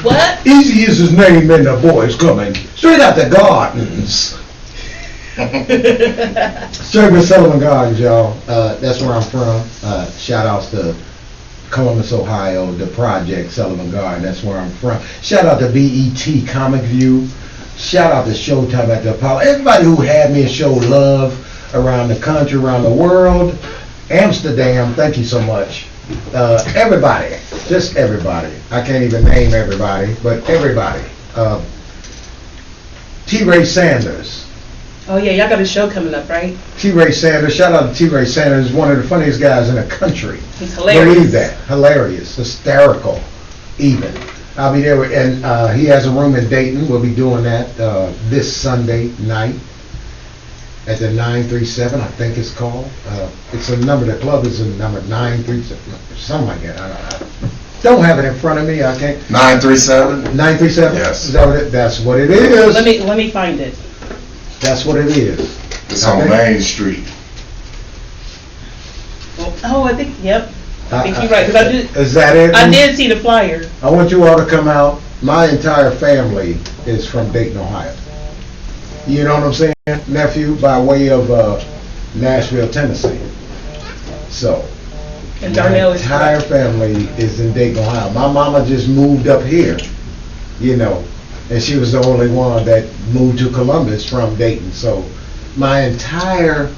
What? Easy is his name and the boys coming straight out the gardens. Straight with Sullivan Gardens, y'all. That's where I'm from. Shout outs to Columbus, Ohio, the project Sullivan Garden. That's where I'm from. Shout out to BET Comic View. Shout out to Showtime at the Apollo. Everybody who had me and showed love around the country, around the world. Amsterdam, thank you so much. Everybody, just everybody. I can't even name everybody, but everybody. T. Ray Sanders. Oh yeah, y'all got a show coming up, right? T. Ray Sanders, shout out to T. Ray Sanders, one of the funniest guys in the country. He's hilarious. Believe that. Hilarious, hysterical, even. I'll be there, and he has a room in Dayton. We'll be doing that this Sunday night at the 937, I think it's called. It's a number, the club is in number 937, something like that. I don't have it in front of me, I can't. 937? 937? Yes. Is that what it, that's what it is. Let me find it. That's what it is. It's on Main Street. Oh, I think, yep. I think you're right. 'Cause I did, is that it? I did see the flyer. I want you all to come out. My entire family is from Dayton, Ohio. You know what I'm saying, nephew? By way of Nashville, Tennessee. So, And Darnell my is entire family is in Dayton, Ohio. My mama just moved up here, you know, and she was the only one that moved to Columbus from Dayton. So, my entire,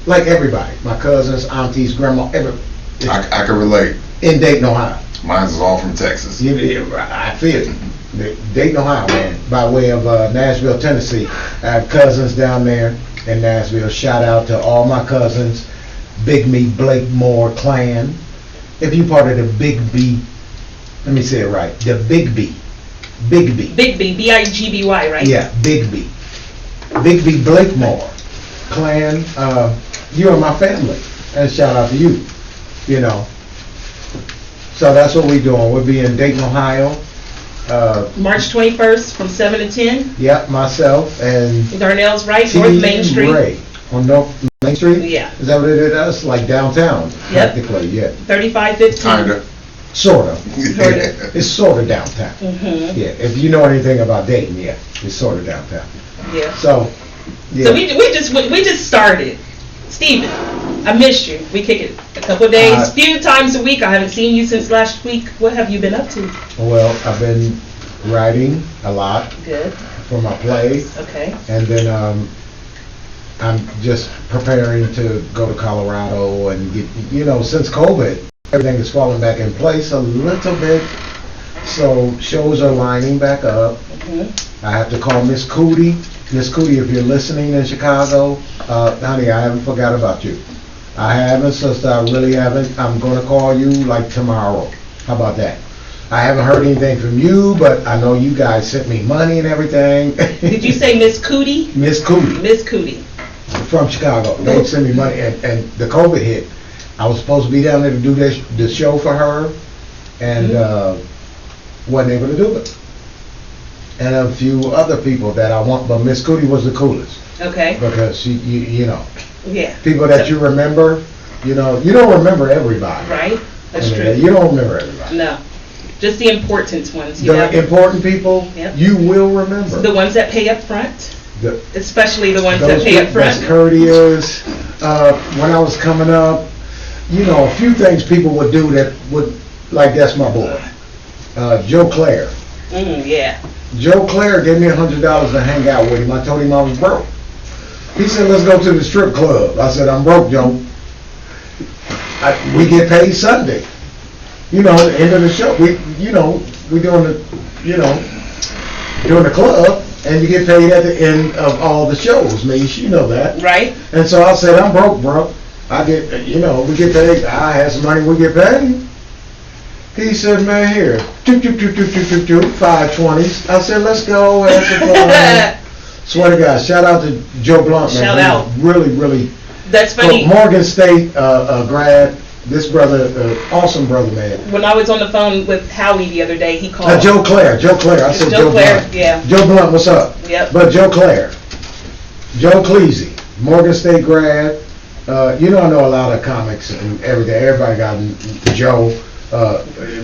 like everybody, my cousins, aunties, grandma, I can relate. in Dayton, Ohio. Mine's is all from Texas. I feel it. Dayton, Ohio, man, by way of Nashville, Tennessee. I have cousins down there in Nashville. Shout out to all my cousins, Big Me Blakemore clan. If you part of the Big B, let me say it right, the Big B. Big B. Big B, B-I-G-B-Y, right? Yeah, Big B. Big B Blakemore clan. You are my family. And shout out to you, you know. So that's what we're doing. We'll be in Dayton, Ohio. March 21st from 7 to 10. Yep, myself and Darnell's right, North Main Street. Ray on North Main Street? Yeah. Is that what it is? That's like downtown, Yep. practically, yeah. 3515. Kinda. Sort of. It's sort of downtown. Mm-hmm. Yeah, if you know anything about Dayton, yeah, it's sort of downtown. Yeah. So, yeah. So we just started. Steven, I missed you. We kick it a couple of days, few times a week. I haven't seen you since last week. What have you been up to? Well, I've been writing a lot Good. for my play, Okay. and then I'm just preparing to go to Colorado and get, you know, since COVID, everything is falling back in place a little bit. So shows are lining back up. Mm-hmm. I have to call Miss Cootie. Miss Cootie, if you're listening in Chicago, honey, I haven't forgot about you. I haven't, sister, I really haven't. I'm going to call you like tomorrow. How about that? I haven't heard anything from you, but I know you guys sent me money and everything. Did you say Miss Cootie? Miss Cootie. Miss Cootie. From Chicago. They sent me money, and the COVID hit. I was supposed to be down there to do the show for her, and wasn't able to do it. And a few other people that I want, but Miss Cootie was the coolest. Okay. Because she, you know, Yeah. people that you remember, you know, you don't remember everybody. Right. That's I mean, true. You don't remember everybody. No. Just the important ones. You The know? important people, Yep. you will remember. The ones that pay up front. The- Especially the ones those that pay up people that's front. courteous. When I was coming up, you know, a few things people would do that would, like, that's my boy, Joe Clare. Yeah. Joe Clare gave me $100 to hang out with him. I told him I was broke. He said, let's go to the strip club. I said, I'm broke, Joe. We get paid Sunday. You know, the end of the show. We doing the club, and you get paid at the end of all the shows, Mish. You know that. Right. And so I said, I'm broke, bro. I get, we get paid. I have some money, we get paid. He said, man, here, 520s. I said, let's go have some fun. Swear to God, shout out to Joe Blunt, man. Shout out. Really, really. That's funny. Morgan State grad. This brother, awesome brother, man. When I was on the phone with Howie the other day, he called. Joe Clare. I said Joe Clare, Blunt. yeah. Joe Blunt, what's up? Yep. But Joe Clare. Joe Cleasy, Morgan State grad. You know, I know a lot of comics and everything. Everybody got Joe.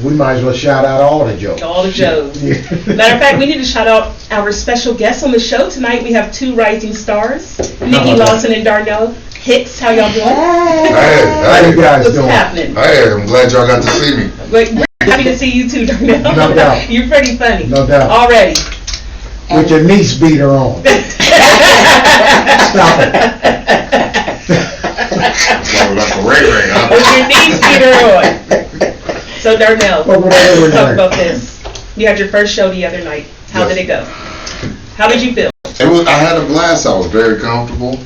We might as well shout out all the Joes. All the Joes. Yeah. Matter of fact, we need to shout out our special guests on the show tonight. We have 2 rising stars, Nikki, Lawson, and Darnell. Hicks, how y'all doing? How you guys What's doing? happening? Hey, I'm glad y'all got to see me. We're happy to see you too, Darnell. No doubt. You're pretty funny. No doubt. Already. With your niece beater on. Stop it. Well, that's a ring, huh? With your knees beater on. So Darnell, let's talk about this. You had your first show the other night. How did it go? How did you feel? I had a blast. I was very comfortable.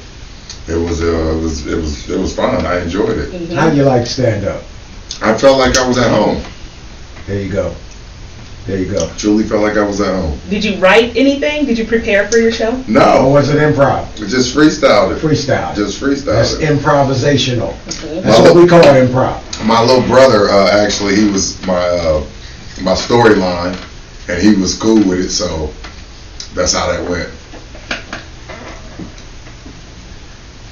It was fun. I enjoyed it. Mm-hmm. How do you like stand up? I felt like I was at home. There you go. There you go. Truly felt like I was at home. Did you write anything? Did you prepare for your show? Or No, was it improv? just freestyled it. Freestyle. Just freestyled That's it. improvisational. Mhm. That's what we call improv. My little brother, actually, he was my storyline, and he was cool with it, so that's how that went.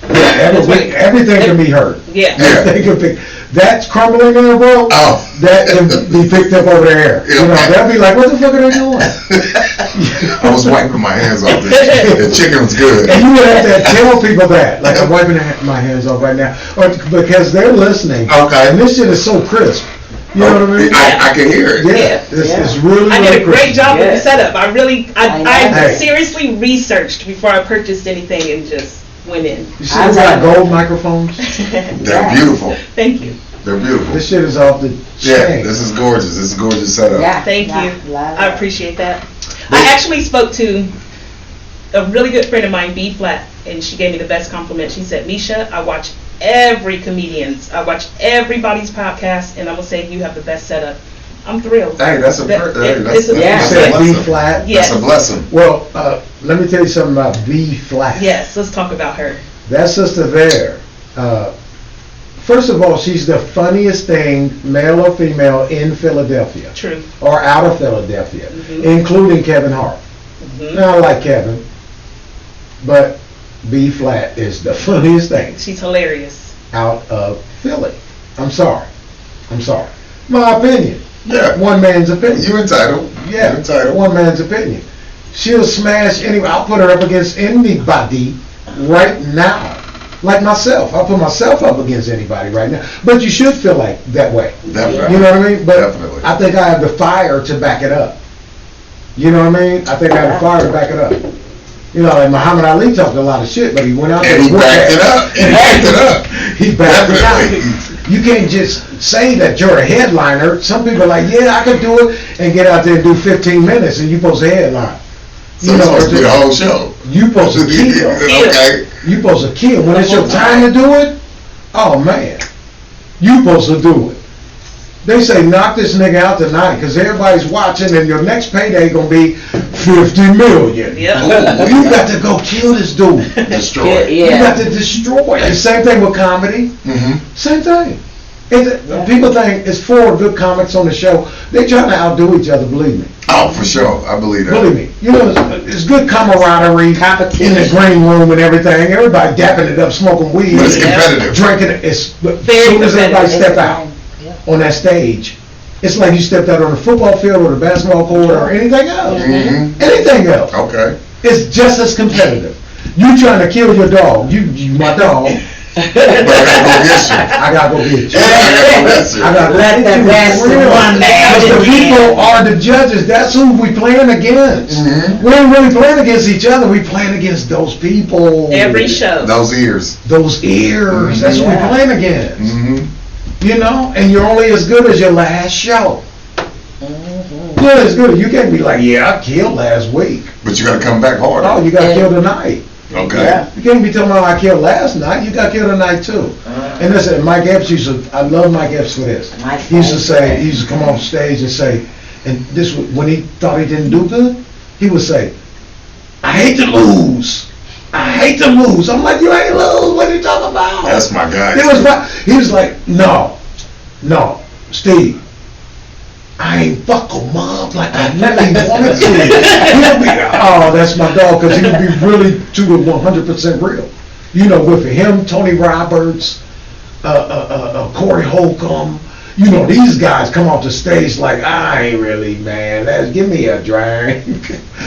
Yeah, everything can be heard. Yeah. Everything can be. That's crumbling in a row. Oh. That can be picked up over there. You know, they'll be like, what the fuck are they doing? I was wiping my hands off this. The chicken was good. And you would have to tell people that. Like, I'm wiping my hands off right now. Or because they're listening. Okay. And this shit is so crisp. You know what I mean? I can hear it. Yeah. It's really, I really did a great crisp. job with the Yes. setup. I Hey. seriously researched before I purchased anything and just went in. You see we got gold microphones? They're beautiful. Thank you. They're beautiful. This shit is off the Yeah, chain. this is gorgeous. This is a gorgeous setup. Yeah. Thank Yeah. you. Love I it. appreciate that. I actually spoke to a really good friend of mine, B Flat, and she gave me the best compliment. She said, Misha, I watch every comedian's, I watch everybody's podcast, and I'm gonna say you have the best setup. I'm thrilled. Hey, that's a That- hey, it- that's it's a- a, You that's a said B blessing. flat? Yes. That's a blessing. Well, let me tell you something about B flat. Yes, let's talk about her. That sister there, first of all, she's the funniest thing, male or female, in Philadelphia. True. Or out of Philadelphia, Mhm. including Kevin Hart. Mhm. Now, I like Kevin, but B flat is the funniest thing She's hilarious. out of Philly. I'm sorry. My opinion. Yeah. One man's opinion. You entitled. Yeah, You entitled. one man's opinion. She'll smash anyway. I'll put her up against anybody right now. Like myself. I'll put myself up against anybody right now. But you should feel like that way. Definitely. You know what I mean? But Definitely. I think I have the fire to back it up. You know what I mean? I think I have the fire to back it up. You know, like Muhammad Ali talked a lot of shit, but he went out there And he worked backed at it up. And he backed it up. He backed it Definitely. up. You can't just say that you're a headliner. Some people are like, yeah, I could do it, and get out there and do 15 minutes, and you're supposed to headline. So it's supposed to be the whole show. You supposed to kill. Okay. You supposed to kill. When it's your time to do it, oh man, you supposed to do it. They say knock this nigga out tonight because everybody's watching, and your next payday gonna be 50 million. Yep. You got to go kill this dude. Destroy. You got to destroy. And same thing with comedy. Mm-hmm. Same thing. People think it's 4 good comics on the show. They trying to outdo each other. Believe me. Oh, for sure. I believe that. Believe me. You know, it's good camaraderie in the green room and everything. Everybody dapping it up, smoking weed, But it's Yeah. competitive. drinking it. As Very soon as everybody competitive. step out on that stage, it's like you stepped out on the football field or the basketball court or anything else. Mhm. Anything else. Okay. It's just as competitive. You trying to kill your dog. You my dog. But I gotta go get you. I gotta go get you. Yeah, I gotta go get you. I gotta Let get the you rest for real. one man Because the win. people are the judges. That's who we playing against. Mhm. We ain't really playing against each other. We playing against those people. Every show. Those ears. Those ears. That's what we Yeah. playing against. Mm-hmm. You know, and you're only as good as your last show. Mm-hmm. You're as good. You can't be like, yeah, I killed last week. But you gotta come back harder. Oh, you got Yeah. killed tonight. Okay. Yeah. You can't be talking about I killed last night. You got killed tonight too. And listen, Mike Epps used to. I love Mike Epps for this. Mike He used to Epps. say. He used to come off stage and say, and this when he thought he didn't do good, he would say, "I hate to lose. I hate to lose." I'm like, "You ain't lose. What are you talking about?" That's my guy. He was like, "No, Steve. I ain't fuck 'em up like I really wanted to." He'll be, oh, that's my dog, because he'll be really to the 100% real. You know, with him, Tony Roberts, Corey Holcomb. You know, these guys come off the stage like, I ain't really, man. Give me a drink.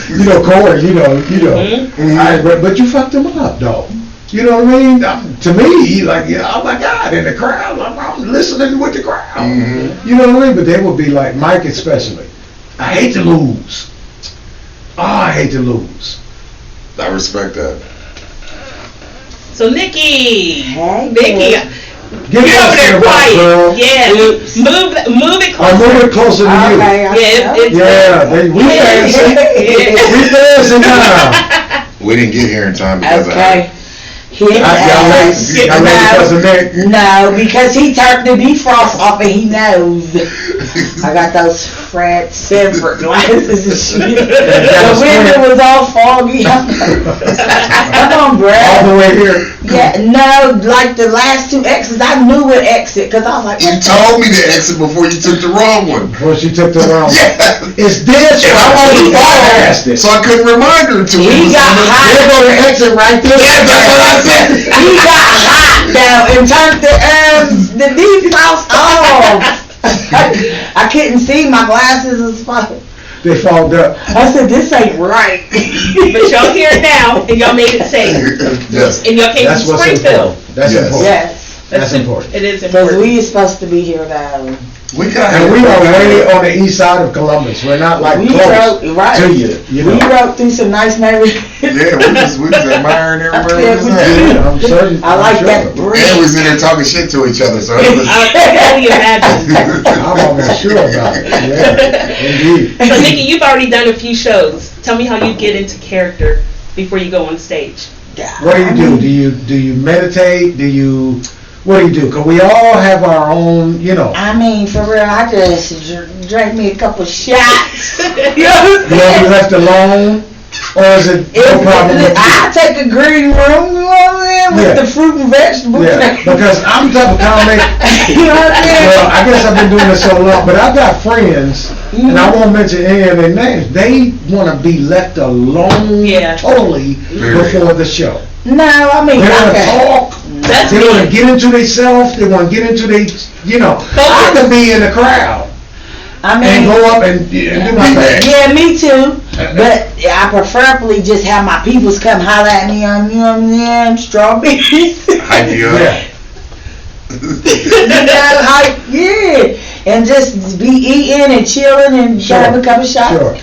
You know, Corey. You know. But you fucked him up, though. You know what I mean? To me, like, oh my God, in the crowd, I'm listening with the crowd. Mm-hmm. You know what I mean? But they would be like, Mike especially, I hate to lose. Oh, I hate to lose. I respect that. So Nikki, Hey, Nikki, Get you're over there quiet. girl. Yeah, move it closer. I'm moving closer to you. Okay, Yeah, We dancing. We dancing now. We didn't get here in time because Okay. Y'all late because of Nick? No, because he turned the defrost off and he knows. I got those Fred Sanford glasses and shit. The window was all foggy. Come on, Brad. All the way here. Yeah, no, like the last two exits, I knew what exit, because I was like, you told me to exit before you took the wrong one. Before she took the wrong one. Yeah. It's this And I one. was past it, so I couldn't remind her until He got hot. They're going to exit right there. Yeah, that's what I said. He got hot now and turned the defrost off. I couldn't see, my glasses was fucking. They fogged up. I said, this ain't right. But y'all here now, and y'all made it safe. Yes. And y'all came That's from what's Springfield. important. That's Yes. important. Yes, That's important. It is because important. we is supposed to be here now. We got And we are way on the east side of Columbus. We're not like We close rode, right. to you. You We know. rode through some nice neighborhoods. Yeah, we was admiring everywhere Yeah, we was we at. did. I'm certain. I like I'm that sure. breeze. And we was in there talking shit to each other, so it was. I can only imagine. I'm almost sure about it. Yeah, indeed. So Nikki, you've already done a few shows. Tell me how you get into character before you go on stage. What do? Do you meditate? What do you do? Because we all have our own, you know. I mean, for real, I just drank me a couple shots. You know what I'm You ever saying? left alone? Or is it no problem with you? I take a green room, you know what I mean, with Yeah. the fruit and vegetables. Yeah, because I'm the type of comic. You know what I mean? Well, I guess I've been doing this so long, but I've got friends, and I won't mention any of their names. They want to be left alone Yeah. totally Period. before the show. No, I mean, They want to okay. talk. That's They want to me. get into themselves. They want to get into their, you know. I can be in the crowd I and mean, go up and do my thing. yeah, me too. But I preferably just have my peoples come holler at me on, you know what I mean, strawberries. Hype you up. Yeah. You know, like, yeah, and just be eating and chilling and have a couple shots. Sure.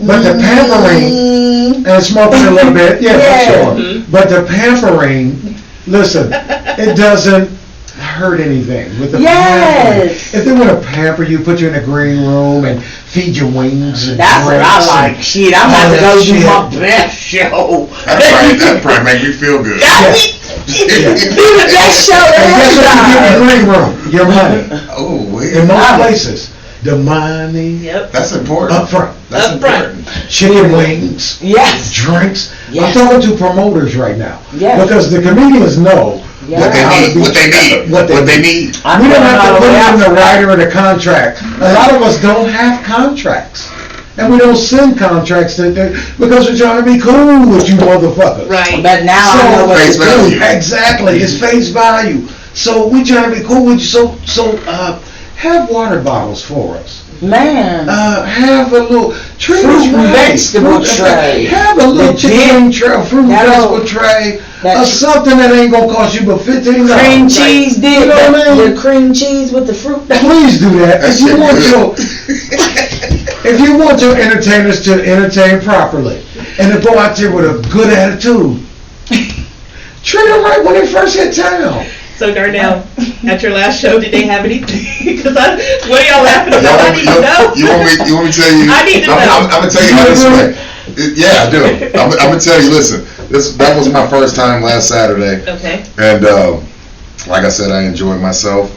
But the pampering and smoking a little bit, yeah, Yeah. sure. But the pampering, listen, it doesn't hurt anything with the pampering. Yes. If they want to pamper you, put you in a green room and feed you wings and That's what drinks I and like. Shit, I'm all about to that go do shit. my best show. That'd probably make me feel good. Do the best show And guess what you get in the ever. green room? Your money. Oh, wait. In most Ah. places, the money Yep. That's important. up front. That's Up front. important. Chicken wings, Yes. drinks. Yes. I'm talking to promoters right now. Yes. Because the comedians know Yeah. What they how to need. be- What they need. What they need. need. I'm We don't going have to all put the way it in the out. writer or the contract. A lot of us don't have contracts. And we don't send contracts because we're trying to be cool with you motherfuckers. Right. But now I know what face to value. do. Exactly. It's face value. So we trying to be cool with you. So have water bottles for us. Man. Have a little treat Fruit us and right. vegetable tray. Have a little The chicken tray, fruit and that vegetable little- tray, that or ch- something that ain't gonna cost you but $15. Cream cheese dip. You know what I mean? The cream cheese with the fruit. Please do that. That If you shit want good. if you want your entertainers to entertain properly and to go out there with a good attitude, treat them right when they first hit town. So Darnell, at your last show, did they have anything? Because what are y'all laughing about? I need to know. You want me to tell you? I need to know. I'm gonna tell you how this went. Yeah, I do. I'm gonna tell you. Listen, that was my first time last Saturday, Okay. and like I said, I enjoyed myself.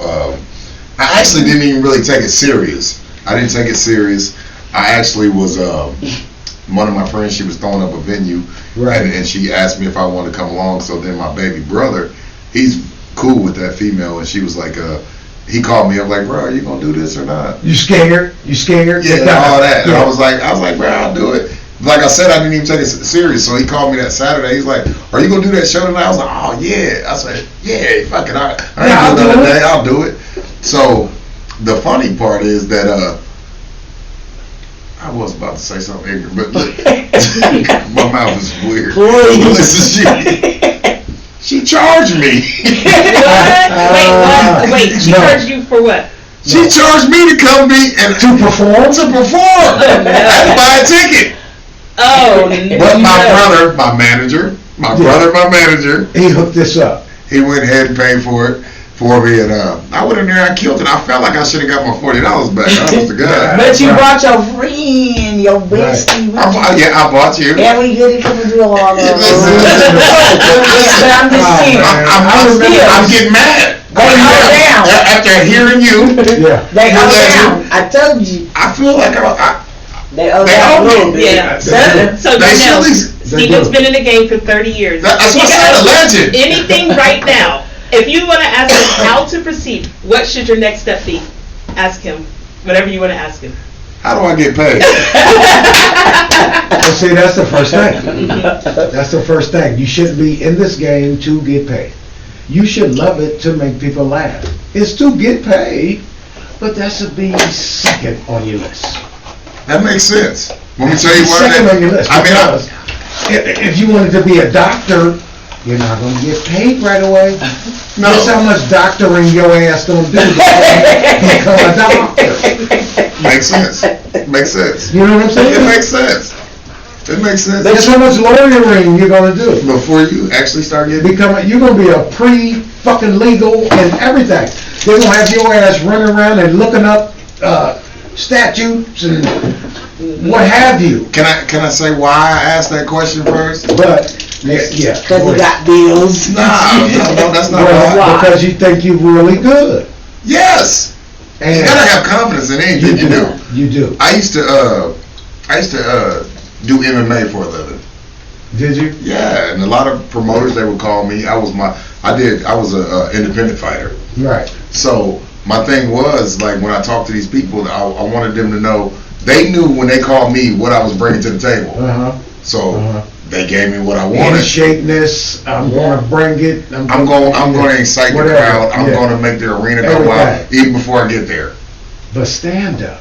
I actually didn't even really take it serious. I didn't take it serious. I actually was one of my friends. She was throwing up a venue, Right. and she asked me if I wanted to come along. So then my baby brother, he's cool with that female, and she was like, he called me up like, bro, are you gonna do this or not? You scared? You scared? Yeah, and all that. And I was like, bro, I'll do it. like I said, I didn't even take it serious. So he called me that Saturday. He's like, "Are you gonna do that show tonight?" I was like, "Oh yeah." I said, "Yeah, fuck it, I ain't doing another day. I'll do it." So the funny part is that I was about to say something ignorant, but look, my mouth is weird. Listen, she charged me. What? Wait. She charged you for what? She charged me to come be and to perform. I had to buy a ticket. Oh, But my brother, my manager, He hooked this up. he went ahead and paid for it for me, and I went in there, I killed it. I felt like I should have got my $40 back. Honest to God. But you brought your friend, your bestie. I bought you. And we didn't come and do all of Listen, I'm just saying. I'm getting mad. They hold down. After hearing you, Yeah. They hold down. I told you. I feel like They hold They down a hold little me. bit. Yeah. They So they Darnell, should Steven's been in the game for 30 years. That's what I said, a legend. Anything right now. If you want to ask him how to proceed, what should your next step be? Ask him. Whatever you want to ask him. How do I get paid? Well, see, that's the first thing. That's the first thing. You shouldn't be in this game to get paid. You should love it to make people laugh. It's to get paid, but that should be second on your list. That makes sense. Let me tell you what. Second on your list. I mean, Because if you wanted to be a doctor, you're not going to get paid right away. No. Guess how much doctoring your ass going to do to become a doctor? Makes sense. Makes sense. You know what I'm saying? It makes sense. It makes sense. That's how much lawyering you're going to do. Before you actually start getting. You're going to be a pre-fucking legal and everything. They're going to have your ass running around and looking up statutes and what have you. Can I say why I asked that question first? But, yeah. Because he got bills. No, that's not Well, why. because you think you're really good. Yes. And You gotta have confidence in anything you do. You do. I used to do MMA for a living. Did you? Yeah, and a lot of promoters, they would call me. I was a independent fighter. Right. So my thing was, like, when I talked to these people, I wanted them to know, they knew when they called me what I was bringing to the table. So they gave me what I wanted. Shapeness, I'm going to bring it. I'm going to incite the crowd. I'm going to make the arena go wild even before I get there. But stand up.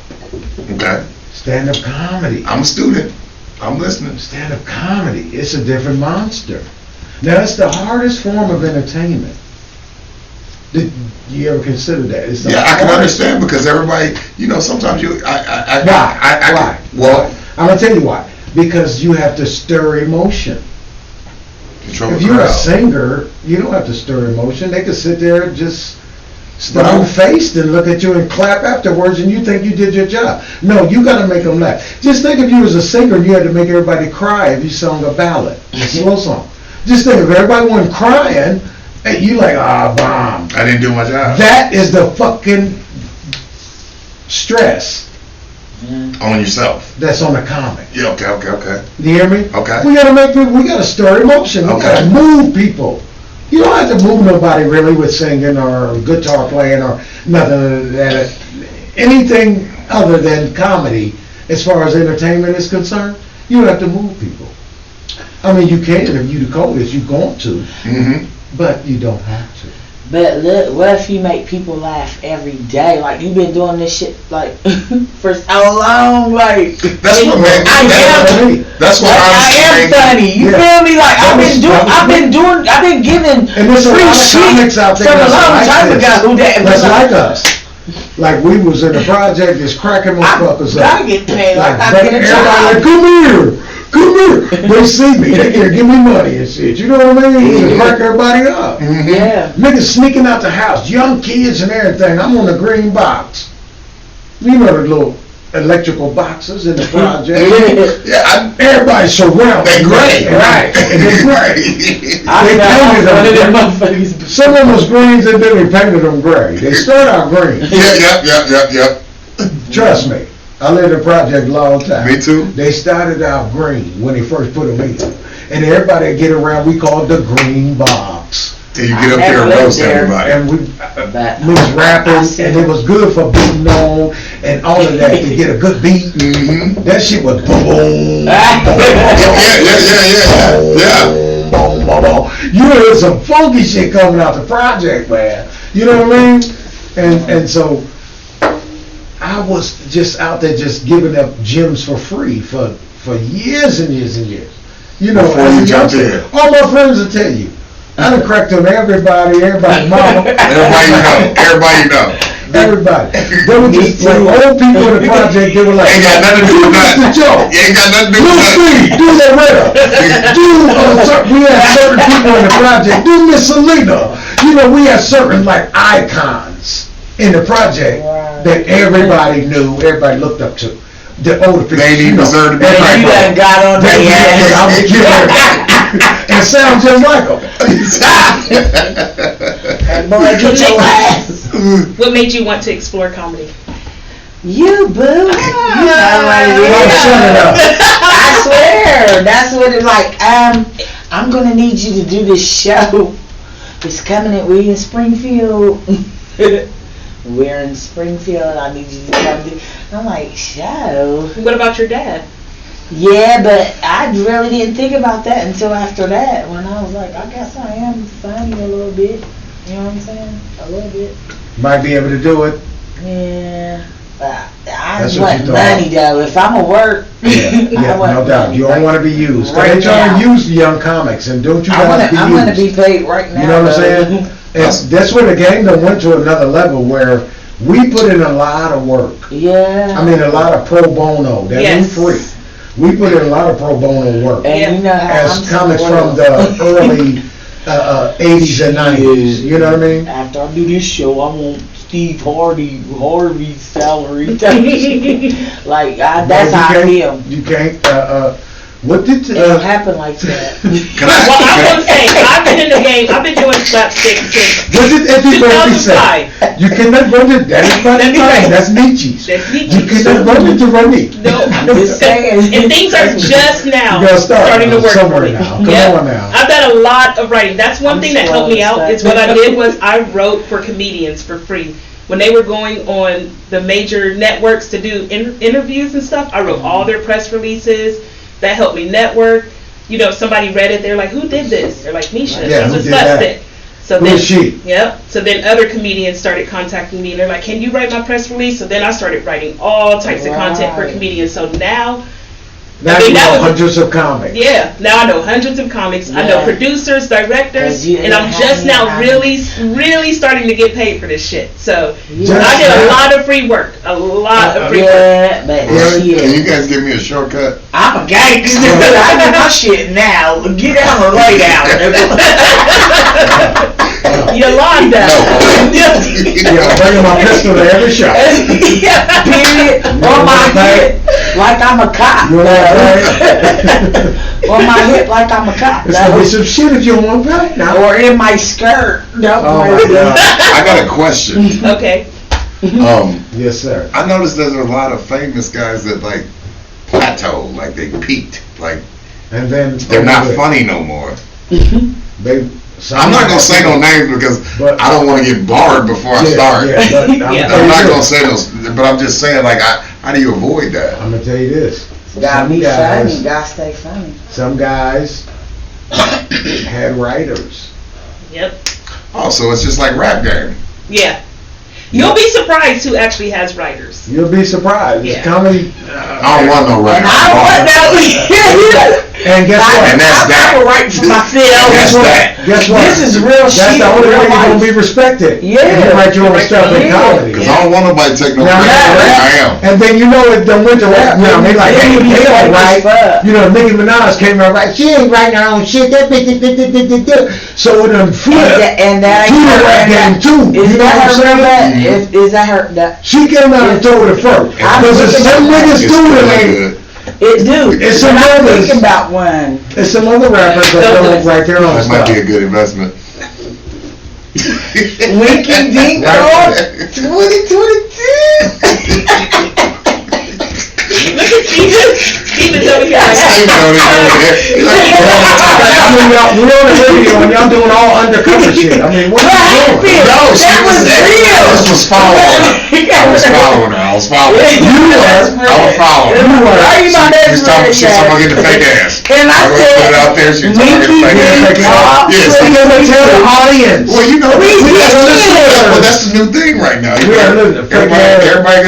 Okay. Stand up comedy. I'm a student. I'm listening. Stand up comedy. It's a different monster. Now it's the hardest form of entertainment. Did you ever consider that? It's the Yeah, I can hardest. understand because everybody, sometimes you. Why? Well, I'm gonna tell you why. Because you have to stir emotion. control If the you're a crowd. singer, you don't have to stir emotion. They can sit there and just But I'm- stone-faced and look at you and clap afterwards, and you think you did your job. No, you got to make them laugh. Just think if you was a singer and you had to make everybody cry if you sung a ballad, a slow song. Just think if everybody wasn't crying, and you like, bomb. I didn't do my job. That is the fucking stress On yourself. that's on the comic. Yeah, okay. You hear me? Okay. We gotta make people, we gotta stir emotion. We Okay. gotta move people. You don't have to move nobody really with singing or guitar playing or nothing of that. Anything other than comedy, as far as entertainment is concerned, you don't have to move people. I mean, you can if you the coldest, you're going to, Mm-hmm. but you don't have to. But look, what if you make people laugh every day? Like, you've been doing this shit, like, for so long, like... That's what made me. That's what I am funny. You feel me? Like, I've been giving And there's a free lot of shit comics out there from a long that's time like ago. this. That's like us. Like we was in the project, just cracking motherfuckers up. I get paid like I Like, get a everybody like, job. come here. They see me, they can give me money and shit. You know what I mean? Just crack everybody up. Mm-hmm. Yeah. Niggas sneaking out the house, young kids and everything. I'm on the green box. You know the little electrical boxes in the project. Yeah, Everybody's surrounded. they gray. Right. And they gray. I They know painted one of them them. motherfuckers. Some of them was greens and then they painted them gray. They start out green. Yep. Trust me. I lived in project a long time. Me too. They started out green when they first put them in. And everybody get around, we call it the green box. Till you get up there and roast everybody. And we was rapping, and it was good for beating on and all of that to get a good beat. Mm-hmm. That shit was boom, boom, Yeah. boom, boom, boom. You heard some funky shit coming out the project, man. You know what I mean? And so I was just out there just giving up gyms for free for years and years and years. You know, Before you jumped in. all my friends will tell you. I done cracked on everybody mama. Everybody you know. Everybody. They were just like old people in the project, they were like, Ain't got nothing to do with Mr. that. Joe. You ain't got nothing to do Do with that. Steve, do Loretta, we had certain people in the project, do Miss Selena. You know, we had certain like icons in the project that everybody knew, everybody looked up to. The older people. They ain't even deserve to be And right you done now. got on their ass. And sound just like them. And boy, get your ass. What made you want to explore comedy? You boo. You know what it Oh, is. shut it up. I swear. That's what it's like. I'm gonna need you to do this show. It's coming in. We're in Springfield. We're in Springfield. I need you to come do. I'm like, show. What about your dad? Yeah, but I really didn't think about that until after that. When I was like, I guess I am funny a little bit. You know what I'm saying? A little bit. Might be able to do it. Yeah. But I That's what want you thought. money though. If I'm a work, Yeah, I want no doubt. money You don't right- want to be used. 'Cause right they trying now. to use the young comics, and don't you I'm guys be used. gonna be paid right now. You know what I'm though. saying? And that's where the game done went to another level where we put in a lot of work. Yeah. I mean, a lot of pro bono. That ain't Yes. free. We put in a lot of pro bono work. and you know how As I'm comics spoiled. from the early 80s and 90s. You know what I mean? After I do this show, I want Steve Harvey's salary. Like that's No, how I you feel. can't. You can't. What did? It don't happen like that. Can Well, I I? will say, I've been in the game, I've been doing SlapStik since What did Eddie Murphy say? 2005. You cannot run it. That is not That's mine. right. That's Nietzsche's. That's You Nikki. cannot run it to run it. No, Just saying. and things are just now You gotta start starting to now, work for somewhere me. now. Come Yep. on now. I've done a lot of writing. That's one I'm thing that helped me out. spoiled, Is what I did was I wrote for comedians for free. When they were going on the major networks to do interviews and stuff, I wrote all their press releases. That helped me network. You know, if somebody read it, they're like, "Who did this?" They're like, "Misha." Yeah, She's who a did that? SlapStik. So Who then, is she? Yep. So then other comedians started contacting me, and they're like, "Can you write my press release?" So then I started writing all types of content for Right. comedians. So now, Now I mean, you that know was- hundreds of comics. yeah, now I know hundreds of comics. I know Yeah. producers, directors, 'Cause you and I'm don't just have now any really starting to get paid for this shit. So Yeah. I did a now? lot of free work, a lot of free work. Yeah, but Can you shit. guys give me a shortcut? I'm a gangster. I do my shit now. Get down or lay down. You logged that. Yeah, bringing my pistol to every shot. Period. On my hip, like I'm a cop. You know what On my hip, like I'm a cop. It's gonna be some shit if you don't want to pay now. Or in my skirt. No, Oh my God. I got a question. Okay. Yes, sir. I noticed there's a lot of famous guys that like plateaued, like they peaked, like And then they're not funny no more. They, I'm not gonna say no names because But- I don't want to get barred before I start. Yeah, but I'm Yeah. I'm not gonna gonna say those, but I'm just saying, like, how do you avoid that? I'm gonna tell you this. Gotta be funny. guys, Gotta stay funny. some guys had writers. Yep. Oh, so it's just like rap game. Yeah. You'll be surprised who actually has writers. You'll be surprised. Yeah. It's comedy. I don't want no rap. And I don't want no. And guess what? And that's that. I'm writing for myself. That's that. Guess what? This is real That's shit. the only way real you're gonna life. be respected. Yeah. And you write your own stuff in Yeah. comedy. Because I don't want nobody to take no Now, credit for where I am. and then you know it done went to rap now. They like, hey, they don't write. You know, Nicki Minaj came out right. She ain't writing her own shit. That bitch, so it done flipped. And that to the rap game too. Is You know that what I'm her saying? real bad? Is that her? That She came out and told it first. I'm Because looking some at niggas It's do it really ain't. good. it do. It's But some I'm others. thinking about one. There's some other rappers that don't write their own That might stuff. be a good investment. Winky Dink Dog 2022. Look at Steven. Steven's over here like, I mean, y'all, we on the radio and y'all doing all undercover shit. I mean, what are you doing? No, she That was was real. I was following her. I was following her. I was following her. You were. I was following her. You were. Are you my She's talking about getting the fake ass. And I I'm gonna said, put it out there. She's talking Nikki about getting the fake ass. Yes. You're gonna tell the audience. Well, you know, that's the new thing right now. You We are know, living the fake ass. everybody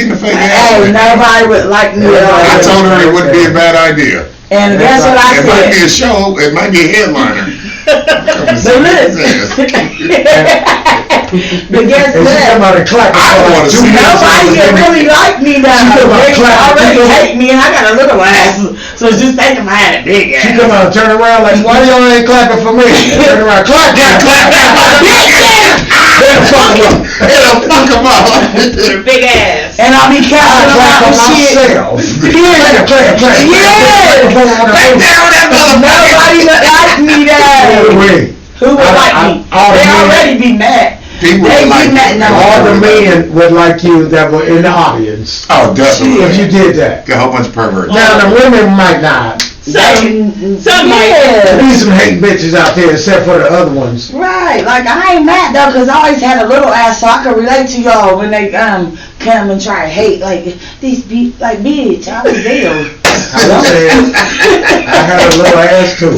getting the fake ass. hey, nobody would like me. I told her it wouldn't be a bad idea. And guess what I It might be a said? show. It might be a headliner. But guess And she come what? out and clap. I wanna see Nobody can really like me now. She come out They clapping. already hate me and I got a little ass. So just think if I had a big ass. She come out and turn around like, why y'all ain't clapping for me? And turn around, clap, clap, clap, It'll fuck him up. Your big ass. And I'll be I counting clap about for the shit. myself. Clap, clap, clap. Yeah. Right there on that Nobody would like me though. Wait, Who would like me? all They the men- already be mad. People They would like be mad you. now. all the men would like you that were in the audience Oh, definitely. if you did that. Got a whole bunch of perverts. Now the women might not. Some might. There be some hate bitches out there except for the other ones. Right, like I ain't mad though, cause I always had a little ass, so I could relate to y'all when they come and try to hate like these like bitch. I was there. I was saying, I had a little ass too.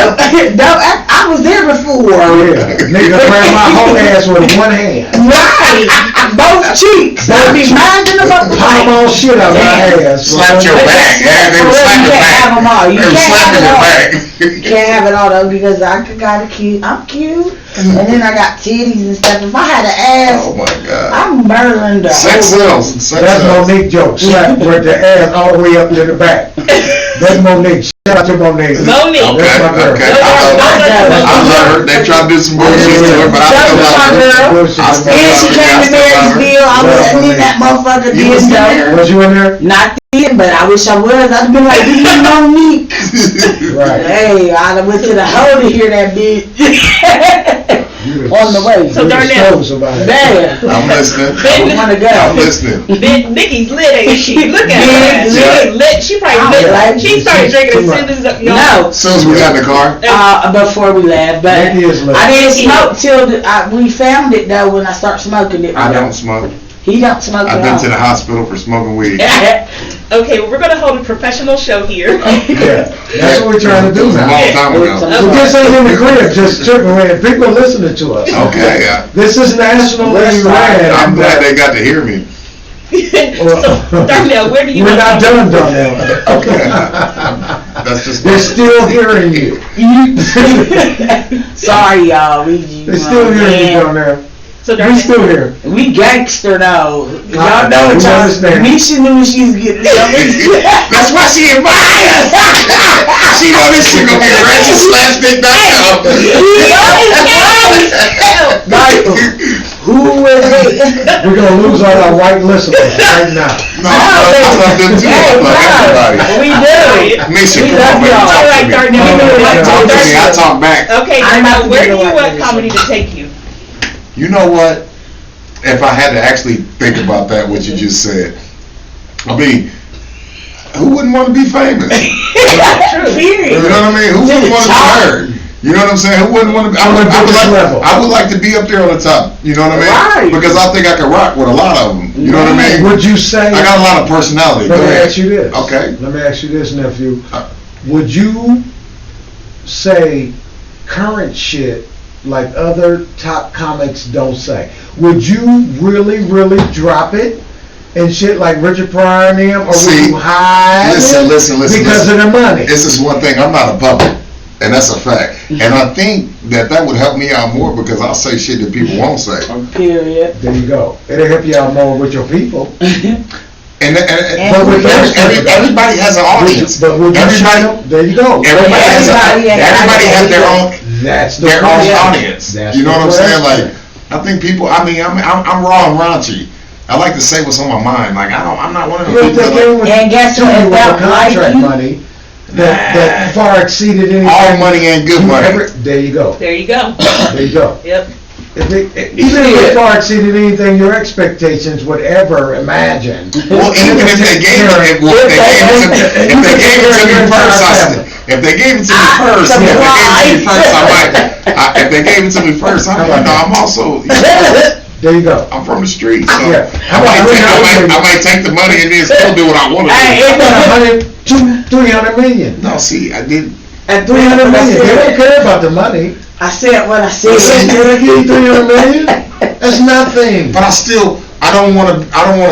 I was there before. Yeah, nigga grab my whole ass with one hand. Right, both cheeks. I'd be minding about the Palm all shit out my ass. Slapped your back. Yeah, they were slapping You your can't have back. them all. You They were can't have slapping it your all. back. Can't have it all though because I got a cute. I'm cute, and then I got titties and stuff. If I had an ass, Oh my God. I'm murdering the Sex whole sells. Sex That's sells. Monique joke. Slap with the ass all the way up to the back. That's Monique. Shout out to Monique. Monique. Okay, That's my girl. okay. I love her. They tried to do some bullshit to her, but I still love her. Bullshit. I still And she came to Marysville. I was in that motherfucker You was did though. there? Was you in there? Not then, but I wish I was. I'd been like, this is Monique. Right. Hey, I went to the hole to hear that bitch. On the way. So You just Darnell. told somebody. Damn. I'm listening. I wanna go. I'm listening. Nikki's lit, ain't she? Look at her. Lit, She's lit. She probably I'm lit. lit. She started drinking as soon as No. As soon as we got in the car. Before we left, but Nikki is lit. I didn't smoke till we found it though when I started smoking it. I don't smoke. He don't smoke I've at been all. to the hospital for smoking weed. Okay, well, we're gonna hold a professional show here. Yeah, that's what we're trying to do A long now. time ago. So this ain't in the crib, just tripping when people are listening to us. Okay, This is national West side. radio. I'm glad they got to hear me. So, Darnell, where do you We're want not to done, Darnell. Okay. That's just. They're still hearing you. Sorry, y'all. They're still hearing you, Darnell. So We Darnell, still here. We gangster though. Y'all I know what we y'all. understand. Misha knew what she was getting. That's why she admires. She know this shit gonna be ratchet SlapStik.com. Michael, who was it? We're gonna lose all our white listeners right now. No, I love them too. I love everybody. We do. Misha, We come on, love baby, y'all. talk All right, to me. Darnell. Talk to me, I talk back. Okay, I'm Darnell, about to where get do you away want from comedy to take you? You know what? If I had to actually think about that, what you just said, I mean, who wouldn't want to be famous? Period. You know what I mean? Who wouldn't want to be heard? You know what I'm saying? Who wouldn't want to be? I would like to be up there on the top. You know what I mean? Right. Because I think I can rock with a lot of them. You know what I mean? Would you say? I got a lot of personality. Let Go me ahead. ask you this. Okay. Let me ask you this, nephew. Would you say current shit like other top comics don't say? Would you really, really drop it and shit like Richard Pryor and them, or would See, you hide listen, it because listen. of the money? This is one thing. I'm not a puppet, and that's a fact. And I think that would help me out more because I'll say shit that people won't say. Period. There you go. It'll help you out more with your people. And But with everybody has an audience. But would you Everybody, there you go. everybody has their own. That's the Their own question. audience. That's You know the what I'm saying? question. Like, I think people. I mean, I'm raw and raunchy. I like to say what's on my mind. Like, I'm not one of You those know, people they that came And guess what? to you with If the that like contract you- money that far exceeded anything. all money ain't good money. There you go. There you go. There you go. Yep. Even if it far exceeded anything your expectations would ever imagine. Well, even if they gave it, if they gave it to me first, if they gave it to me first, if they gave it to me first, I'm also. There you go. I'm from the street, so Yeah. I might take the money and then still do what I want to do. 300 million. No, see, I did. At 300 million. They don't care about the money. I said what I said. Can I give you 300 million? That's nothing. But I don't want to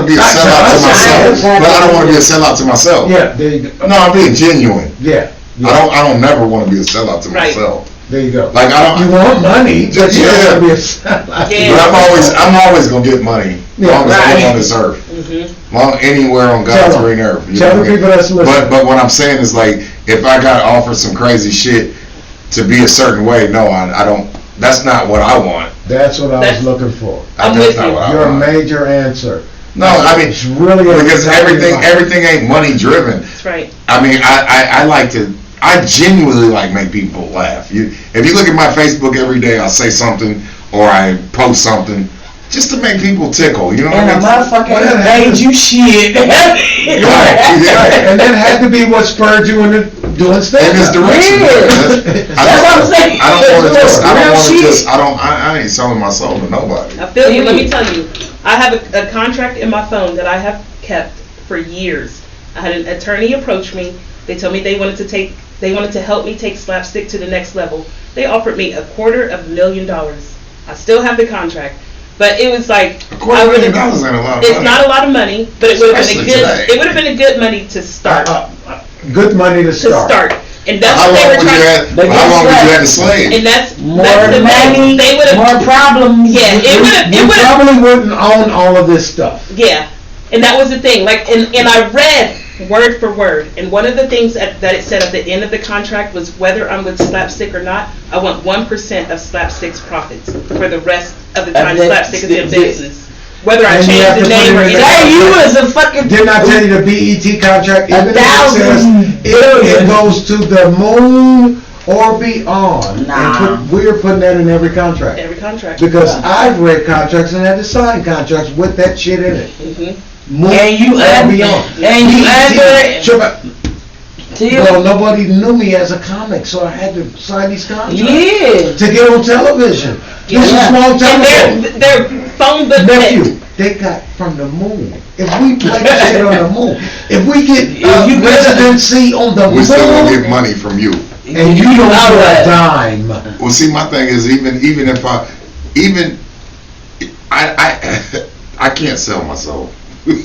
be a sellout to myself. But I don't want to be a sellout to myself. Yeah, there you go. No, I'm being genuine. Yeah. I don't never want to be a sellout to myself. There you go. Like You want money, but you don't want to be a sellout. Yeah. But I'm always gonna get money. As long as I live on this earth. Long anywhere on God's green earth. Tell the people that's listening. But what I'm saying is, like, if I got offered some crazy shit to be a certain way, no, I don't. That's not what I want. That's what I was looking for. I'm That's with not you. what I Your want. major answer. No, I mean, It's really because everything ain't money driven. That's right. I mean, I like to. I genuinely like make people laugh. If you look at my Facebook every day, I say something or I post something just to make people tickle. You know what I And mean? a motherfucker made you shit. Right. And that had to be what spurred you into doing stand-up. In this direction. That's what I'm saying. I don't want to just. I don't want to Real just. shit. I ain't selling my soul to nobody. I feel you. Let me tell you, I have a contract in my phone that I have kept for years. I had an attorney approach me. They told me they wanted to help me take SlapStik to the next level. They offered me $250,000. I still have the contract, but it was like $250,000 ain't a lot of money. It's not a lot of money, but it would have been a Especially good. today. It would have been a good money to start. Good money to To start. start, and that's How what they long were would you trying. have? How long would you have to slave? And that's More the money, they would have. more problems. Yeah, it would have. It You would have. probably wouldn't own all of this stuff. Yeah, and that was the thing. Like, and I read word for word, and one of the things that it said at the end of the contract was whether I'm with SlapStik or not, I want 1% of SlapStik's profits for the rest of the time SlapStik is in business. Whether I And you have change the to put name it or in the anything. Hey, you was a fucking. Didn't I tell you the BET contract, even if it 1,000 says billion. it goes to the moon or beyond, Nah. and we're putting that in every contract. Every contract. Because I've read contracts and had to sign contracts with that shit in it. Moon And you or under- beyond. and you under it. Well, nobody knew me as a comic, so I had to sign these contracts Yeah. to get on television. This is small And television. their phone book. Nephew, they got from the moon. If we play shit on the moon, if we get you residency on the We still gonna moon, get money from you. and you don't know get that. a dime. Well, see, my thing is even if I can't sell my soul. No, I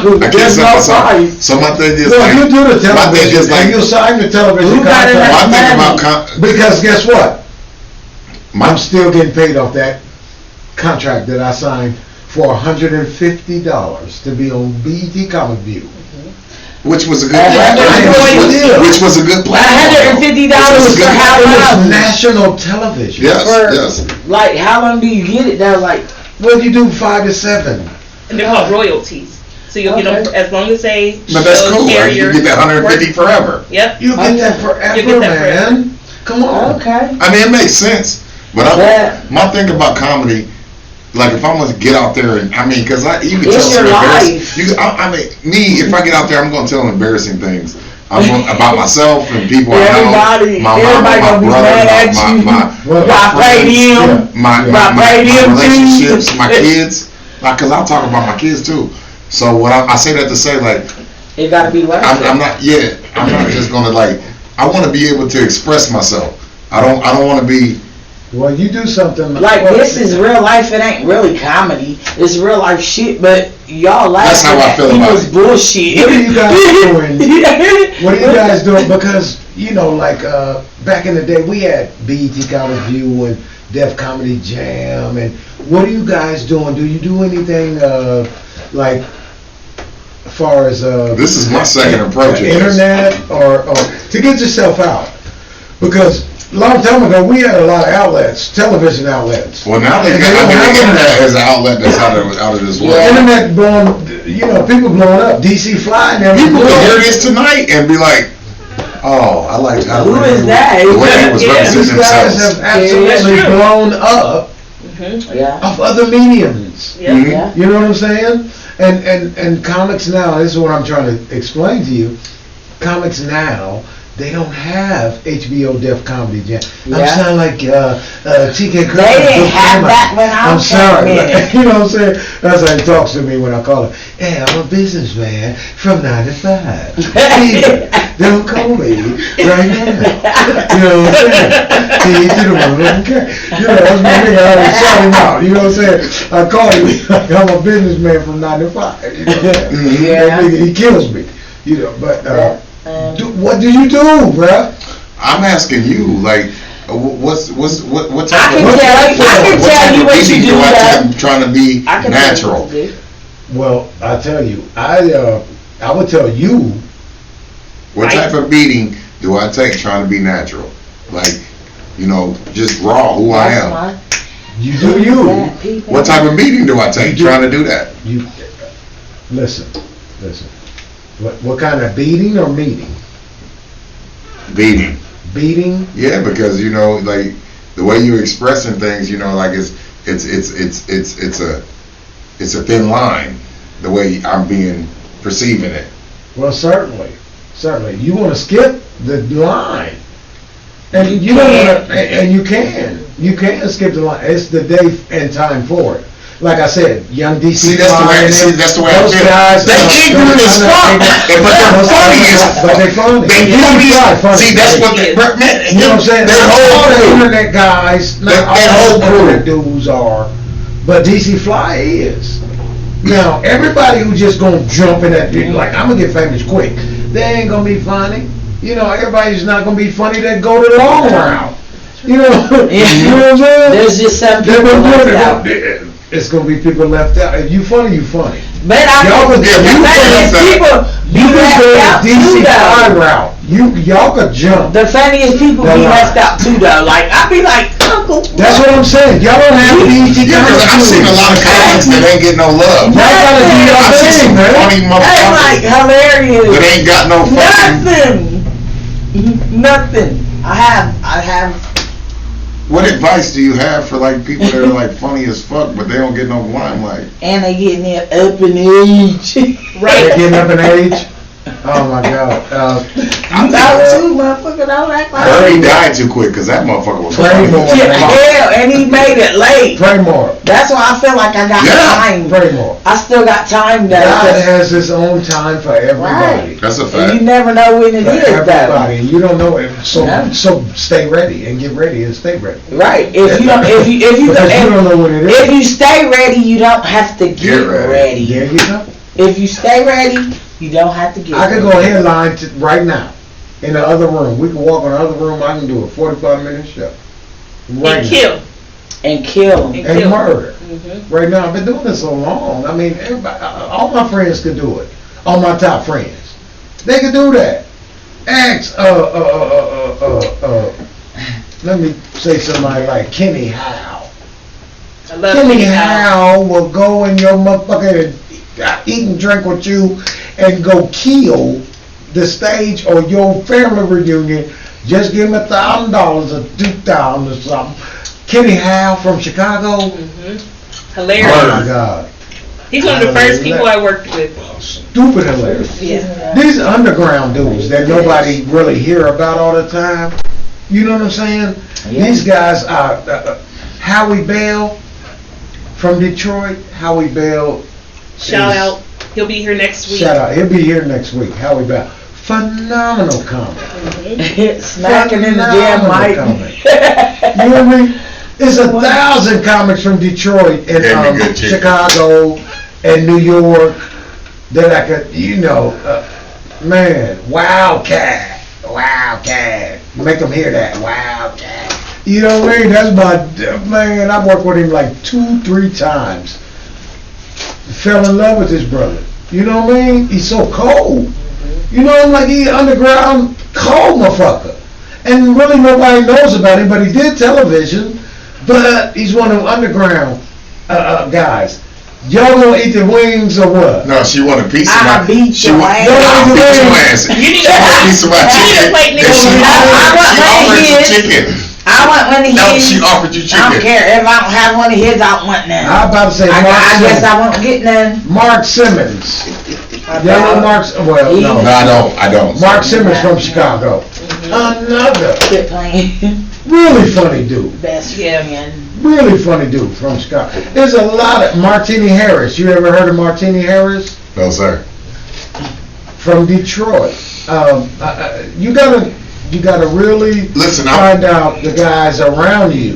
can't there's sell no my soul. price. So my thing is Well, like, you do the my thing television, is like, and you sign the television Who got contract. my thing money? about Because guess what? my I'm still getting paid off that contract that I signed for $150 to be on BET Comic View. which was a good I platform. Which was a good platform. $150 for how It was long? national television. Yes. Like, how long do you get it? That like, Well, you do 5 to 7. And they're called royalties. So you'll get them as long as they But that's show cool. Right? carrier You get that 150 work. forever. Yep. You get that forever, You get that man. Come on. okay. I mean, it makes sense. But my thing about comedy, like if I'm gonna get out there and you can It's tell some your embarrassing. life. If I get out there, I'm gonna tell embarrassing things. About myself and people I know. Everybody My mama, gonna my be brother, mad at you. Well, Vibranium. my Vibranium relationships, too. my kids. Cause I talk about my kids too. So what I say that to say like. It gotta be worth it. I'm not just gonna I want to be able to express myself. I don't want to be. Well, you do something Like, this is real life. It ain't really comedy. It's real life shit. But y'all laugh That's how I at feel about people's it. bullshit. What are you guys doing? What are you guys doing? Because, back in the day, we had BET Comic View and Def Comedy Jam. And what are you guys doing? Do you do anything, as far as... This is my second approach. Internet or to get yourself out? Because a long time ago, we had a lot of outlets, television outlets. Well, now they And got don't have internet as an outlet that's out of this world. Internet blowing, people blowing up. DC Fly and everything. People can hear this tonight and be like, "Oh, I like how Who is that? the way he was Yeah. representing These guys themselves." have absolutely Yeah. blown up Yeah. of other mediums. Yeah. Mhm. Yeah. You know what I'm saying? And comics now, this is what I'm trying to explain to you. Comics now, they don't have HBO Def Comedy Jam. I'm Yeah. sounding like TK Kirk. They didn't have that when I I'm was sorry. coming. You know what I'm saying? That's how he talks to me when I call him. Hey, I'm a businessman from 9 to 5. Here, don't call me right now. You know what I'm saying? See, to the one doesn't care. You know, that's my nigga. I always shout him out. You know what I'm saying? I call him like I'm a businessman from 9 to 5. You know what I'm saying? Yeah. That nigga, he kills me. You know, but what do you do, bruh? I'm asking you, like, what type I can of tell you what you do, do I though. take trying to be I can tell you natural? what to do. Well, I tell you, I would tell you. What type of beating do I take trying to be natural? Like, you know, just raw who I am. That's You do you. What type of beating do I take trying to do that? You listen. What kind of beating or meeting? Beating. Beating. Yeah, because you know, like the way you're expressing things, you know, like it's a thin line. The way I'm being perceiving it. Well, certainly. You want to skip the line, and you don't want to, and you can skip the line. It's the day and time for it. Like I said, young DC. See, that's the way. See, that's the way I those feel. guys. They ignorant as fuck, but they're funny as. But they funny. They funny. See, that's what they. Man, You know what I'm saying? Their All whole the crew. internet guys, not Their all whole the crew. internet dudes are, but DC Fly is. Now, everybody who just gonna jump in that, like, I'm gonna get famous quick, they ain't gonna be funny. You know, everybody's not gonna be funny that go the long route. You know, you know what I'm saying? There's just some They're people gonna do left out. it. It's gonna be people left out. If you funny, you funny. But I Y'all think could- the funniest people You be can left go out the too, DC Fly though. route. Y'all could jump. The funniest people The be line. left out too, though. Like I be like, Uncle. That's what I'm saying. Y'all don't have BET Yeah, because I've seen a lot of comics that ain't get no love. Y'all gotta do your I've seen thing, some man. funny Hey, motherfuckers like hilarious. that ain't got no fucking. Nothing. I have. What advice do you have for like people that are like funny as fuck, but they don't get no limelight? And they getting it up in age. They're getting up in age. Oh my God. You know too, motherfucker. Don't act like. I heard he died too quick because that motherfucker was Pray funny. more. Yeah, and he made it late. Pray more. That's why I feel like I got Yeah. time. Pray more. I still got time though. God 'cause- has His own time for everybody. Right. That's a And fact. you never know when it For is though. everybody. You don't know it. So No. so stay ready and get ready and stay ready. Right. If you don't, if you Because you don't know when it if is. you stay ready, you don't have to get ready. ready. There you go. If you stay ready, you don't have to get I ready. could go headline right now in the other room. We can walk in the other room. I can do a 45-minute show. Right And now. kill. and kill 'em. And And kill. murder. Mm-hmm. Right now, I've been doing this so long. I mean, everybody, all my friends could do it. All my top friends, they could do that. Ask, let me say somebody like Kenny Howe. I love Kenny Howe. Howe will go in your motherfucker and eat and drink with you and go kill the stage or your family reunion. Just give him $1,000 or $2,000 or something. Kenny Howe from Chicago. Mm-hmm. Oh Hilarious. my God. He's one of the first people I worked with. Stupid hilarious. Yeah. These underground dudes that nobody really hear about all the time. You know what I'm saying? Yeah. These guys are Howie Bell from Detroit. Howie Bell. Shout is- out. He'll be here next week. Shout out. He'll be here next week. Howie Bell. Phenomenal comic. Smacking in the damn Phenomenal mic. You know what I mean? There's 1,000 comics from Detroit and Gave me good chicken. Chicago and New York that I could, man, Wildcat. Make them hear that, Wildcat. You know what I mean? That's man, I worked with him like 2-3 times. Fell in love with this brother. You know what I mean? He's so cold. You know, like he underground cold motherfucker. And really nobody knows about him, but he did television. But he's one of them underground guys. Y'all gonna eat the wings or what? No, she want a piece of I my. beat She your want. ass. I'll beat your ass. You need She want a piece of my you need chicken. a plate, And she nigga. offered I some want chicken I want one of No, his. she offered you I don't chicken. care. If I don't have one of his, I don't want none. I'm about to say I guess Mark I won't get none. Simmons. Mark Simmons. Y'all know Mark? Well, He- No, no. I don't. Mark Simmons from Chicago. Another Quit playing. really funny dude. Best Yeah. friend. Really funny dude from Chicago. There's a lot of Martini Harris. You ever heard of Martini Harris? No, sir. From Detroit. You gotta really Listen, find out the guys around you.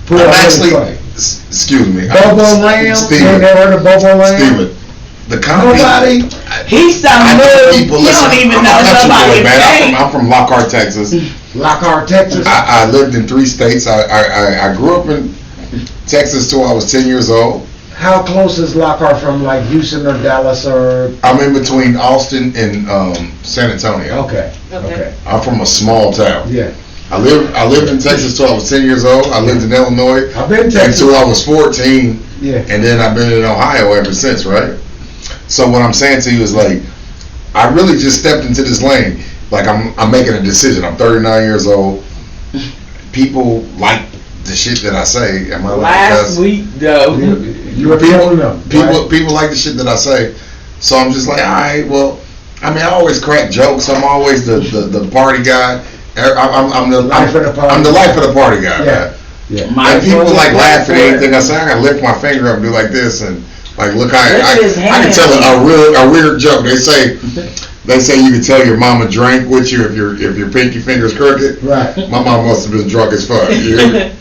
Who are I'm really actually, funny. excuse me. Bobo Lamb. You Steven. never heard of Bobo Lamb? Steven. The comedy. Nobody. He's some I know new. people, You listen, don't even I'm know a country somebody's boy, man. name. I'm from Lockhart, Texas. Lockhart, Texas. I lived in 3 states. I grew up in Texas till I was 10 years old. How close is Lockhart from like Houston or Dallas or? I'm in between Austin and San Antonio. Okay. Okay. Okay. I'm from a small town. Yeah. I lived in Texas till I was 10 years old. I lived in Illinois I've been in Texas. until I was 14, Yeah. and then I've been in Ohio ever since, right? So what I'm saying to you is like, I really just stepped into this lane. Like I'm making a decision. I'm 39 years old. People like the shit that I say. Am I like Last week though. You were feeling them. People like the shit that I say. So I'm just like, all right, well, I mean, I always crack jokes. I'm always the party guy. I'm the Life of the party. I'm the life of the party guy. Yeah. Man. Yeah. And people like laugh at anything I say. I gotta lift my finger up and do like this and like look how I can tell a weird joke. They say you can tell your mama drank with you if your pinky finger's crooked. Right. My mom must have been drunk as fuck. You hear me?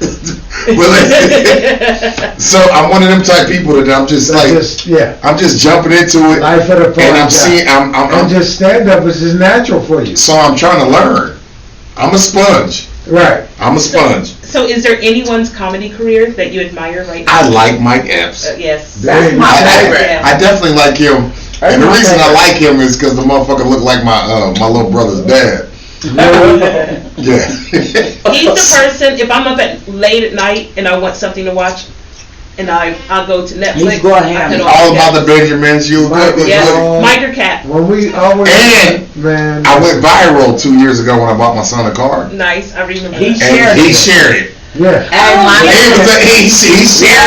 So I'm one of them type people that I'm just like, I'm just jumping into it. Life of the party. And I'm seeing, and just stand up is just natural for you. So I'm trying to learn. I'm a sponge. Right. I'm a sponge. So is there anyone's comedy career that you admire right now? I like Mike Epps. Yes. That's my favorite. I definitely like him. And the reason I like him is because the motherfucker looked like my little brother's dad. Yeah. He's the person, if I'm up late at night and I want something to watch, and I'll go to Netflix. He's going ham. I put on All about the Netflix. Benjamins. You good? Yes, Mike or Cat. When we always And man, I went viral 2 years ago when I bought my son a car. Nice, I remember He that. And he shared it. yeah. He shared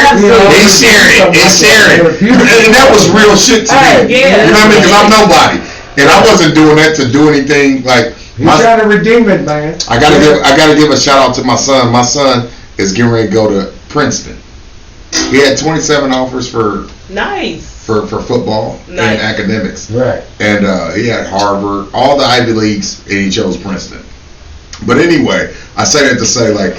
it. And that was real shit to me. Yeah. You know what I mean? Because I'm nobody. And I wasn't doing that to do anything like. He's trying to redeem it, man. I gotta give a shout out to my son. My son is getting ready to go to Princeton. He had 27 offers for Nice. football and Nice. academics. Right. And he had Harvard, all the Ivy Leagues, and he chose Princeton. But anyway, I say that to say like,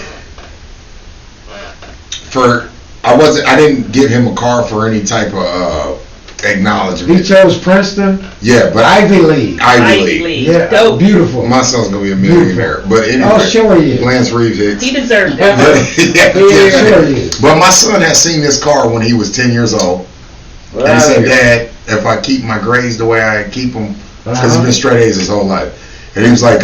I didn't give him a car for any type of acknowledgement. He chose Princeton. Yeah, but Ivy League. Ivy League. Yeah. Dope. Beautiful. My son's gonna be a millionaire. But anyway, Oh, sure he is. Lance Reeve Hicks. He deserved But, it. Sure he is. but my son had seen this car when he was 10 years old. And he said, Dad, if I keep my grades the way I keep them, because he's been straight A's his whole life. And he was like,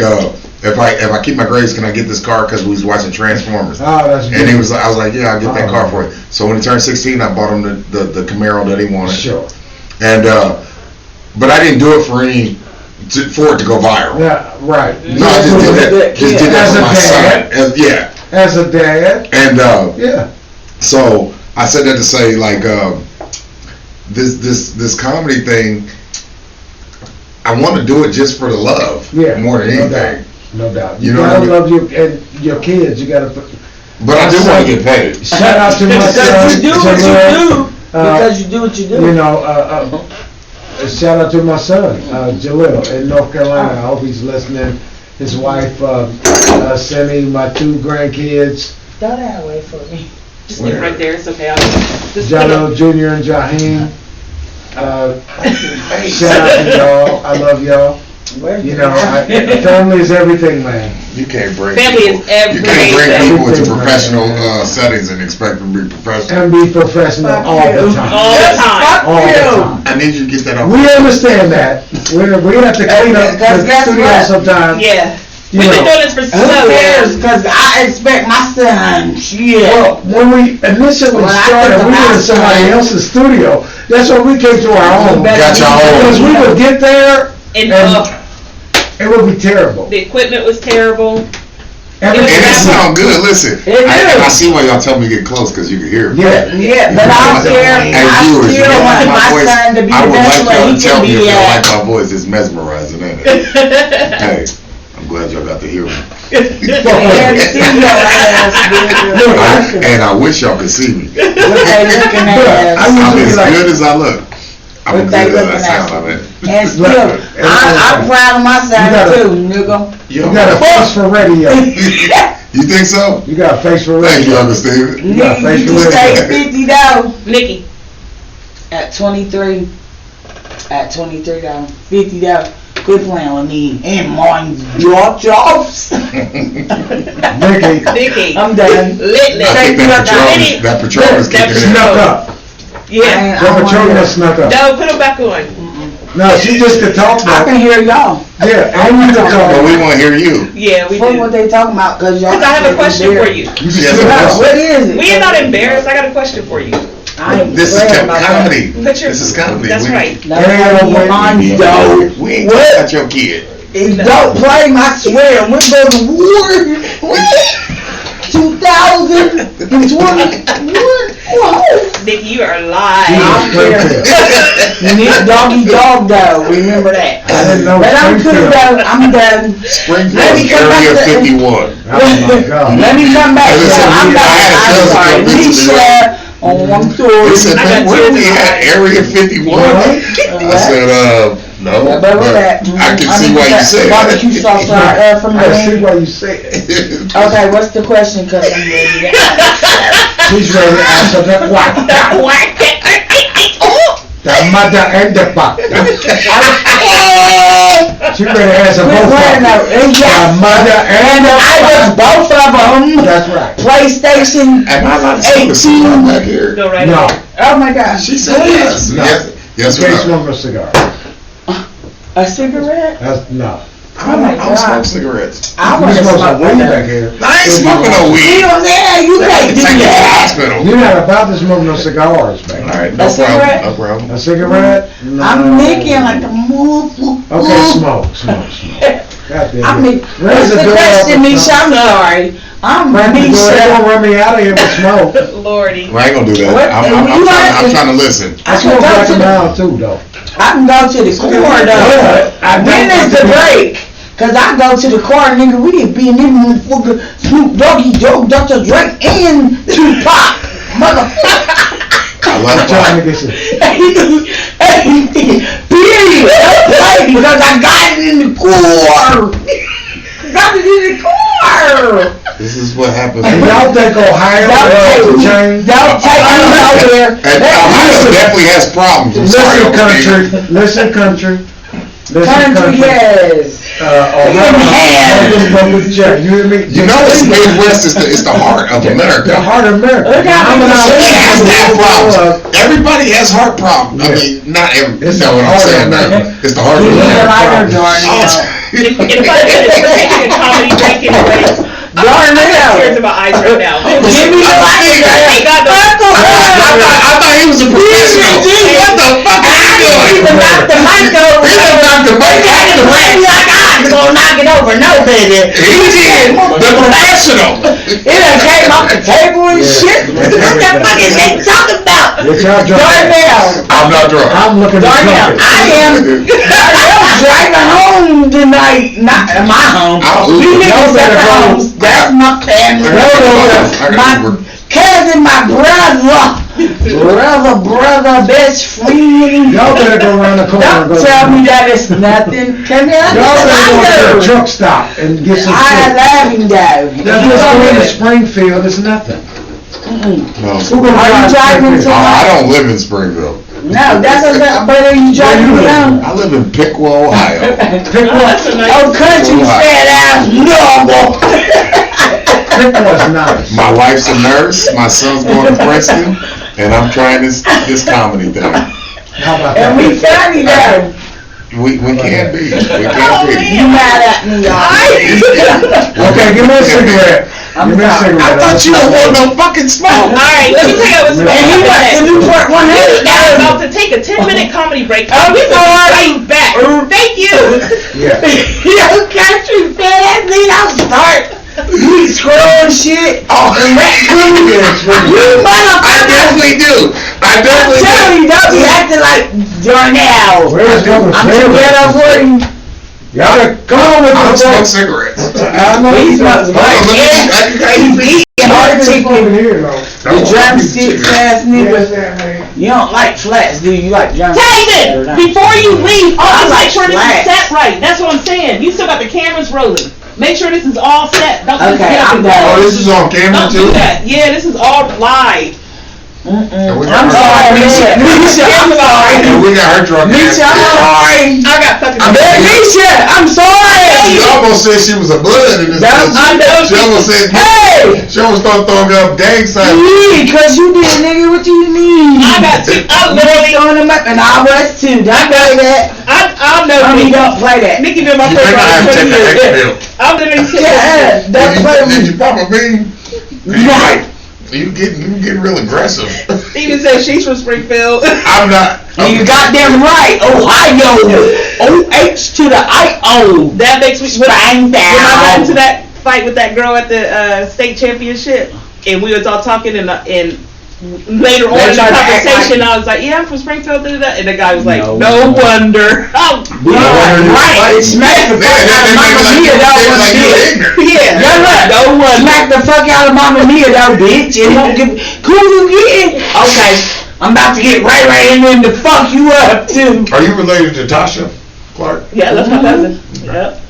if I keep my grades, can I get this car? Because we was watching Transformers. Oh, that's good. And he was like, I was like, yeah, I'll get that car for you. So when he turned 16, I bought him the Camaro that he wanted. Sure. And but I didn't do it for it to go viral. Yeah, right. No, I just did that. Just did that for my son. Yeah. As a dad. And Yeah. so I said that to say like this comedy thing. I want to do it just for the love, more than anything. No doubt. You You know gotta what I love your kids. You gotta put. But I do want to get paid. Shout out to my son. Because you do what you do. Because you do what you do. You know, shout out to my son, Jalil, in North Carolina. I hope he's listening. His wife, Cindy, my 2 grandkids, Throw that away for me. Just leave it right there. It's okay. I'll just Jalil Jr. and Jaheem. Shout out to y'all. I love y'all. You know, family is everything, man. You can't bring Family people, is everything. You can't bring people into Everything, professional man. settings and expect them to be professional. And be professional all the time. all the time. All the time. I need you to get that off. We understand that. We have to clean up Because the guess studio what? sometimes. Yeah. You We've been know. doing this for so Who cares? long. Because I expect my son. Shit. Well, when we initially When I started, took the we were in last somebody time- else's studio. That's when we came to our own. Got your own. Because we would get there, And and it would be terrible. the equipment was terrible. And that sound good. Listen, It I is. see why y'all tell me to get close because you can hear me. Yeah, but I still want my son to be I the would best like way y'all he to tell can me if be y'all at. like my voice. It's mesmerizing, ain't it? Hey, I'm glad y'all got to hear me. And I wish y'all could see me. What they looking at us. I'm as good as I look. I'm What they as good looking as I sound. at. I mean. And still, I'm proud of my son too, nigga. You got a face for radio. You think so? You got a face for Thank you, radio. Uncle Steven. Nigga, you can stay 50 though. Nikki. At 23 though, 50 though. Quit playing with me and mine your jobs. Nikki. I'm done. Lit. I think that Patron is kicking in. Snuck up. Yeah. That Patron snuck up. No, put them back on. No, she just could talk I about can it. hear y'all. Yeah, and you could talk But we about want to hear you. Yeah, we Fuck do. what they talking about, cause y'all. Because I have a question for you. it. You Yes, can sir. sit What is it? We are not embarrassed. I got a question for you. I ain't This is playing about that. comedy. Put your, This is comedy. That's right. That's how you mind though. We ain't What? talking about your kid. Don't play my swear. We go to war. What? 2021. Whoa. Nikki, you are lying. I'm kidding. Nick Doggy Dog though. Remember that. I didn't know. But I'm cool though. I'm done. Springfield Let me come Area back to- 51. Oh my God. Let me come back. Hey, listen, I'm I had a back. I'm cousin sorry. come visit me. Nisha. Oh, I'm He sorry. said, I got where tears we in my at? eyes. Area 51? I said, no. Yeah, but we're at. I can see why you said Barbecue sauce from the I see ring. why you say it. Okay, what's the question? Cause I'm ready. She's ready to answer that. What? The mother and the father. She ready to answer both of them. The mother and the I was father. both of them. That's right. PlayStation Am I allowed to smoke a 18. cigar back here? Go right No. ahead. Oh my gosh. She said yes. No. Yes You can't or no? smoke a cigar. A cigarette? That's no. Oh my I don't smoke God. cigarettes. I You want to smoke smoke some weed with back them. here. I ain't smoking no You weed. know that? You can't do Take me to the that. hospital. You're not about to smoke no cigars, baby. All right, A no cigarette? problem. No problem. A cigarette? No. I'm making like a move. Okay, smoke. God damn I mean, it. what's the question, Nisha? I'm sorry. I'm They're gonna Nisha. run me out of here with smoke. Lordy. Well, I ain't gonna do that. What? I'm trying to listen. I smoke go like to a the- mile too, though. I can go to the car though. When is the break? Cause I go to the car, nigga, we didn't be in this motherfucker Snoop Doggy Dogg, Dr. Drake, and Tupac. Motherfucker. I love Trying to it. get some. Period. Don't play because I got it in the car. Got it in the car. This is what happens. And y'all think Ohio Don't will change? take me nowhere. And Ohio definitely has problems. I'm sorry, Listen, okay? country. Listen, country. Listen, Country, yes. Ohio. You hear me? You know, it's Midwest is the heart of America. The heart of America. Look how many It has that Muhammad problems. Everybody has heart problems. I mean, not every. You It's know what the I'm heart saying? of Now. America. It's the heart of You need a America. lighter, Darnell. If I could take a comedy break anyway, Darnell. tears in my eyes right now. Give me the lighter. Thank God the I thought he was a professional. What the fuck are you doing? Even knock the mic over. He done knocked the mic off the rack. Like I'm gonna knock it over. No, baby. He did. The professional. It done came off the table and shit. What the fuck is they talking about? What y'all drunk? Darnell. I'm not drunk. I'm looking at Darnell, trumpet. I am driving home tonight. Not my home. We live in separate homes. That's my family. My cousin, my brother, best friend. Y'all better go around the corner and Don't go. tell me that it's nothing. Come here, Y'all better go to the I truck stop and get some food. love him though. That's what's going to Springfield. It's nothing. No, Who gonna Are you drive driving Springfield? I don't live in Springfield. No, that's a but are you driving Where you around? I live in Piqua, Ohio. Pick one. That's a nice. Oh, country fat ass normal. Pick one's nice. My wife's a nurse. My son's going to Princeton, and I'm trying this comedy thing. How about And we that? funny though. We can't be. We can't be. You mad at me, y'all? Okay, give me a cigarette. Give me a cigarette. I thought you don't want no fucking smoke. All right, let me tell you what's And he went to Newport 100. I'm about to take a 10-minute comedy break. I'll be right back. Thank you. Yeah. You country fat ass need I'll start. You eat squirrel and shit. Oh, And raccoon. You I motherfucker. definitely do. I I'm definitely telling you, don't be acting like Darnell. Where's coming I'm too ghetto for you. Y'all better come on with I don't the smoke bro. cigarettes. I know He you smokes smoke. black. Hold on, let me- He's eating hard chicken. Here, though. You drumstick ass nigga. that, man. You don't like flats, do you? You like drumsticks? David, before you leave, I always like make sure this flat. is set right. That's what I'm saying. You still got the cameras rolling. Make sure this is all set. Don't just Okay, get up I'm and done. Oh, go. this is on camera Don't do too? that. Yeah, this is all live. I'm we sorry, got- Misha. Misha, I'm sorry. And we got her drunk ass. Misha, I'm sorry. I got fucking. Misha, I'm sorry. She almost said she was a blood in this That's- bitch. I know. She almost said, Hey! she almost started throwing up gang signs. Yeah, cause you did, nigga. What you mean? I got two. I You literally. throwing them up, and I was too. Don't play that. I know. Mommy, Nikki. don't play that. Nikki been my You friend think I for have to 20 take the X years. pill? I'm literally sitting Yeah, don't play with Did me. you pop a bean? Right. You getting real aggressive. Even said she's from Springfield. I'm not. You goddamn right. Ohio. O-H to the I-O. That makes me. When I got Springfield. into that fight with that girl at the state championship, and we was all talking, and later on They in the tried to act conversation, like- I was like, "Yeah, I'm from Springfield," and the guy was like, No "No wonder." Oh, Right. Smack the fuck out of Mama Mia, though, one bitch. yeah. Yeah, look. No wonder. Smack the fuck out of Mama Mia, though, bitch. And won't give. Who you getting? Okay. I'm about to get right in there to fuck you up, too. Are you related to Tasha Clark? Yeah, that's my cousin. Yep.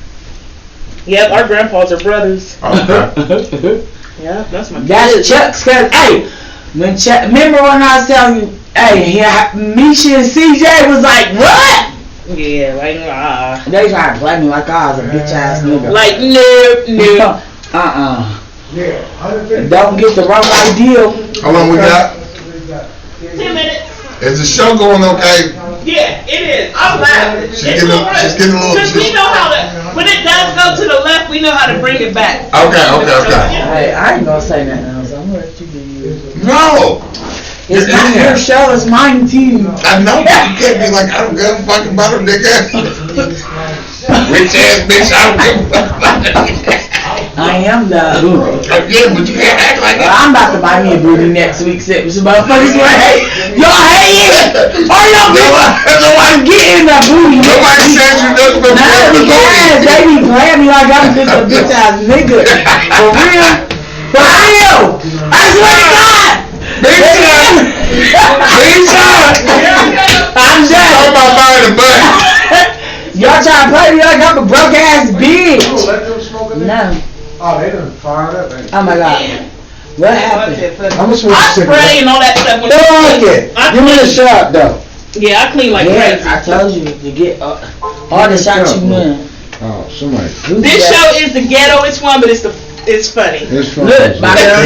Yep, our grandpas are brothers. Okay. Yeah, that's my cousin. That's Chuck's cousin. Hey, when Chuck, remember when I was telling you, hey, Misha and CJ was like, what? Yeah, like, They tried to play me like I was a bitch ass nigga. like, no. Yeah. Don't get the wrong idea. How long we got? 10 minutes. Is the show going okay? Yeah, it is. I'm laughing. She's getting a little. Because we know how to, when it does go to the left, we know how to bring it back. Okay. Hey, I ain't gonna say nothing else. I'm gonna let you do you. No. It's not your show, it's mine too. I know, but you can't be like, I don't give a fuck about him, nigga. Rich ass bitch, I don't give a fuck about it. I am though. Yeah, but you can't act like it. I'm about to buy me a booty next week. Some motherfuckers gonna hate. Y'all hate it. Or y'all I'm getting that booty. Nobody said you nothing but Yes, they be playing me like I'm just a bitch ass nigga. For real. For real. I swear to God. I'm done. Talk about buying a butt. Y'all try to play me like I'm a broke ass bitch. Let them smoke it. No. Oh, they done fired up, ain't they? Oh my God. What happened? I'm gonna smoke I a cigarette. spray and all that stuff. When Fuck it. I Give me a clean. shot, though. Yeah, I clean like Yeah, crazy. I told you to get all the shots you win. Oh, somebody. This show is the ghetto. It's fun, but it's funny. It's fun. Look, my girl.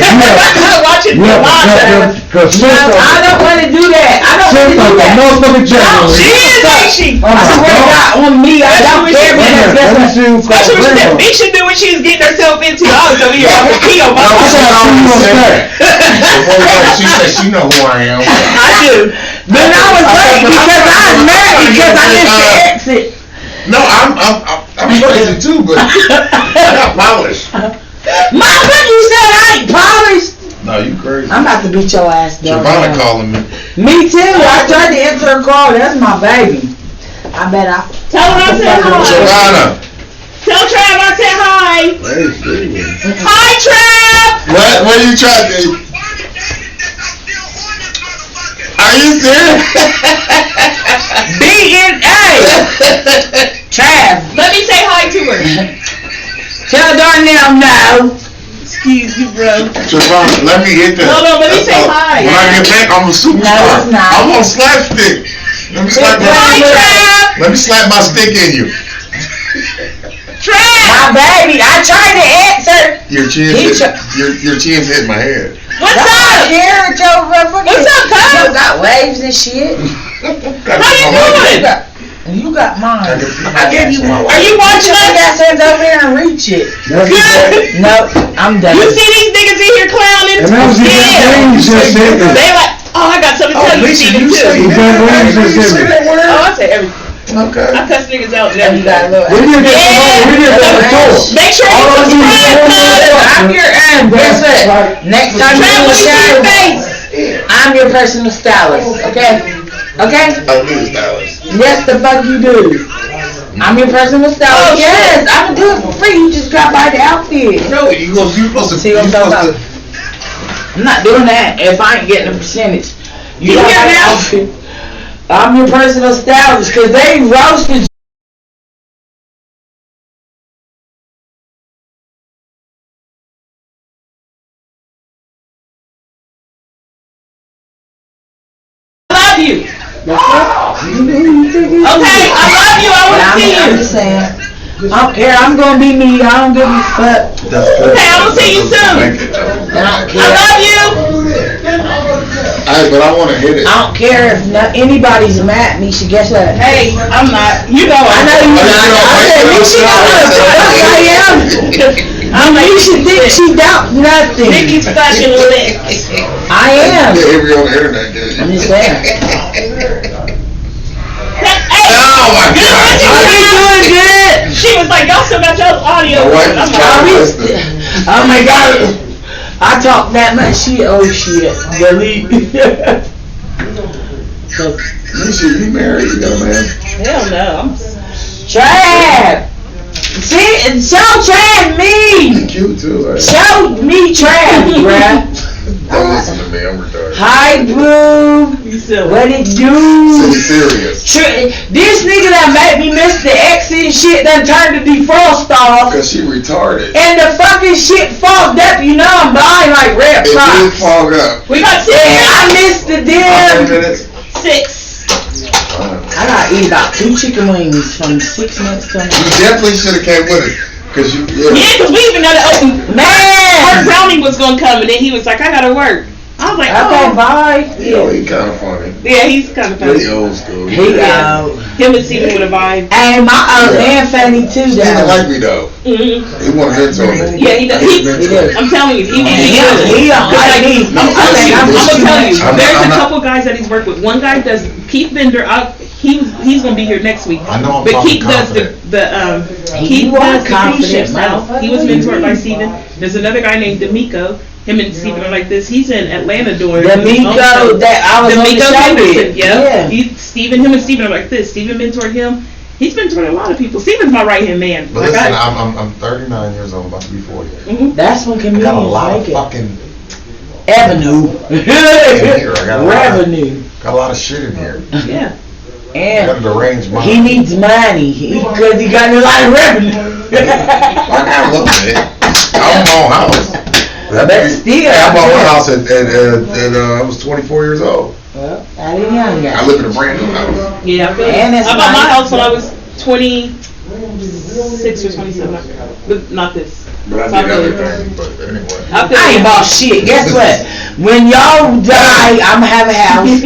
Watch it. Yeah, Yolanda. because No, I don't want to do that. I don't want to do that. motherfucking No, she is, ain't she? I swear to God, on me, I don't care because guess what? Especially when she said Misha knew what she was getting herself into. I was over here off the key on my No, phone. Before we go, she said she know who I am. I do. But I was late because I was mad because I missed the exit. No, I'm crazy too, but I got polished. Motherfucker, you said I ain't polished. No, you crazy. I'm about to beat your ass down. Giovanna calling me. Me too. I tried to answer her call. That's my baby. I bet I. Tell her I said hi. Giovanna. Tell Trav I said hi. Hi, Trav. What are you trying to do? Are you serious? DNA. Trav. Let me say hi to her. Tell Darnell no. Excuse you, bro. Giovanna, let me hit that. Hold on, let me say hi. When I get back, I'm a superstar. No, it's not. I'm on SlapStik. Let me slap my stick in you. Trav. My baby. I tried to answer. Your chin's hit my head. What's up? Here, Joe. What's up, cuz? You got waves and shit. How you doing? You got mine. I gave you my Are you watching I us? got sent over here and reach it. Good. No, I'm done. You see these niggas in here clowning? And that was the thing you just said. They like, oh, I got something to tell you, Steven, too. You done what you just said. Oh, I say everything. Okay. I cuss niggas out and And you got a everything. little. We did that before. Make sure you subscribe, I'm your guess what? Next time you Travel do a to your shower, face. I'm your personal stylist. Okay? Okay? I need a stylist. Yes, the fuck you do. I'm your personal stylist. Yes, I'm gonna do it for free. You just gotta buy the outfit. No, you supposed to. See what I'm talking about? I'm not doing that if I ain't getting a percentage. You gotta hear buy the now? outfit. I'm your personal stylist because they roasted. I love you. Okay, I love you. I want to see I'm you. just saying. I don't care. I'm gonna be me. I don't give a fuck. Okay, I'm gonna see you soon. I don't I care. love you. But I want to hit it. I don't care if anybody's mad at me. She guess what? Hey, I'm not. You know I know you're not. I said you should know what the fuck I am. I'm like, You should think she doubt nothing. Nikki's fucking lit. I am. Every on the internet, dude. I'm just saying. Hey, Oh my good God. looking, Are you girl. doing good? She was like, y'all still got y'all's audio. My wife I'm is like, trying to listen. Oh my god. I talk that much shit. Oh shit. Delete. You married? You got a man? hell no. Trav. See, show Trav me. He's cute too. Right? Show me Trav, bruh. Don't listen to me. I'm retarded. Hi, boo. You silly. What it do? Silly serious. This nigga that made me miss the exit shit done turned the defrost off. Cause she retarded. And the fucking shit fogged up. You know I'm blind like red It did socks. fog up. We got 6 Yeah, I missed the How many damn. minutes? 6. I gotta eat about 2 chicken wings from 6 months to You now. definitely should have came with it. Cause you, Yeah, because we even got to open. Her Man! brownie was going to come, and then he was like, I got to work. I was like, Okay, oh. bye. You know, he kind of funny. Yeah, he's kind of Pretty funny. old school. He Yeah. out. Him and Steven with a vibe. And my man funny too, He didn't though. like me though. Mm-hmm. He wanted to mentor me. Yeah, he does. He does. I'm telling you, he He don't like me. I'm gonna tell you. I'm There's a not- couple guys that he's worked with. One guy does Keith Bender. He's gonna be here next week. I know I'm But talking Keith does Keith You are does the cruise ships confident, now. He was mentored by Steven. There's another guy named D'Amico. Him and Steven are like this. He's in Atlanta doing D'Amico that I was on the D'Amico show Henderson. with. Yeah. Him and Steven are like this. Steven mentored him. He's mentored a lot of people. Steven's my right hand man. But Like listen, I- I'm 39 years old, about to be 40. Mhm. That's when I got a comedians lot of like it. fucking Avenue. here. I got a lot. Revenue. Got a lot of shit in here. Yeah. I got And a deranged mind. he needs money because he got a lot of revenue. I got a little bit. I own my own house. But still, I bought my house at I was 24 years old. Well, I didn't young guy. I live in a brand new house. Yeah. And it's I bought my nice. house when I was 26 or 27. But not this. But I did everything. But anyway. I ain't bought shit. Guess what? When y'all die, I'ma have a house.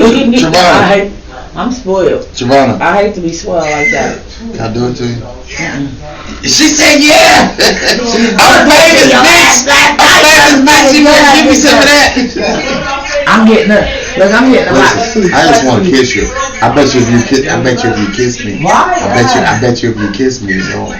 I'm spoiled. Giovanna, I hate to be spoiled like that. can I do it to you? She said yeah. I'm paying this bitch. I'm paying this bitch. You gonna give me some of that? I'm getting a look. I'm getting a lot of food. I just want to kiss you. I bet you if you kiss me. Why? I bet you if you kiss me, you know.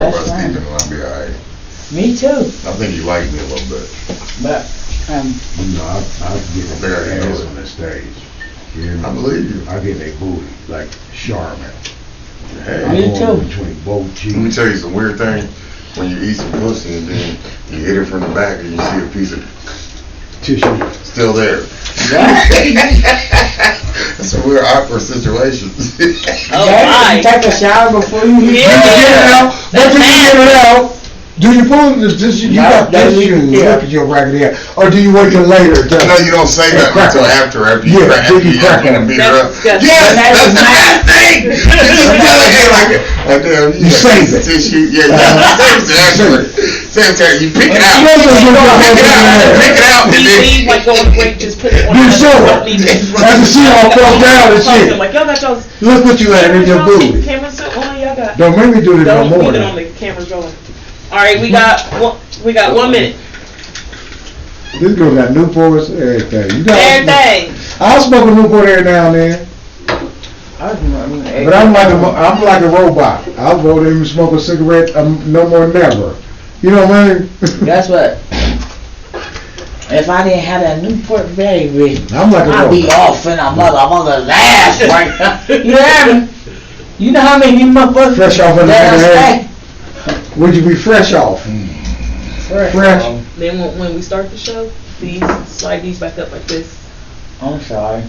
That's But fine. Stephen, I'll be alright. Me too. I think you like me a little bit. But You know, I get Very their ass good. on the stage. You know? I believe you. I get their booty, like Charmin. Hey, I'm Me going too. between both cheeks. let me tell you some weird thing. When you eat some pussy and then you hit it from the back and you see a piece of Tissue. still there. That's a weird awkward situation. Oh you my. take a shower before you Yeah. get it out. But you get it out. Do you pull this? You got tissues. Look at your raggedy hair. Or do you wait till later? No, you don't say that until after you crack the beer up. Yes, that's the bad thing. You save it. Tissue. Yeah, same time. You pick it out. Pick it out. And then like going to break, just put it on. You show it. As the shit all fell down and shit. Like y'all got y'all's. Look what you had in your booty. Cameras on. Y'all got. Don't make me do this no more. Don't leave it on the cameras rolling. All right, we got 1 minute. This girl got Newports, everything. You got Everything. I'll smoke a Newport every now and then. But I'm like a robot. I won't even smoke a cigarette no more never. You know what I mean? That's what. If I didn't have that Newport baby, I'm like a I'd be robot. off in a mother's ass right now. You hear me? You know how many motherfuckers Fresh off in the that Would you be fresh off? Fresh. Then when we start the show, please slide these back up like this. I'm sorry.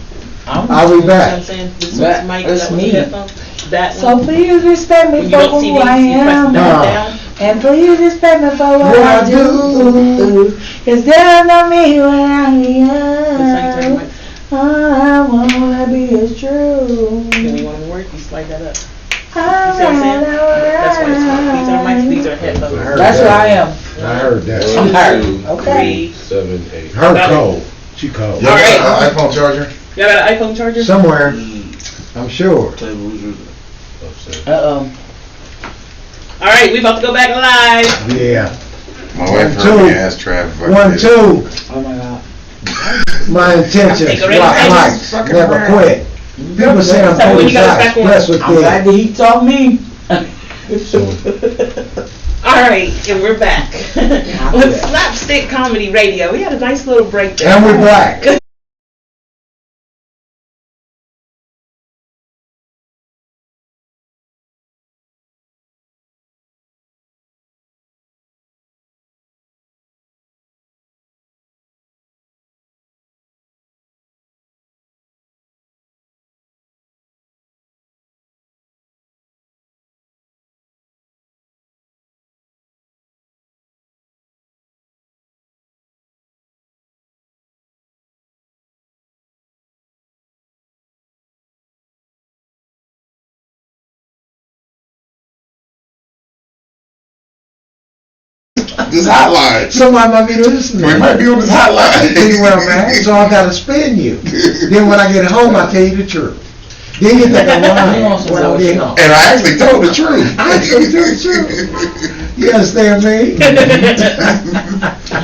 I'll be You know what I'm back. saying? This That- one's mic, that's that one's me. headphones. That So one. please respect When me you for don't see who these, I you press am. down. And please respect me for what I do. Cause they don't know me when I'm young. Then All I wanna be is true. when you want to work, you slide that up. You see what I'm saying? That's why it's these are mics, these are headphones. That's who I am. I heard that. I'm hurt. Okay. 3. 7, 8. Her Got it. cold. She cold. y'all All right. got an iPhone charger? Y'all got an iPhone charger? Somewhere. I'm sure. Uh-oh. All right, we about to go back live. Yeah. My wife Two. heard me ask Trav if I could 1, get it. 2. Oh my God. My intentions. Take a red Rock light. lights. Never quit. People say I'm So when fully you got us shot. back on- Blessed with I'm glad this. that he taught me. All right, and we're back with SlapStik Comedy Radio. We had a nice little break there. And we're black. This hotline. Somebody might be listening. We might be on this hotline. Tell you where I'm at, so I gotta spin you. Then when I get home, I tell you the truth. Then you think I'm lying when I'm being honest. And I actually told the truth. I actually told the truth. You understand me?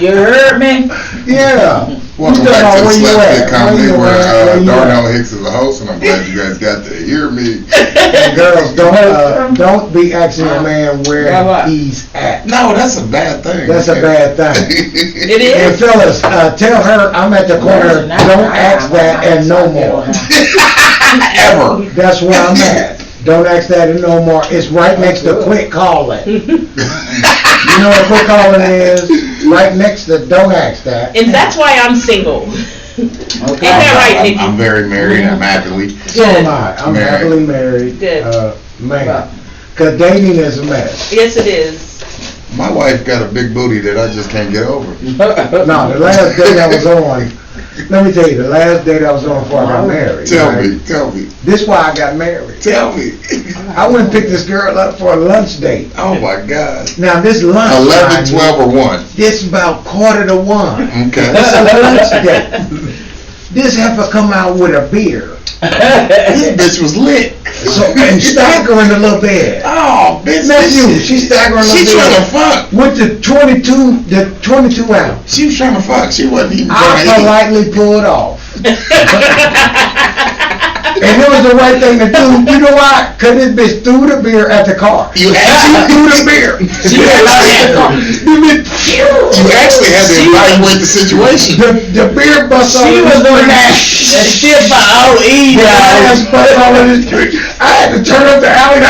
You heard me? Yeah. Welcome You back know to where you SlapStik at? Comedy, Where you where at? Where you Darnell Hicks is the host, and I'm glad you guys got to hear me. Girls, don't be asking a man where he's at. No, that's a bad thing. That's a bad thing. It And is. fellas, tell her I'm at the corner. Don't ask that and no more. Ever. That's where I'm at. Don't ask that and no more. It's right next to quit calling. You know what quit calling is? Right next to don't ask that. And that's why I'm single. Ain't that right, Nikki? I'm very married. I'm happily. So am I. I'm Married. happily married. Good. Man. Because dating is a mess. Yes, it is. My wife got a big booty that I just can't get over. No, the last date I was on, let me tell you, the last date I was on before I got married. Tell right? me. Tell me. This is why I got married. Tell me. I went and picked this girl up for a lunch date. Oh my God. Now this lunch 11, time, 12, or 1. This about 1:45. Okay. It's a lunch date. This heifer come out with a beer. This bitch was lit. So, and staggering a little bit. Oh, bitch. That's you. She's staggering a little She bit. trying to fuck. With the 22 ounce. She was trying to fuck. She wasn't even I trying to eat. politely pulled off. And it was the right thing to do. You know why? Because this bitch threw the beer at the car. You She actually threw the beer. You actually had to evaluate the situation. The beer bust She was on that shit for OE, guys. Bust all in the street. I had to turn up the alley.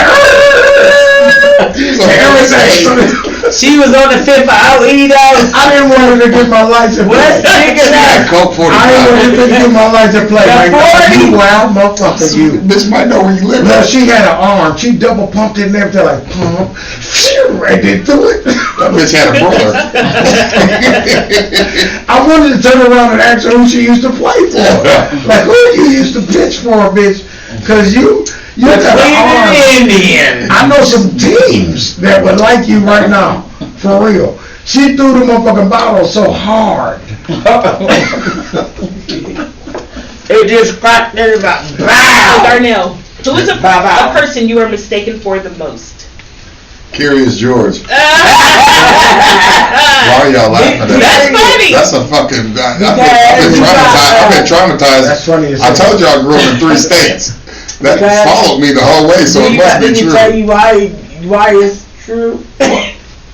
Everything. She was on the fifth for OE, though. I didn't want to wanted to get my license What's plate. bigger than? Coke 45. I wanted to get my license plate. Like, you wild motherfucker, you. Bitch might know where you live. Well, she had an arm. She double pumped it and everything, like pump. Right into it. That bitch had a brother. I wanted to turn around and ask her who she used to play for. Like, who you used to pitch for, bitch? Cause you got an arm. Indian. I know some teams that would like you right now, for real. She threw the motherfucking bottle so hard. It just cracked everybody. So Wow. Darnell, who is a Bow. person you are mistaken for the most? Curious George. Why That's are y'all laughing at that? funny. That's a fucking. I've been That's traumatized. funny as I hell. told you I grew up in 3 states. That Because- followed me the whole way, so it must be Did true. you tell you why it's true?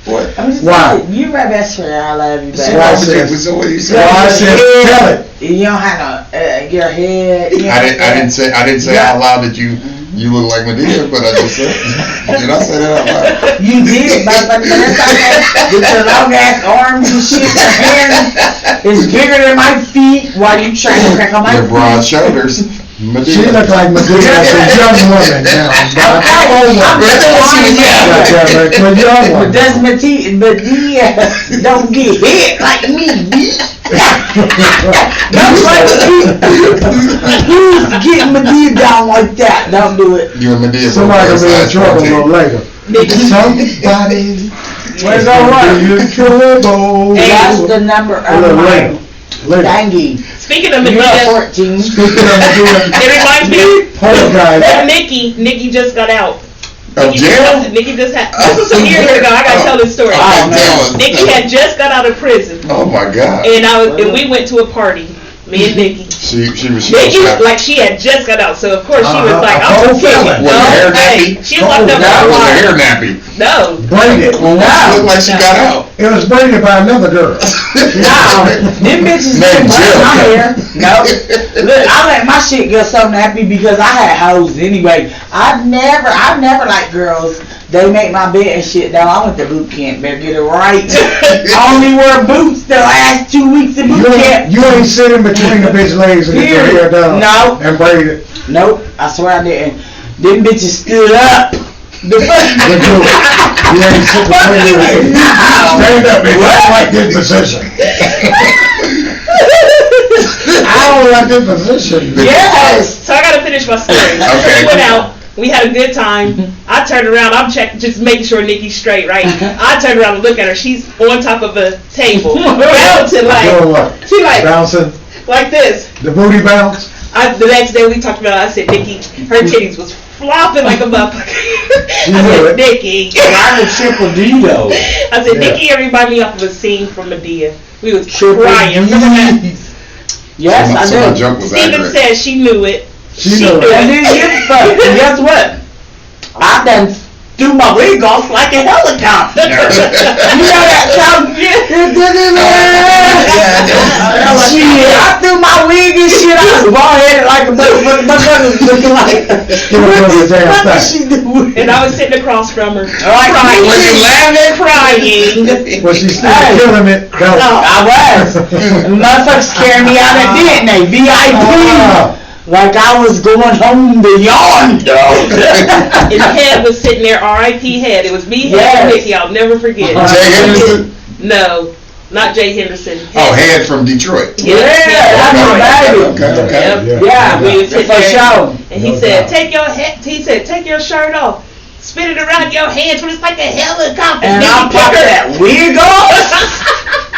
What? I'm just Why? saying, you my best friend. I love you, So baby. Why what says- do you say? Well, I said, tell it. You don't have no your head. You I didn't say Yeah. out loud that you look like Medea, but I just said. Did I say that out loud? You did, but that's okay. With your long ass arms and shit, your hands is bigger than my feet. While you trying to crack on my Your broad feet. shoulders. Medea. She looked like Medea as a young woman now. Not an old woman. That's what she was Goddamn it, a young But woman. that's Medea don't get hit like me, bitch. Don't try to get Medea down like that. Don't do it. You and Medea. Somebody will be in trouble a little later. Somebody Where's all right? will be in trouble. That's the number A little of later. my Later. dangy. Speaking of You're Medea, 14. Speaking of Medea, it reminds me hold guys. of Nikki just got out. Of jail? Nikki just had, this was some years ago, I gotta tell this story. Oh, man. Nikki had just got out of prison, Oh my God. and we went to a party, me and Nikki. She was Nikki, shot. like she had just got out, so of course she was like, A I'm whole too kidding. felon. Was her hair nappy? She was locked up Oh, for a Was her while. hair nappy? No. Braided. Well, she looked like she got out. It was braided by another girl. Nah, them bitches Named didn't brush Jill. my hair. No. Look, I let my shit get so nappy because I had hoes anyway. I've never liked girls. They make my bed and shit. Though I went to boot camp. Better get it right. I only wore boots the last 2 weeks of boot camp. You ain't sitting between the bitch legs and get your hair done. No. And braid it. Nope, I swear I didn't. Them bitches stood up. The fuck? You ain't sitting between your legs. Stand up, bitch. I don't like this position. I don't like this position. Yes. So I gotta finish my story. Okay. We went out. We had a good time. I turned around. I'm checking, just making sure Nikki's straight, right? I turned around and look at her. She's on top of a table, bouncing Doing like what? she Bouncing? like this. The booty bounce? The next day we talked about it. I said, Nikki, her titties was flopping like a motherfucker. I knew said, it. Nikki. I'm a triple D though. I said, Yeah. Nikki, everybody me off of a scene from Medea. We was Triple crying. Remember that? Yes, So my I do. joke was Steven accurate. said she knew it. She knew it. And then and guess what? I done threw my wig off like a helicopter. You know that song? Shit, I threw my wig and shit. I was bald headed like a motherfucker. My brother was looking like, what is she doing? And I was sitting across from her, Like, crying, was you laughing? crying. Was she still Hey. killing it? No. I was. The motherfuckers carried me out at didn't they? VIP. Like I was going home to yawn, dog. And Head was sitting there, R.I.P. Head. It was me, Head, Yes. and Nikki. I'll never forget. Jay Henderson? No, not Jay Henderson. Oh, Head from Detroit. Yeah, that's my baby. Okay, okay. Yep. Yeah, We was sitting for there, sure. and he No said, doubt. take your shirt off. Spin it around your hands when it's like a helicopter. And Nikki I popped took her- that wig off.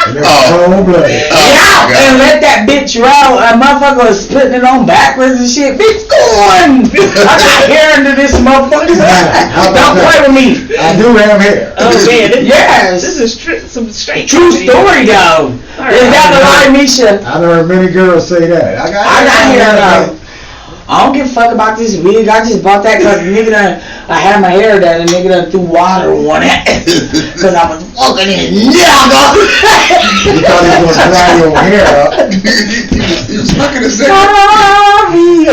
And it was cold-blooded. Oh, Yeah, God. and let that bitch roll. A motherfucker was splitting it on backwards and shit. Bitch, go on. I got hair under this motherfucker. How Don't about play that? with me. I do have hair. Oh man, Yes. this is some straight True comedy. story though. All Is right. that the lie, Misha? I done heard many girls say that. I I got hair though. I don't give a fuck about this wig. I just bought that because the nigga done, I had my hair done and the nigga done threw water on it. Because I was fucking it. You thought he was gonna dry your hair up. He was fucking his nigga. Sorry.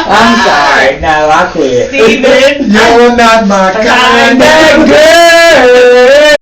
I'm sorry. No, I quit. Steven. You're not my kind Kinda of girl.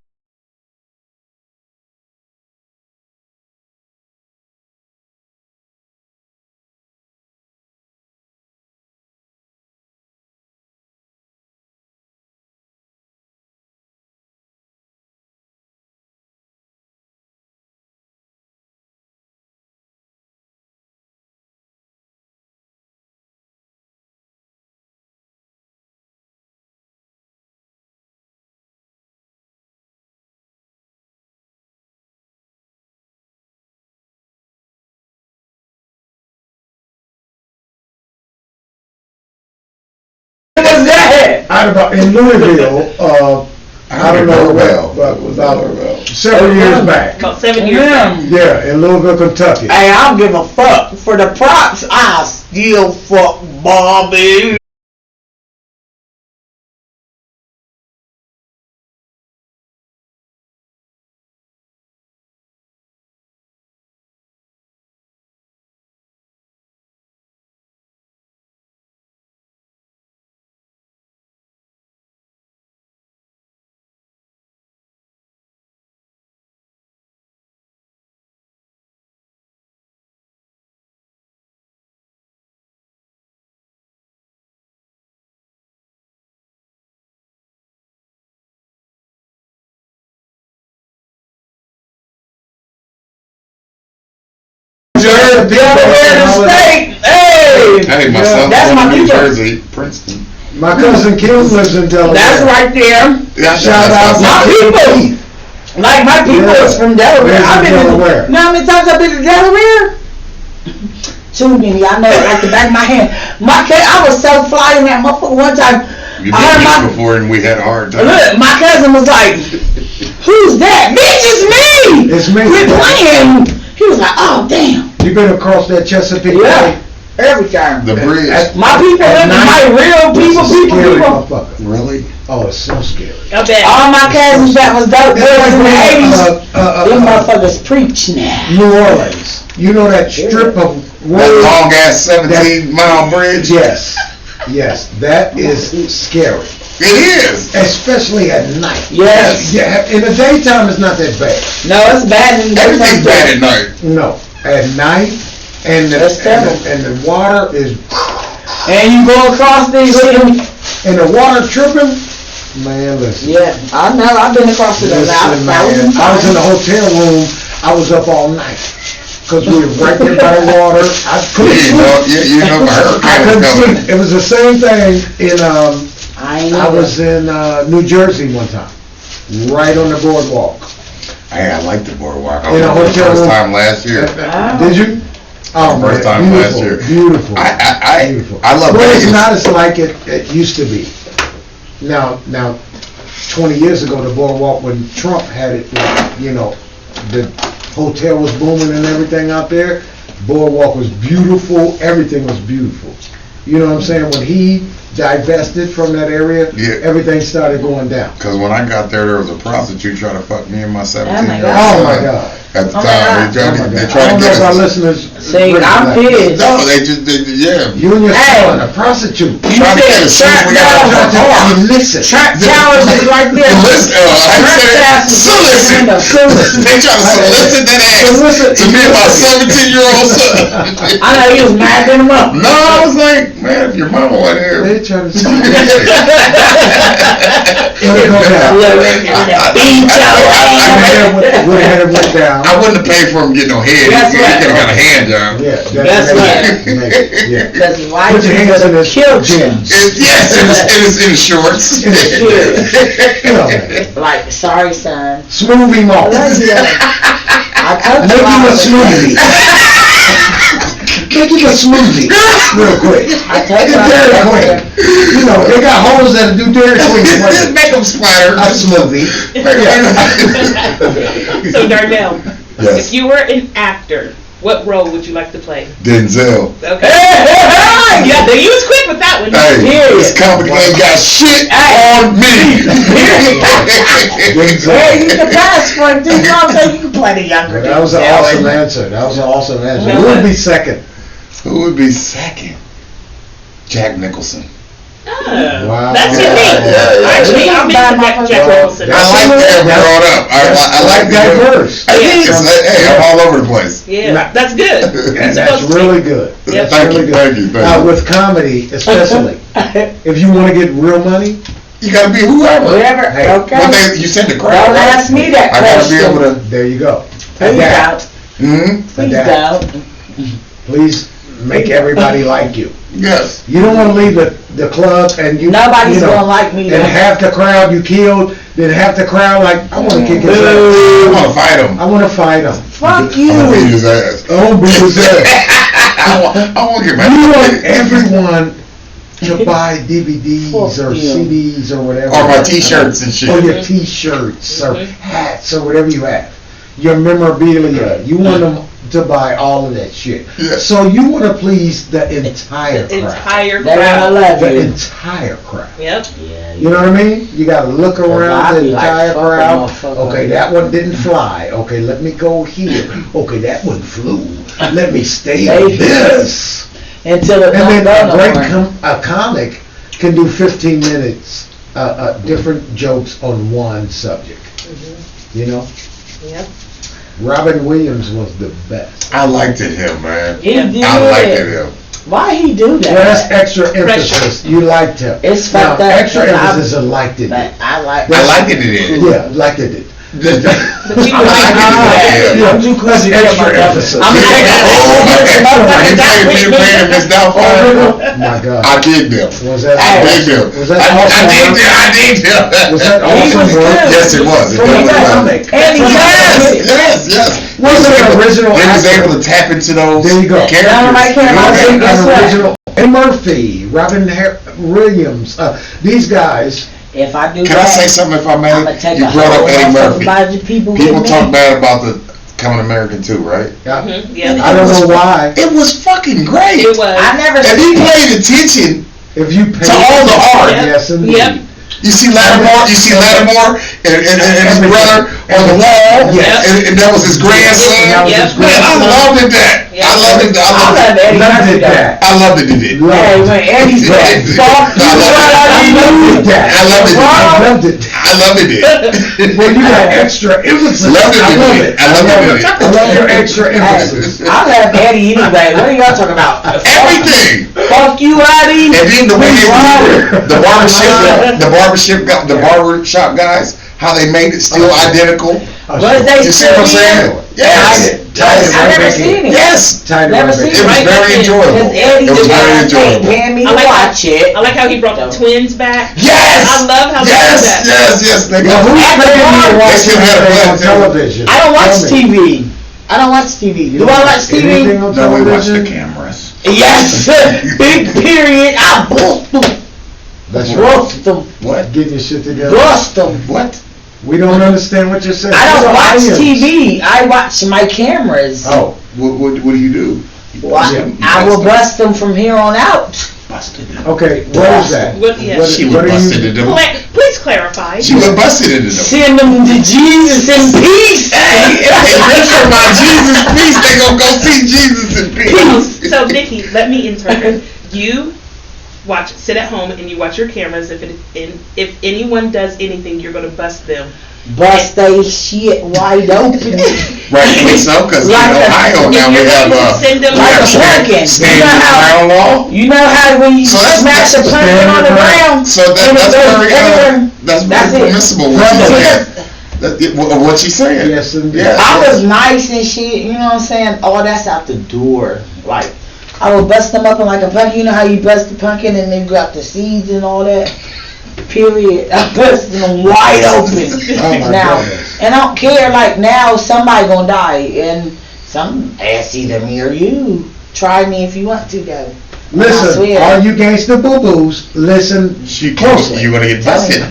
forgot about in Louisville. I don't know what was out several years back. About 7 years back. Yeah, in Louisville, Kentucky. Hey, I don't give a fuck. For the props, I still fuck Bobby. Delaware State. Hey. Hey, my son's That's from my New people. Jersey, Princeton. My cousin Kim lives in Delaware. That's right there. Yeah, Shout out My to people. Like my people Yeah. is from Delaware. Where's I've been Delaware? in. Know how many times I've been to Delaware? Too many. I know it like the back of my hand. I was so fly in that motherfucker one time. You've I heard been my here before and we had a hard time. look. My cousin was like, "Who's that? Bitch, it's me. It's me. Quit playing." He was like, "Oh damn." You been across that Chesapeake Yeah. Bay? Every time. The bridge. My people, At my night, real people, it's a scary people. motherfucker. Really? Oh, it's so scary. I bet. All my cousins that was dope boys in the 80s, them motherfuckers preach now. New Orleans. You know that strip of That road? long ass 17-mile bridge? Yes. Yes, that is scary. It is. Especially at night. Yes. Yeah, in the daytime it's not that bad. No, it's bad in the Everything's bad at night. No, at night, and That's terrible. the water is, And you go across these little, and the water tripping. Man, listen. yeah, I know, I've been across it a Listen, man, thousand I was in the times. hotel room. I was up all night because we were right there by the water. I couldn't sleep. You know, a I hurricane couldn't was coming. sleep. It was the same thing in I ain't I never. was in New Jersey one time, right on the boardwalk. Hey, I like the boardwalk. I In a was there the hotel first room. time last year. Did you? Oh, First man, time last beautiful, year. Beautiful. Beautiful. I love Well, it's Vegas. not as like it used to be. Now, 20 years ago, the boardwalk when Trump had it, you know, the hotel was booming and everything out there. Boardwalk was beautiful. Everything was beautiful. You know what I'm saying? When he divested from that area, Yeah. everything started going down. Because when I got there was a prostitute trying to fuck me and my 17-year-old God. Oh my son. God. At the Oh my time, God. they Oh my tried God. to I don't know get if our us. listeners. See, agree I'm with that. pissed. No, they just, yeah. You and your Hey. son, a prostitute. Trying to get us. Trap We got down. our You listen. Trap Towers is right there. Listen, I said solicit. They try to solicit that ass to me and my 17-year-old son. I know he was mad at him up. No, I was like, man, if your mama wasn't here. They trying to say. I wouldn't have paid for him getting no head. That's He right. could have got a hand job. Yeah, That's right. Yeah. Because his wife Put your hands in his killed him. jeans. Yes, in his shorts. Like, sorry, son. Smoothie him off. I told you Make him a I smoothie. Make him a smoothie. Real quick. I told you It's Dairy Queen. You know, they got hoes that do Dairy Queen. Just make them splatter. A smoothie. So Darnell, Yes. if you were an actor, what role would you like to play? Denzel. Okay. Yeah, you was quick with that one. Hey, this company ain't got shit on me. Hey, you can pass for it. You know, so you can play the younger. That was an Denzel, awesome isn't it? answer. That was an awesome answer. No, Who would what? be second? Who would be second? Jack Nicholson. Oh, Wow. that's Yeah, unique. yeah, yeah. Actually, I'm into Jack Nicholson. I like that growing up. I like diverse. Hey, I'm all over the place. Yeah, that's good. You're And that's supposed to. really good. Yep. That's Thank really you, good. thank you, thank Now, you. with comedy, especially, if you want to get real money, You gotta be whoever. Whatever. Hey, Okay. But you said the crowd. Don't ask me that I gotta be question. able to. there you go. Please Adapt. don't. Please Adapt. don't. Please make everybody like you. Yes. You don't want to leave the club and you. Nobody's you know, gonna like me. And though. half the crowd you killed, then half the crowd like, I want to kick his ass. I wanna fight him. I want to fight him. Fuck you. I'm gonna beat his ass. Oh, beat his ass. I want to get my. You want everyone to buy DVDs or Fuck you. CDs or whatever. Or my T-shirts and shit. Or your T-shirts or hats or whatever you have. Your memorabilia. You want them to buy all of that shit. Yeah. So you want to please the entire crowd. Entire They wanna crowd. love The you. entire crowd. Yep. Yeah, You know what I mean? You got to look around I the be like, entire fuck crowd. motherfucker. Okay, that one didn't fly. Okay, let me go here. Okay, that one flew. Let me stay on this. Until it And don't then go a great nowhere. a comic can do 15 minutes, different jokes on one subject. You know? Yep. Robin Williams was the best. I liked it him, man. He did. I liked it him. Why he do that? Well, that's extra emphasis. You liked him. It's Now, fucked up, extra but I- emphasis is liked it. But I like. I liked it in. Yeah, liked it. But you I liked it in. Yeah, I'm too cool that's to get extra my emphasis. I'm gonna take a whole bunch of motherfuckers You down played with Peter me. Pan and Miss Oh Doubtfire. my God. I did them. Was that I did them. Was that I awesome? did them. I did them. Was that He awesome was work? good. Yes, it was. It From a definitely was. comic. And he Yes, yes. Was it an original He was actor? able to tap into those There you go. characters. Dynamite came You know out, what I mean? guess An what? original. Eddie Murphy, Robin Williams, these guys. If I do Can that, I say something if I I'm may? gonna take You a brought whole up Eddie motherfucking Murphy. bunch of people People with talk me. bad about the Coming American too, right? Yeah. I don't know why. It was fucking great. It was. I never If he seen it. paid attention, If you pay To all the art. yes indeed. Yep. you see Lattimore and his brother on the wall, Yes. and that was his grandson. That was Yep. his Man, I grandson. loved it that. Yeah. I loved it. I love Eddie Loved Murphy it though. that. I loved it. It did. Hey, when Eddie's back, fuck you, I what Loved it that. I loved it. I loved it. I loved it. Did. Well, you got extra emphasis. Loved it. I love it. I loved it. I love your extra emphasis. I love Eddie anyway. What are y'all talking about? Everything. Fuck you, Eddie. And then the way the barbershop guys, how they made it still identical. Was they You see what I'm saying? Yes. I never seen it. Yes. Never seen It was Right very back then. enjoyable. Because Eddie It was just very ain't enjoyable. paying me to I like how- watch it. I like how he brought the twins back. Yes. I love how they do Yes. that. Yes. They Well, got who's At the paying you to bar, watch they still had a anything on plan. television? I don't watch Tell me. TV. I don't watch TV. Do I watch TV? Anything on No, we watched the television? cameras. Yes. Big period. I bust them. That's right. Bust them. What? Get your shit together. Bust them. What? We don't understand what you're saying. I These don't are watch onions. TV. I watch my cameras. Oh, What do you do? I will bust them from here on out. Busted it. okay. What is that? What- yeah. She what was are you- busted into them. Please clarify. She was busted into them. Send them to Jesus in peace. Hey, if they talk about Jesus peace, they gonna go see Jesus in peace. So Nikki, let me interpret. You sit at home and you watch your cameras. If anyone does anything, you're gonna bust them. Bust they shit wide open. Rightfully so, because in Like a- Ohio now we You're have going to send them we like have a pumpkin. stand You know your how- ground law. You know how when you So that's- smash a that's pumpkin on the ground, So that, and it that's goes very everywhere? that's That's very it. permissible what she's saying. What she's saying. Yes, indeed. Yeah. I was nice and shit, you know what I'm saying? All that's out the door. Like, I would bust them up in like a pumpkin. You know how you bust the pumpkin and then you got the seeds and all that? Period. I busted them wide open. Oh my Now, goodness. and I don't care, like now somebody gonna die and some ass either me or you. Try me if you want to though. I Listen, swear. all you gangster boo-boos, listen closely. You're gonna get busted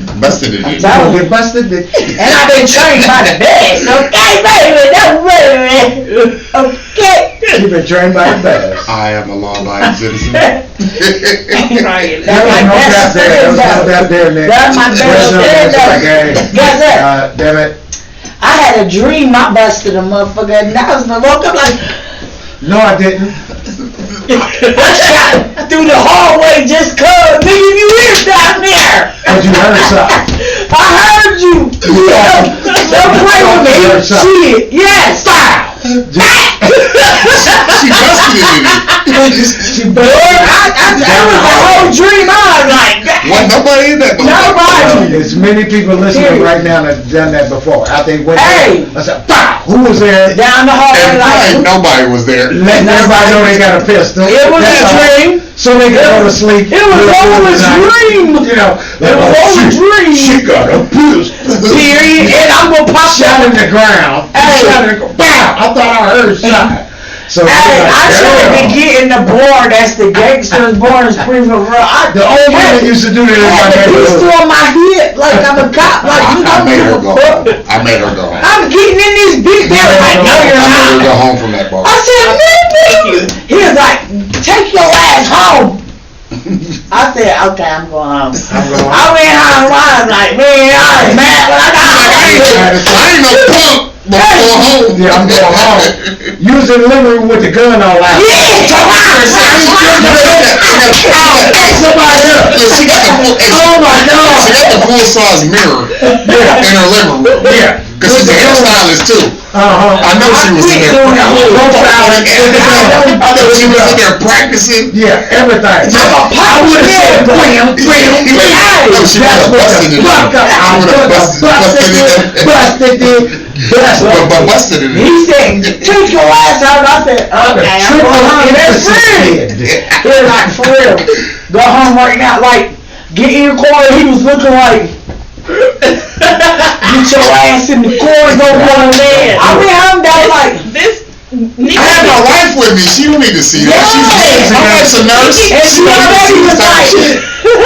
in I'm it. telling You'll get busted. And I've been trained by the best, okay, baby? Don't worry. Okay. You've been trained by the best. I am a law-abiding citizen. I'm crying. There was my no best doubt there. There was no friend, doubt there, Nick. That's my best There's no friend, answer, though. okay. Guess what? God damn it. I had a dream I busted a motherfucker and I was gonna woke up like No, I didn't. I shot through the hallway just cause nigga you is down there. But you heard something. I heard you. Don't play with me. Heard something. Shit. Yes. She busted it in it. She Boy, that was the whole dream. I was like, Wasn't nobody in that nobody. There's many people listening Period. right now that have done that before. Out they went Hey. there, I said, "Pow! Who was there?" Down the hallway And probably like nobody was there. Letting everybody know they got a pistol. it was That's a all. dream. So they can go to sleep. It was all a dream. You know, It was all a dream. She got a pistol. Period. And I'm gonna pop Shot in the ground. Hey. Shot in the ground. Pow! I thought I heard shot. So Hey, I should be getting the bar. That's the gangster's bar. Is pretty for real. the old women used to do that in my He's neighborhood. still on my hip like I'm a cop. Like you I don't made her give go a fuck. home. I made her go home. I'm getting in this bitch. They were like, no, you're I made her not. go home from that bar. I said, man, he was like, take your ass home. I said, okay, I'm going home. I went home. I was like, man, I was mad when I got home. I ain't no punk, but I'm going home. Yeah, I'm going home. You was in the living room with the gun all out. Somebody else. She got the full, Oh my God. She got the full size mirror in her living room. Yeah. Cause she's a hairstylist too. Uh-huh. I know she was in there. I know she was in there practicing. Yeah, everything. I would have said, bam, bam, bam. No, she would have busted it. Busted it. He said, take your ass out. I said, okay, I'm going home. That's it. He was like, for real, go home right now. Like, get in your car. He was looking like, get your ass in the car. Go down there. I went home down like, This Nikki. I had my wife with me. She don't need to see that. She's my wife's a nurse. and she already was like,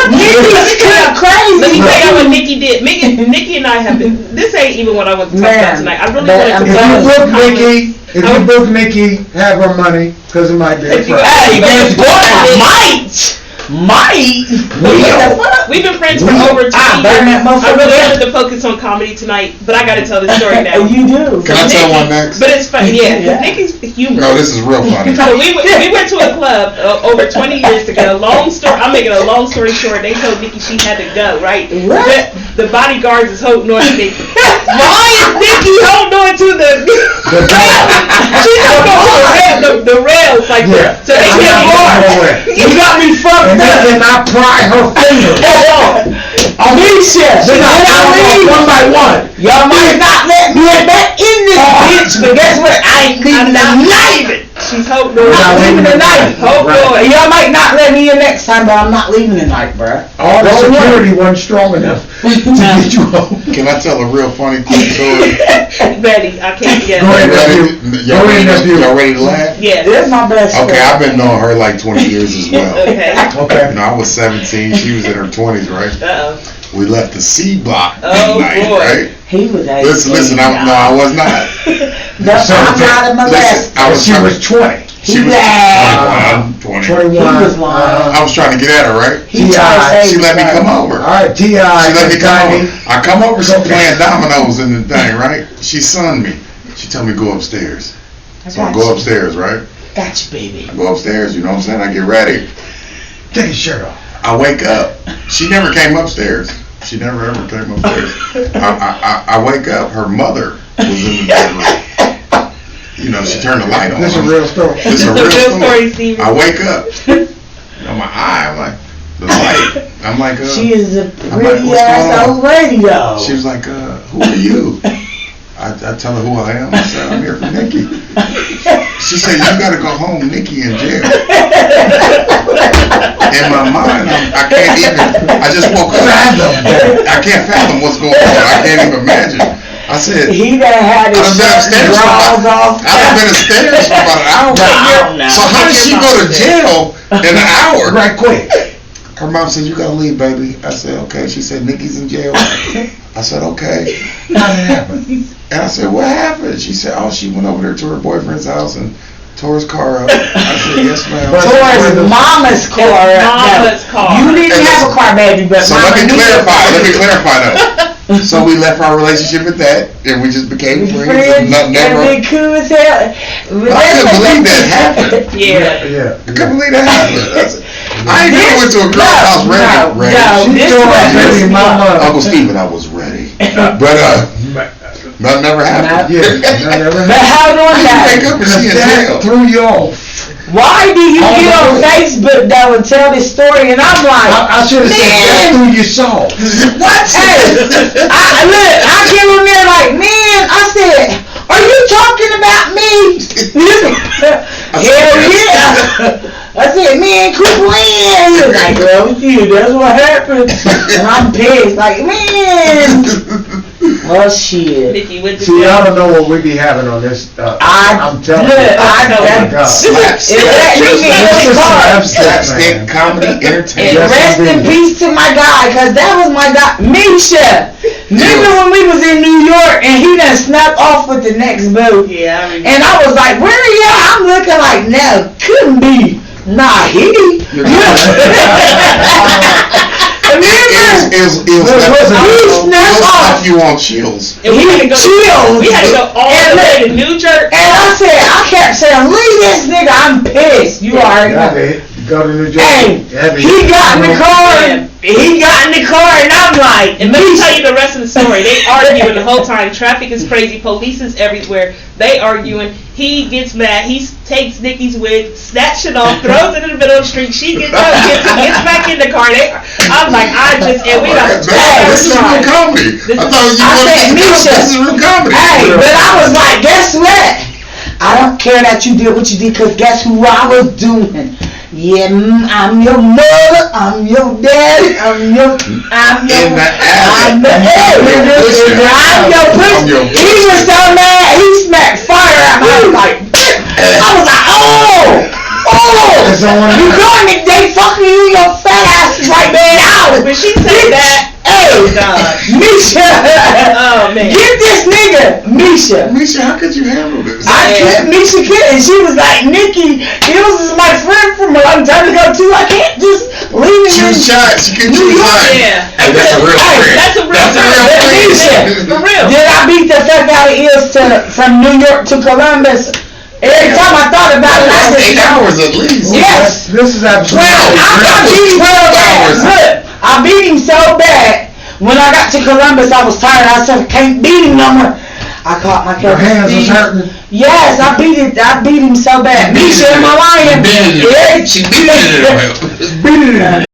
Nikki's kind of crazy. Let me tell you what Nikki did. Nikki and I have been. This ain't even what I want to talk about tonight. I really wanted to. If you book Nikki, have her money, because it might be a If you- price. Hey, man, boy, I might. We've been friends for over 2 I burn that years. I motherfucker really down. wanted to focus on comedy tonight, but I got to tell this story now. You do. Can I tell one next? But it's funny, yeah. Yeah. Nikki's humor. No, this is real funny. So we went to a club over 20 years ago. I'm making a long story short. They told Nikki she had to go, right? What? The bodyguards is holding on to Nikki. Why is Nikki holding on to she's holding on to the rails like Yeah. so they can't go. You got me fucked And up. then I pry her fingers. Alicia, Then I leave one by one. y'all might not let me back in this bitch, but guess what? I ain't leaving tonight. She's holding on. I'm not leaving tonight. Hold on. Y'all might not let me in next time, but I'm not leaving tonight, bruh. All the Don't security wasn't strong enough to get you home. Can I tell a real funny quick story? Betty, I can't get Go ahead, nephew. Y'all ready to laugh? Yes. This my best Okay, friend. I've been knowing her like 20 years as well. Okay. Okay. You know, I was 17, she was in her 20s, right? Uh-oh. We left the C block Oh, that night, boy. right? He was 18. Listen, I was not. That's I'm not a molester. Listen, I was She trying was 20. She was lied. 21, 20. 21. He was lying. I was trying to get at her, right? He tried to say She let me that. come over. All right, T.I. She let me come Tiny. over. I come over, she's playing dominoes in the thing, right? She sunned me. She told me to go upstairs. So I go upstairs, right? Gotcha, baby. I go upstairs, you know what I'm saying? I get ready. Take your shirt off. I wake up. She never came upstairs. She never ever came upstairs. I wake up. Her mother was in the bedroom. You know, she turned the light on. This is a real story. This is a This is real a real story. story, Steve. I wake up. You know, my eye. I'm like, the light. I'm like, She is a I'm like, pretty what's going ass on? old lady, though. She was like, who are you? I tell her who I am. I said, I'm here for Nikki. She said, you gotta go home. Nikki in jail. In my mind, I can't even, I just woke up. I can't fathom what's going on. I can't even imagine. I said, He done had his I've been shirt and upstairs for drawers off. I've been upstairs for about an hour. No. So how did she go to jail in an hour? Right quick. Her mom said, you gotta leave, baby. I said, okay. She said, Nikki's in jail. I said, okay. How did it happen? And I said, what happened? She said, oh, she went over there to her boyfriend's house and tore his car up. I said, yes, ma'am. Tore his mama's car. Mama's car. You didn't have a car, baby, but So mama let me knew clarify though. So we left our relationship at that, and we just became friends. And Friends, never, and be cool as hell. I couldn't believe that happened. Yeah. Yeah. I couldn't believe that happened. I ain't never went to a girl's house ready. No, She this told was her baby mama. Uncle Steven, I was ready. But nothing never happened. Yeah. Never But how do You I wake up and she in jail. threw you off. Why do you get on Facebook though and tell this story and I'm like, I should have said that through your soul. What? hey, I came on there like, man, I said, are you talking about me? Hell yeah. I said, man, quit playing. He was like, well, with you, that's what happened. And I'm pissed, like, man. Well, shit. Nikki, what did See, y'all don't know what we be having on this. I'm telling you. I know. Oh my God. SlapStik comedy entertainment. Yes, Rest in indeed. peace to my guy, cause that was my guy, Misha. Remember when we was in New York and he done snuck off with the next boat? Yeah, I remember. And I was like, where are you? I'm looking like, no, couldn't be. Nah, he. It was like you on chills. And we had to go. chilled. We had to go all the way to New Jersey. And I kept saying, leave this nigga, I'm pissed. You already know. Go to New Jersey. Hey, he got in the car. He got in the car, and I'm like, And let me tell you the rest of the story. They arguing the whole time. Traffic is crazy. Police is everywhere. They arguing. He gets mad. He takes Nikki's wig, snatches it off, throws it in the middle of the street. She gets up, gets back in the car. I'm like, and we got This is real comedy. I thought you wanted to this is real comedy. Hey, but I was like, guess what? I don't care that you did what you did, because guess who I was doing? Yeah, I'm your mother, I'm your daddy, I'm your pussy. He was so mad, he smacked fire at me. I was like, you going to they fucking you, your fat ass right there out. When she said that, oh God, Misha, oh man, get this nigga, Misha. Misha, how could you handle this? Misha couldn't. She was like, Nikki, he was my friend from a long time ago too. I can't just leave him. She was shy. She couldn't New use York. line. Hey, that's a real friend. That's a real friend. For real. Did I beat the fuck out of ears from New York to Columbus? Every time I thought about it, I That's 8 said, hours at least. yes. This is absolutely. I beat him so bad. Look, I beat him so bad. When I got to Columbus, I was tired. I said, I can't beat him no more. I caught my Your hands was hurting. Yes, I beat him so bad. Misha, am I lying? She beat it. Beat it.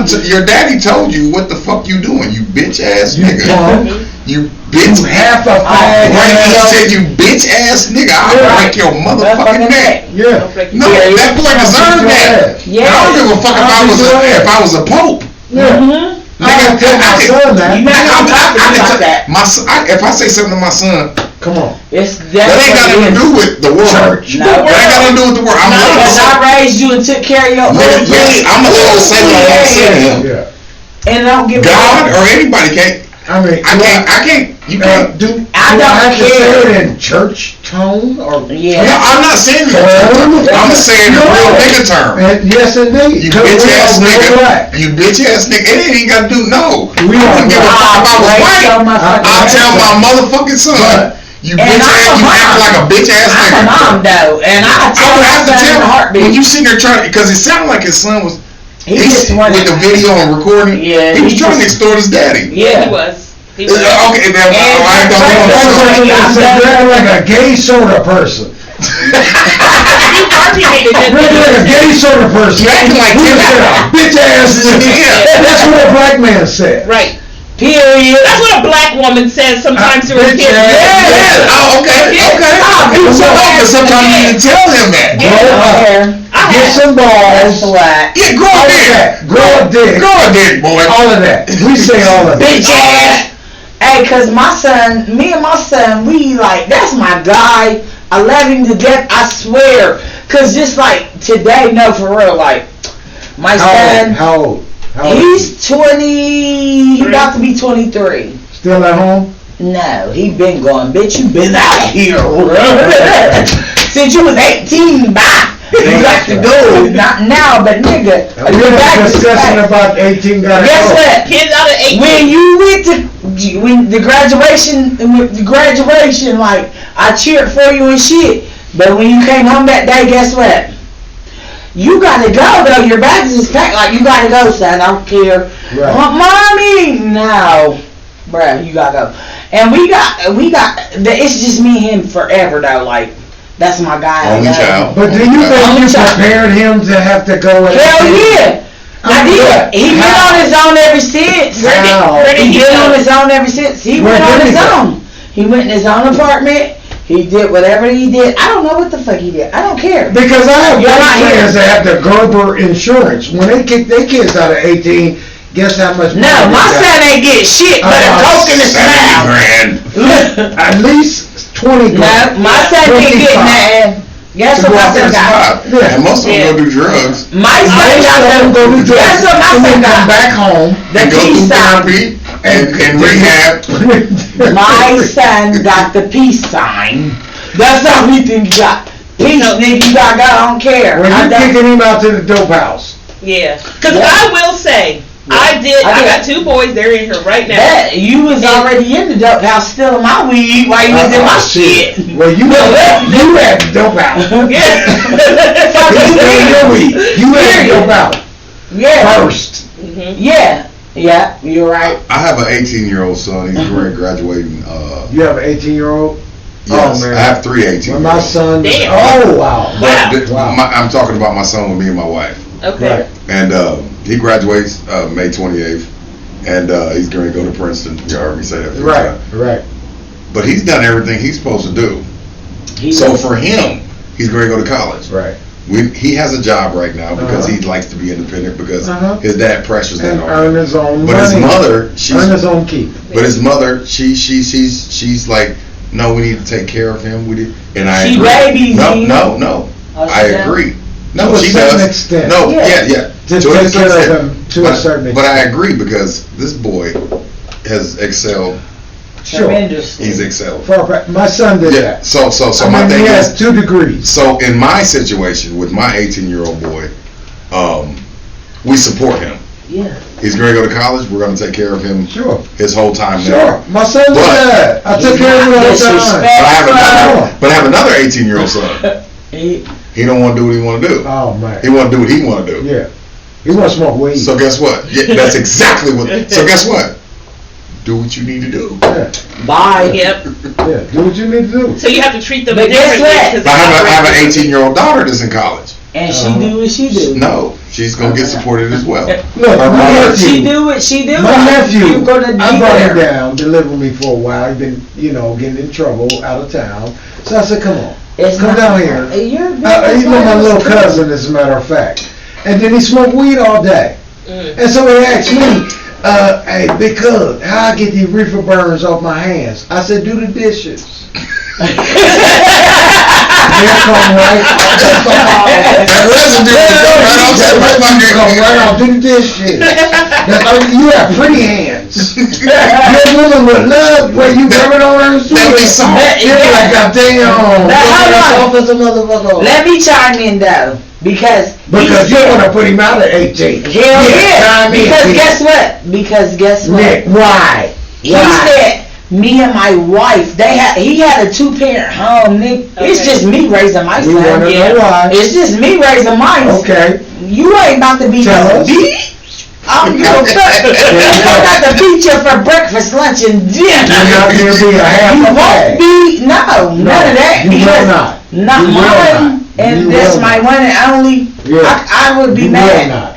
Your daddy told you what the fuck you doing, you bitch ass nigga. You bitch half a fag. He said you bitch ass nigga. I'll break your motherfucking neck. Yeah. No, that boy deserved that. Yeah. I don't give a fuck if I was a pope. Yeah. Nigga, tell my son that. If I say something to my son, come on. That ain't got nothing to do with the world. Church. No. That ain't got nothing to do with the world. Because I raised you and took care of your Yes, I'm a little say what I'm saying. Yeah. And I don't give God or anybody can't. I mean, I can't. You can't. I don't have to say care. it in church tone or Yeah. No, I'm not saying that. I'm saying in real nigga term. yes, indeed. You bitch ass nigga. You bitch ass nigga. It ain't got to do no. I wouldn't give a fuck if I was white. I'll tell my motherfucking son. You bitch ass. You act like a bitch ass nigga. I'm a mom though, and I tell my son in a heartbeat. When you sitting there trying, because it sounded like his son was. He just wanted with the video and recording. Yeah, he was trying to extort his daddy. Yeah, he was. Okay, then I don't like a gay soda person. Like a gay soda person. You acting like bitch ass nigga. That's what a black man said. Right. Period. That's what a black woman says sometimes to her kids. Yeah. Oh, okay. Sometimes you need to tell him that. Get some balls. Yeah, grow a dick. Grow a dick. Grow a dick, boy. All of that. We say all of that. Bitch ass. Hey, cause me and my son, we like, that's my guy. I love him to death, I swear. Cause just like today, no, for real, like, my son. How old? He's 20, he about to be 23. Still at home? No, he been gone. Bitch, you been out here. Since you was 18, bye. You got to go. Not now, but nigga. We were discussing about 18 guys. Guess what? Kids out of 18. When you went to the graduation, like, I cheered for you and shit. But when you came home that day, guess what? You gotta go though. Your bags is packed. Like you gotta go, son. I don't care. Right. Mommy, no, bruh, you gotta go. And we got. It's just me and him forever though. Like that's my guy. Only child. But do you think you prepared him to have to go? Hell yeah. I did. He been on his own ever since. He been on his own ever since. He went on his own. He went in his own apartment. He did whatever he did. I don't know what the fuck he did. I don't care. Because I have friends that have the Gerber insurance. When they kick their kids out of 18, guess how much money? No, my son ain't get shit but a coke in his mouth. $70,000. At least 20 grand. No, my son didn't get nothing. Guess what my son got? And most of them go do drugs. My son got them go do drugs. Guess what my son got? Come back home And go through therapy and rehab. My son got the peace sign. That's the only thing he got. Peace, nigga, you gotta go, I don't care. When you kicking him out to the dope house. Yeah. Because I will say, I got 2 boys, they're in here right now. You was already in the dope house stealing my weed while you was in my shit. Well, you had the dope house. Yeah. You had the dope house. Yeah. First. Mm-hmm. Yeah. Yeah, you're right. I have an 18-year-old son. He's graduating. You have an 18-year-old? Yes, oh, man. I have 3 18-year-olds. When my son. Damn. Oh, wow. I'm talking about my son with me and my wife. Okay. Right. And he graduates May 28th. And he's going to go to Princeton. You heard me say that. Right. But he's done everything he's supposed to do. So for him, he's going to go to college. Right. He has a job right now because he likes to be independent because his dad pressures that and on earn him. his own But money. his mother, earn his own keep. But his mother, she's like, no, we need to take care of him. And I she agree. babies No. I agree. No, to a she certain does. extent. No, Yeah. yeah. To To an take care extent. of him to a certain extent. But I agree because this boy has excelled. Sure. Tremendously. He's excelled. My son did Yeah. that. So I my mean, thing he has is, 2 degrees. so in my situation with my 18-year-old boy, we support him. Yeah. He's going to go to college. We're going to take care of him Sure. his whole time Sure. there. My son did that. I took care of him all the time. But I have another 18-year-old son. He don't want to do what he want to do. Oh, man. He want to do what he want to do. Yeah. He want to smoke weed. So guess what? Yeah, that's exactly what. So guess what? Do what you need to do. Yeah. Bye. Yep. Yeah. Do what you need to do. So you have to treat them But guess differently. what? 'cause I have an 18-year-old daughter that's in college. And she do what she do. No, she's gonna get supported as well. Look, Her my mother- nephew. She do what she do. My nephew, You gonna be I brought him there. down, delivered me for a while. He'd been, getting in trouble out of town. So I said, come on, It's come not- down here. You're He's my little cousin, as a matter of fact. And then he smoked weed all day. And so he asked me, hey, big cuz, how I get these reefer burns off my hands? I said, do the dishes. They'll come right off. Come right off, do the dishes. You have pretty hands. You're woman with love where you rubbing on her sweet. You're like a damn. As a motherfucker. Let me chime in though. Because you want to put him out at 18. Hell yeah. Because guess what? Nick, why? He said, me and my wife, he had a 2-parent home, Nick. It's Okay. just me raising my We son. want to know why. It's just me raising mine. Okay. You ain't about to be Tell no us. bitch. I'm gonna got to beat you for breakfast, lunch, and dinner. You're not going to be a half You a won't bag. be, none of that. You will because not. Not You will mine, not. and You that's will my not. one and only. Yeah. I would be You mad. will not.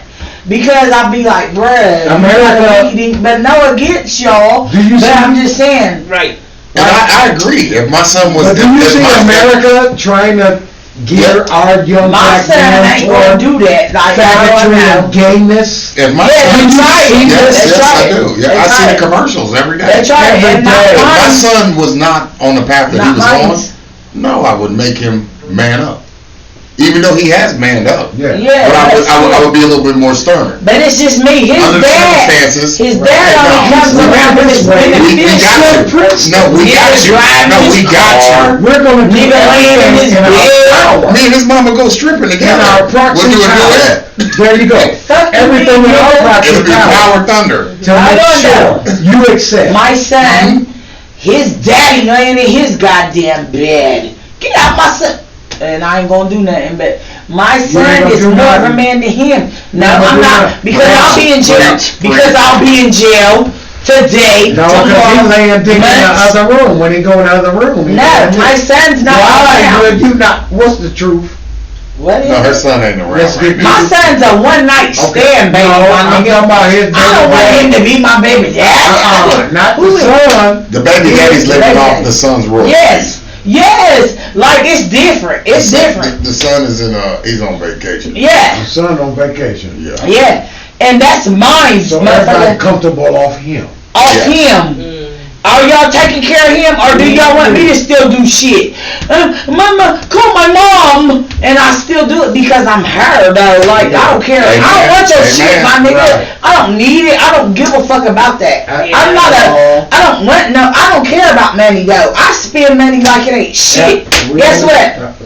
Because I'll be like, bruh, America- but no against y'all. Do you but see- I'm just saying. Right. And I agree. If my son was, But do you if see my- America trying to gear our young My black son men ain't gonna toward do that. Like, I faggotry don't and know. gayness? If my Yeah, son, they try it. yes, They try I it. do. Yeah, They I see try the it. commercials every day. They try it, Every and not day. If my mine. son was not on the path that Not he was mine. on, no, I would make him man up. Even though he has manned up. Yeah. Yeah, But that's I would true. be a little bit more stern. But it's just me. His Under the dad. circumstances. His Right. dad No, only comes he's around when it's not We beneficial. got you. No, we got you. driving No, his we got car. you. We're going to do Nigga laying in his everything in bed. our power. Me and his mama go stripping In together. our We'll proxy do a power. duet. There you go. Fuck Everything you, in our nigga. proxy It'll be power Power Thunder. to make sure you accept. My son, his daddy laying in his goddamn bed. Get out my son. And I ain't gonna do nothing, but my son is more of a man than him. No, I'm not, because I'll be in jail. Because I'll be in jail today, No, because tomorrow, he laying dick in the months. other room. When he go in the other room. he No, laying my dick. son's not Why around. would you not? What's the truth? What is No, her it? son ain't around. Let's get- My son's a one night stand, baby. No, my I'm nigga. talking about his baby I don't want him to be my baby daddy. Not Who the is- son. The baby daddy's living Baby off daddy. the son's royalties. Yes, like it's different. It's different. The son is he's on vacation. Yeah, The son on vacation. Yeah. yeah, and that's mine, So everybody motherfucker. comfortable off him. Off Yeah. him. Are y'all taking care of him, or do y'all want me to still do shit? Mama, call my mom, and I still do it because I'm her, though. Like, I don't care. Amen. I don't want your shit, my nigga. Right. I don't need it. I don't give a fuck about that. Yeah. I'm not I don't want, no, I don't care about money, though. I spend money like it ain't shit. Guess what?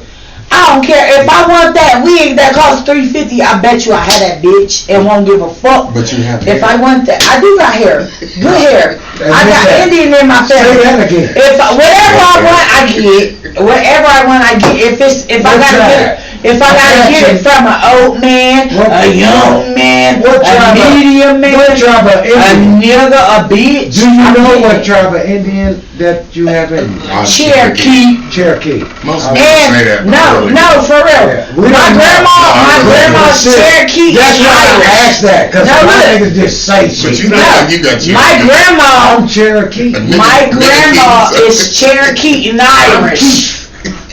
I don't care. If I want that wig that costs $350, I bet you I had that bitch and won't give a fuck. But you have If hair. I want that, I do got hair. Good hair. I got that. Indian in my Say family. that again. If whatever I want, I get. Whatever I want, I get. If I What gotta tribe? get it, if I gotta get it from an old man, What- a young man, What a tribe of- medium man, what tribe of a Indian? nigga, a bitch. Do you I know get what it. tribe of Indian that you have in? Cherokee. Cherokee. Most Okay. people say that. And but no, really. no, for real. Yeah, we My don't know. grandma's Cherokee That's and why I Irish. asked that, because No, a lot of look. niggas just say But shit. you know how you got your. My grandma, I'm Cherokee. my grandma is Cherokee and Irish.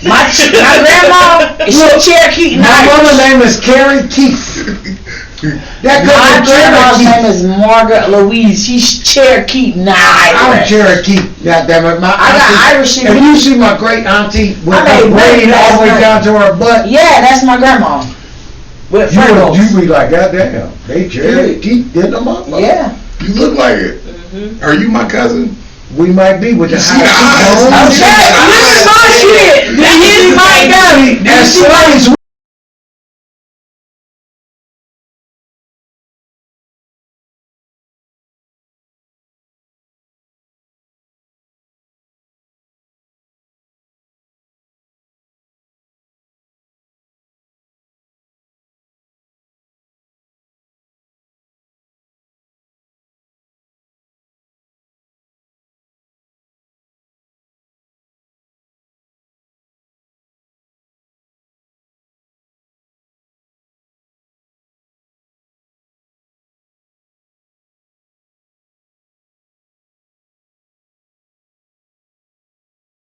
My grandma is Cherokee and My mother's Irish. name is Carrie Keith. That My cousin grandma's name Cherokee. is Margaret Louise. She's Cherokee and I'm Irish. Cherokee. Goddammit. My I got auntie- Irish in If me. you see my great auntie with I her made braid money all the way last down to her butt, Yeah, that's my grandma. With you freckles. be like, goddamn, they Cherokee did them up. Yeah. You look like it. Are you my cousin? We might be with the You see high the eyes? cheekbones. Okay, this is my shit. This is my go. As slaves,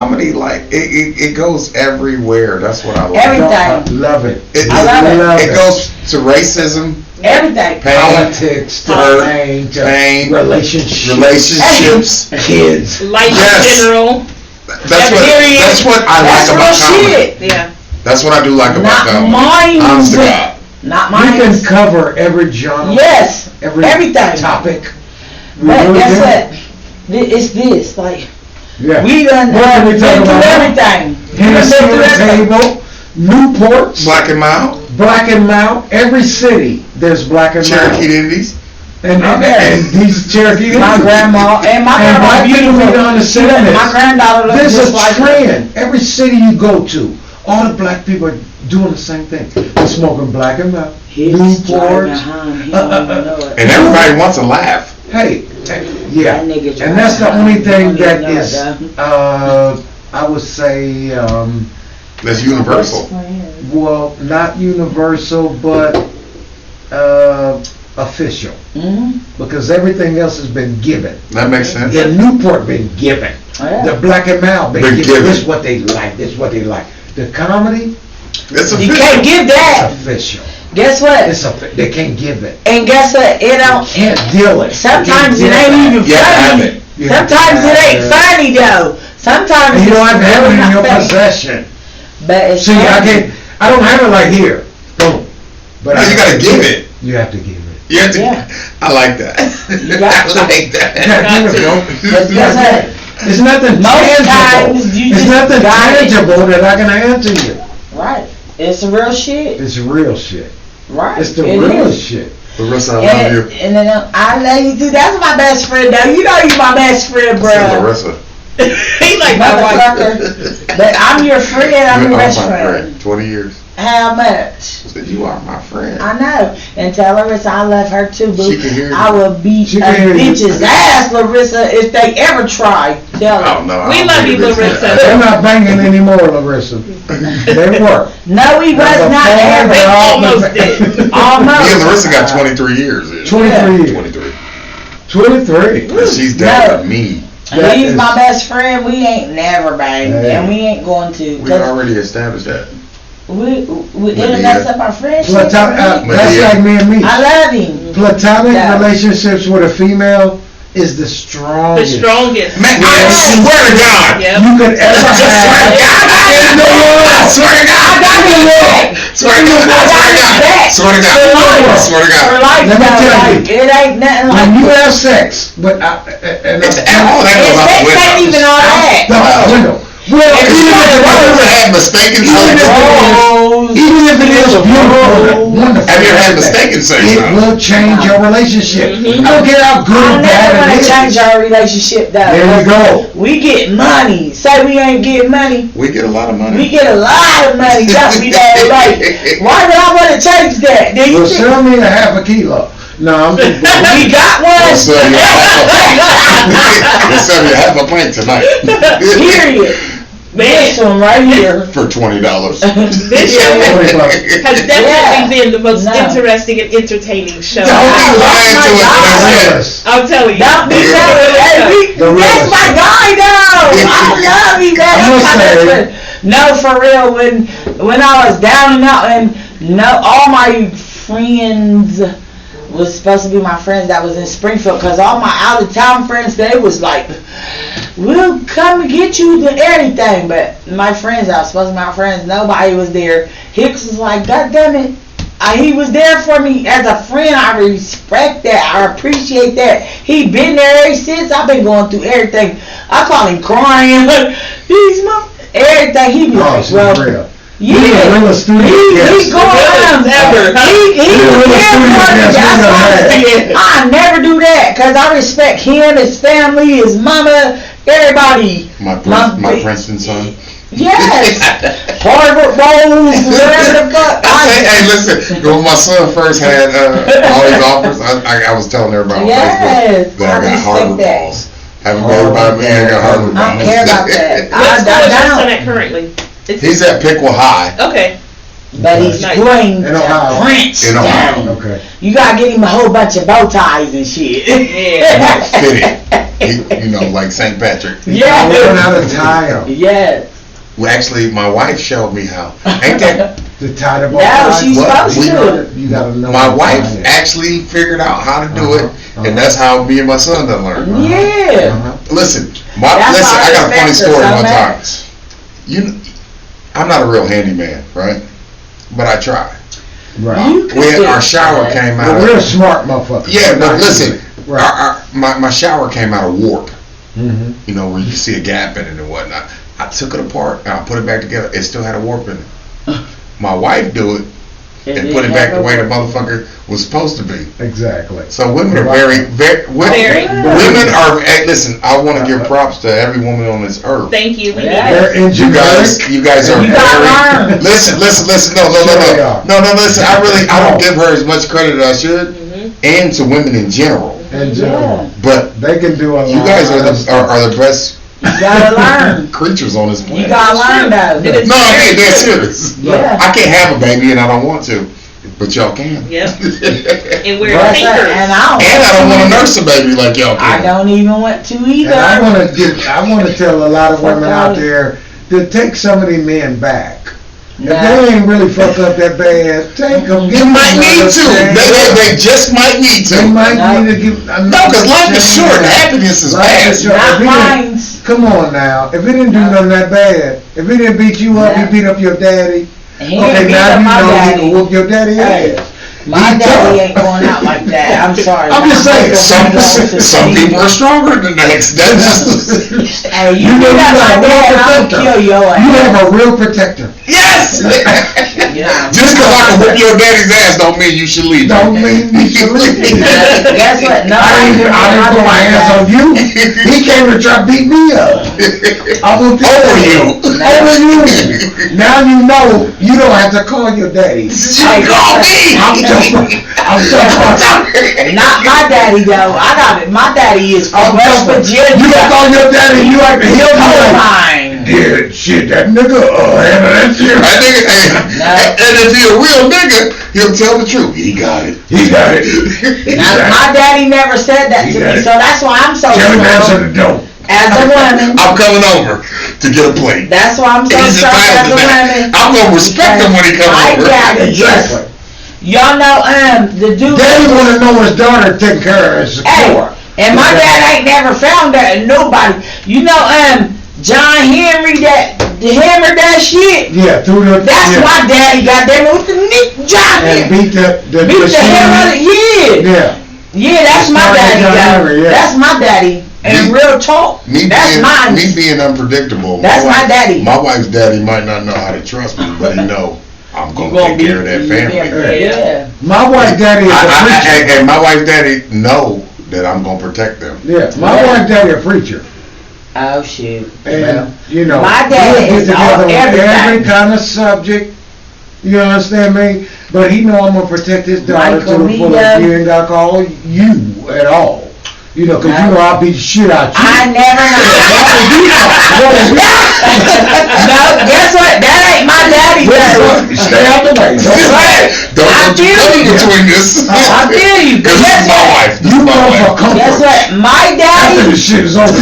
Comedy, like it goes everywhere. That's what I like. Everything. love it. I love It goes to racism, Everything. pain, Politics, to hurt, pain, to pain, relationships, relationships. kids. Life Yes. in general. That's what I That's like real about comedy. shit. Yeah. That's what I do like about Not comedy. mine. Honest to God. Not You mine. can cover every genre, Yes. everything. Topic. We But really guess can. what? It's this. Like, Yeah. we done What can we been talk through about? everything. We done Hennessy been on through the everything. table, Newports, Black and mild, Black and Mount, every city there's Black and Mount. Cherokee Indies. And these Cherokee My Indians. grandma and my And grandma black people beautiful. need to understand this. My granddaughter looks There's just a like her. trend. Every city you go to, all the black people are doing the same thing. They're smoking Black and Mount, Hicks driving Newports. behind, he don't even know it. And everybody wants to laugh. Hey, yeah. That nigga And that's the driving only behind, thing he that don't even is, know it, I would say, That's universal. Best friend. well, not universal, but official. Mhm. Because everything else has been given. That makes sense. The Newport been given. Oh, yeah. The Black and Mild been Been given. given. This is what they like. This is what they like. The comedy, It's You official. can't give it's that. official. Guess what? They can't give it. And guess what? It don't. Can't deal it. Sometimes You it can't ain't deal even You have to have funny. it. You have to Sometimes it have ain't it. funny though. Sometimes And you don't have to have it in really your not funny. possession. But it's See, funny. I don't have it like here. Boom. But No, I you gotta have to give it. You have to give it. You have to, Yeah. I like that. You got to. I like that. Yeah, give it, bro. But guess what? It's nothing Most tangible. times you It's just nothing got it. tangible that I can answer you. Right. It's real shit. It's real shit. Right. It's the It real is. shit. Larissa, I love And, you. and then I love you too. That's my best friend though. You know you my best friend, Say bro. Larissa. He like my wife. Motherfucker. But I'm your friend. I'm your best friend. 20 years. How much? Said you are my friend. I know. And tell Larissa I love her too, boo. She can hear you. I will beat She a can hear you. bitch's ass, Larissa, if they ever try. Tell her. Oh, no, We I don't love think you, it is. Larissa. They're not banging anymore, Larissa. They work. No, he was Number not four, ever. They almost did. Almost. Me and Larissa got 23 years. 23 years. 23. 23. And she's down No. with me. That He's is- my best friend. We ain't never banged, Hey. and we ain't going to. We 'cause already established that. it'll mess up our friendship. That's like me and me. I love him. Platonic No. relationships with a female is the The strongest. strongest. Man, I swear to God. Yep. You could ever I swear to have. God. I swear to God. I got his back. Swear to God. Swear to God. Swear to For God. life, Let me though, tell like, you. it ain't nothing like When you that. have sex, but It's all that goes And out the sex ain't window. even all that. well, Have you ever had mistaken Even sex? if it is beautiful, wonderful. Have you ever had mistaken sex? It will change your relationship. You don't get how good I or never bad want it to is. change our relationship, though. There you go. We get money. Say we ain't getting money. We get a lot of money. We get a lot of money. Got me that like. Why would I want to change that? Do you Well, think sell me a half a kilo. No, I'm just we got one? We'll sell you we'll sell you half a pint tonight. Period. This Man, one right here. For $20. this show has definitely Yeah. been the most No. interesting and entertaining show. Don't be lying to us. That's it. I'm telling you. Don't be telling hey, The that's realest. my guy though. I love him, man. I must That's my say- best friend. No, for real. When I was down and out, and no, all my friends was supposed to be my friends that was in Springfield, cause all my out of town friends, they was like, we'll come and get you to everything. But my friends that was supposed to be my friends, nobody was there. Hicks was like, God damn it. He was there for me as a friend. I respect that. I appreciate that. He been there ever since. I've been going through everything. I call him crying. He's my everything. He be Oh, like, she's well, real. yeah. He's a real student. He going around ever. He He's a real there student, for me. yes, That's we why know I never do that, cause I respect him, his family, his mama, everybody. My Princeton son. Yes. Harvard Bowls, whatever the fuck. Hey, listen. When my son first had all these offers, I was telling everybody on Yes, Facebook that I got respect Harvard that. balls. Haven't worried about me. I got Harvard balls. I don't care about that. What school is your son I at currently? He's at Pickwa High. Okay. don't. But he's Nice. going In to Ohio. In Ohio. Princeton. Okay. You gotta get him a whole bunch of bow ties and shit. Yeah. Fitted. Like St. Patrick. I learn how Yeah. to tie them. Yes. Well, actually, my wife showed me how. Ain't that? To tie the bow No, ties. she's What? supposed to. You gotta know. My how to wife tie it. actually figured out how to do it, Uh-huh. and that's how me and my son done learned. Yeah. Uh-huh. Listen, That's why I got a funny respect story her so one time. much. I'm not a real handyman, right? But I try. Right. You could When do our shower that. came out But of, we're smart motherfuckers. yeah, but listen, Right. my shower came out of warp. Mm-hmm. Where you see a gap in it and whatnot. I took it apart and I put it back together. It still had a warp in it. My wife do it and put it back the way the motherfucker was supposed to be. Exactly. So women are very. Women are. Hey, listen, I want to give props to every woman on this earth. Thank you. We Yeah. need it. They're You guys are You gotta very. learn. Listen. Sure they are. No. Listen, I don't give her as much credit as I should, and to women in general. In general. But They can do a lot. you guys are of stuff. the best You gotta learn. creatures on this planet. You gotta learn It though. is No, I very mean, dead true. serious. Yeah. I can't have a baby and I don't want to, but y'all can. Yep. And we're Yes, sir. thinkers. And And I don't want to nurse a baby like y'all I can. don't even want to either. And I want to tell a lot of women out Okay. there to take some of these men back. No. If they ain't really fucked up that bad, take them. You might need to. They just might need They to. might No. need to give. No, because life is short and happiness is Life is fast. short. Not If he didn't- mine. Come on now. If he didn't do nothing that bad, if he didn't beat you up, No. he beat up your daddy. He Okay, ain't beat now up you my know he daddy. can whoop your daddy Hey. ass. My He daddy tough. ain't going out like that. I'm sorry. I'm just saying, Some people are stronger than next. That's just. Hey, you You know do you that got a like real that, I'll protector. kill your ass. You have a real protector. Yes! ass. Yeah. Just because I can whoop your daddy's ass don't mean you should leave. Don't mean you should leave. Guess what? No, I didn't put my hands on you. He came to try to beat me up. I will Over you. Over you. Now you know you don't have to call your daddy. You call me. I'm talking about. Not my daddy though. I got it. My daddy is from West Virginia. You don't call your daddy, you like to hear Mine. yeah, shit, that nigga, handle that shit. That nigga, and if he a real nigga, he'll tell the truth. He got it. He got it. Now, my daddy never said that to me, so that's why I'm so Tell him to answer the strong door. as a woman. I'm coming over to get a plate. That's why I'm so He's strong as entitled a to that. woman. I'm gonna respect him when he comes My over. daddy, Exactly. y'all know, the dude. Daddy wanna know his daughter taking care of and Hey, secure. and my dad ain't never found that in nobody. You know, John Henry that hammered that shit. Yeah, through the. That's yeah. my daddy got there with the John And Henry. beat the Beat the hell out of it. Yeah. Yeah, that's my John daddy. Henry, yeah. That's my daddy. And Me- real talk, that's mine. Me being unpredictable. That's my daddy. My wife's daddy might not know how to trust me, but he know I'm gonna take care of that family. Yeah. My wife's daddy is a preacher. And my wife's daddy know that I'm gonna protect them. Yeah, my wife's daddy a preacher. Oh shoot. And, you know, My daddy we'll is get together all- on everything. every kind of subject, you understand me? But he know I'm gonna protect his daughter to the Michael fullest. Mia. He ain't gotta call you at all. You know, cause you know I'll beat the shit out you. I never No, guess what? That ain't my daddy. Stay out the way. Don't I you feel come you. between this. I feel you. Cause this Guess is my what? wife. This You is my know for wife. comfort. Guess what? My After daddy, the shit is over.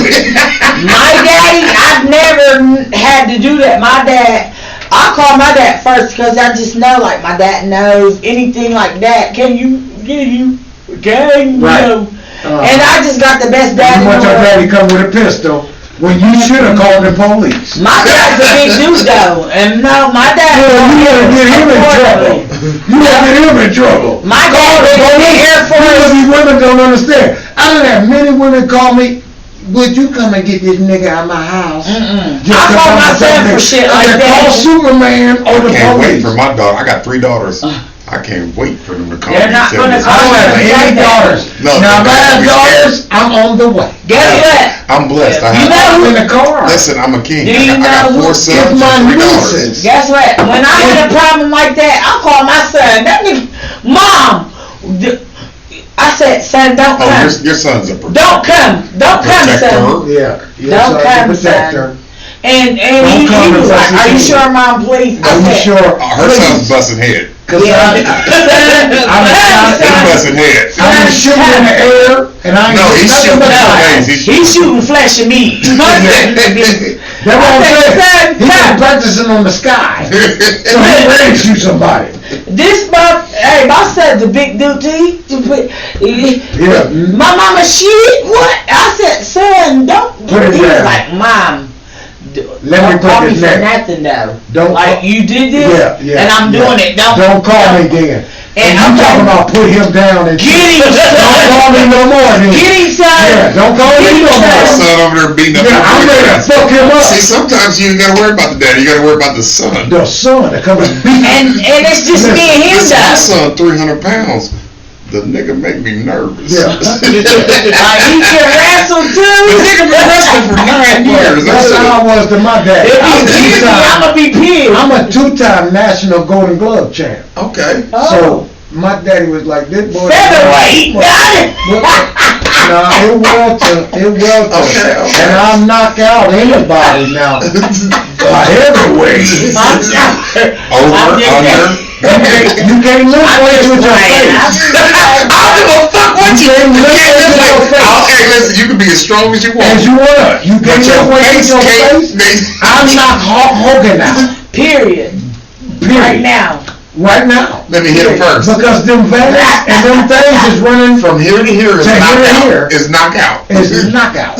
my daddy, I've never had to do that. My dad, I call my dad first because I just know, like, my dad knows anything like that. Can you, gang, Right. you know? And I just got the best dad You in want the your world. daddy come with a pistol when you should have called the police. My dad's a big dude though, and no, my dad. You wanna get him in trouble. You wanna get him in trouble. My Call dad the was in the police. Air Force. These women don't understand. I done had many women call me, would you come and get this nigga out of my house? Mm-mm. Just I to call come my and son say, for shit I like said, that. call Superman or the Can't wait police. for my daughter. I got 3 daughters. I can't wait for them to call They're me. not and tell gonna me I don't have Like any that. daughters. No, Now if I they're have gonna be daughters, I'm on the way. Guess what? I'm blessed. I You have. know I'm in the car. Listen, I'm a king. Do I you got know 4 who- sons It's my and 3 daughters. nieces. Guess what? When I had a problem like that, I called my son. That nigga, Mom, I said, son, don't Oh, come. your son's a protector. Don't come. Don't come, son. Protector. Yeah. Don't come, protector. And Don't he come was unless like, are you it's sure, Mom, please? I Are you said, sure? Her son's busting head. Cause Yeah. I'm He's Son, busting head. I'm shooting in the air, and I ain't No, doing he's nothing shooting but in fire. space. He's shooting flesh at me. That's what I'm I said, saying. He's son, been practicing on the sky, so he's ready to shoot somebody. This month, hey, my son's a big dude too. Yeah. My mama, shit, what? I said, son, don't. Put it He was down. like, Mom, Let me don't call put me this for neck. nothing though. Don't Like, call- you did this, Yeah, yeah. and I'm doing it. Don't call me then. And I'm talking about put him down and Get him, don't call me no more then. Get him, son. Yeah, don't call me no My more. son over there beating up. Yeah, I'm ready to fuck him up. See, sometimes you ain't gotta worry about the daddy. You gotta worry about the son. The son that come and beat And it's just me and him Listen, my though. son, 300 pounds. The nigga make me nervous. Yeah. Like, he can wrestle The too. nigga been wrestling for 9 years. That's how I was to my dad. If I'm you kiss me, I'ma be pissed. I'm a 2-time national Golden Glove champ. Okay. So my daddy was like, this boy. Featherweight. No, it welter. Okay. And I'll knock out anybody now. Heavyweight. Over, under. You can't lift weights with your face. I don't give a fuck what you can't lift can't weights just with your like, face. hey, listen, you can be as strong as you want. As you want. You But can't your lift weights face with your can't. face. I'm not Hulk Hogan now. Period. Right now. Right now. Let me hit him first. Because them veins and them things is running From here to here is To here to knockout. here. Is knockout. is knockout.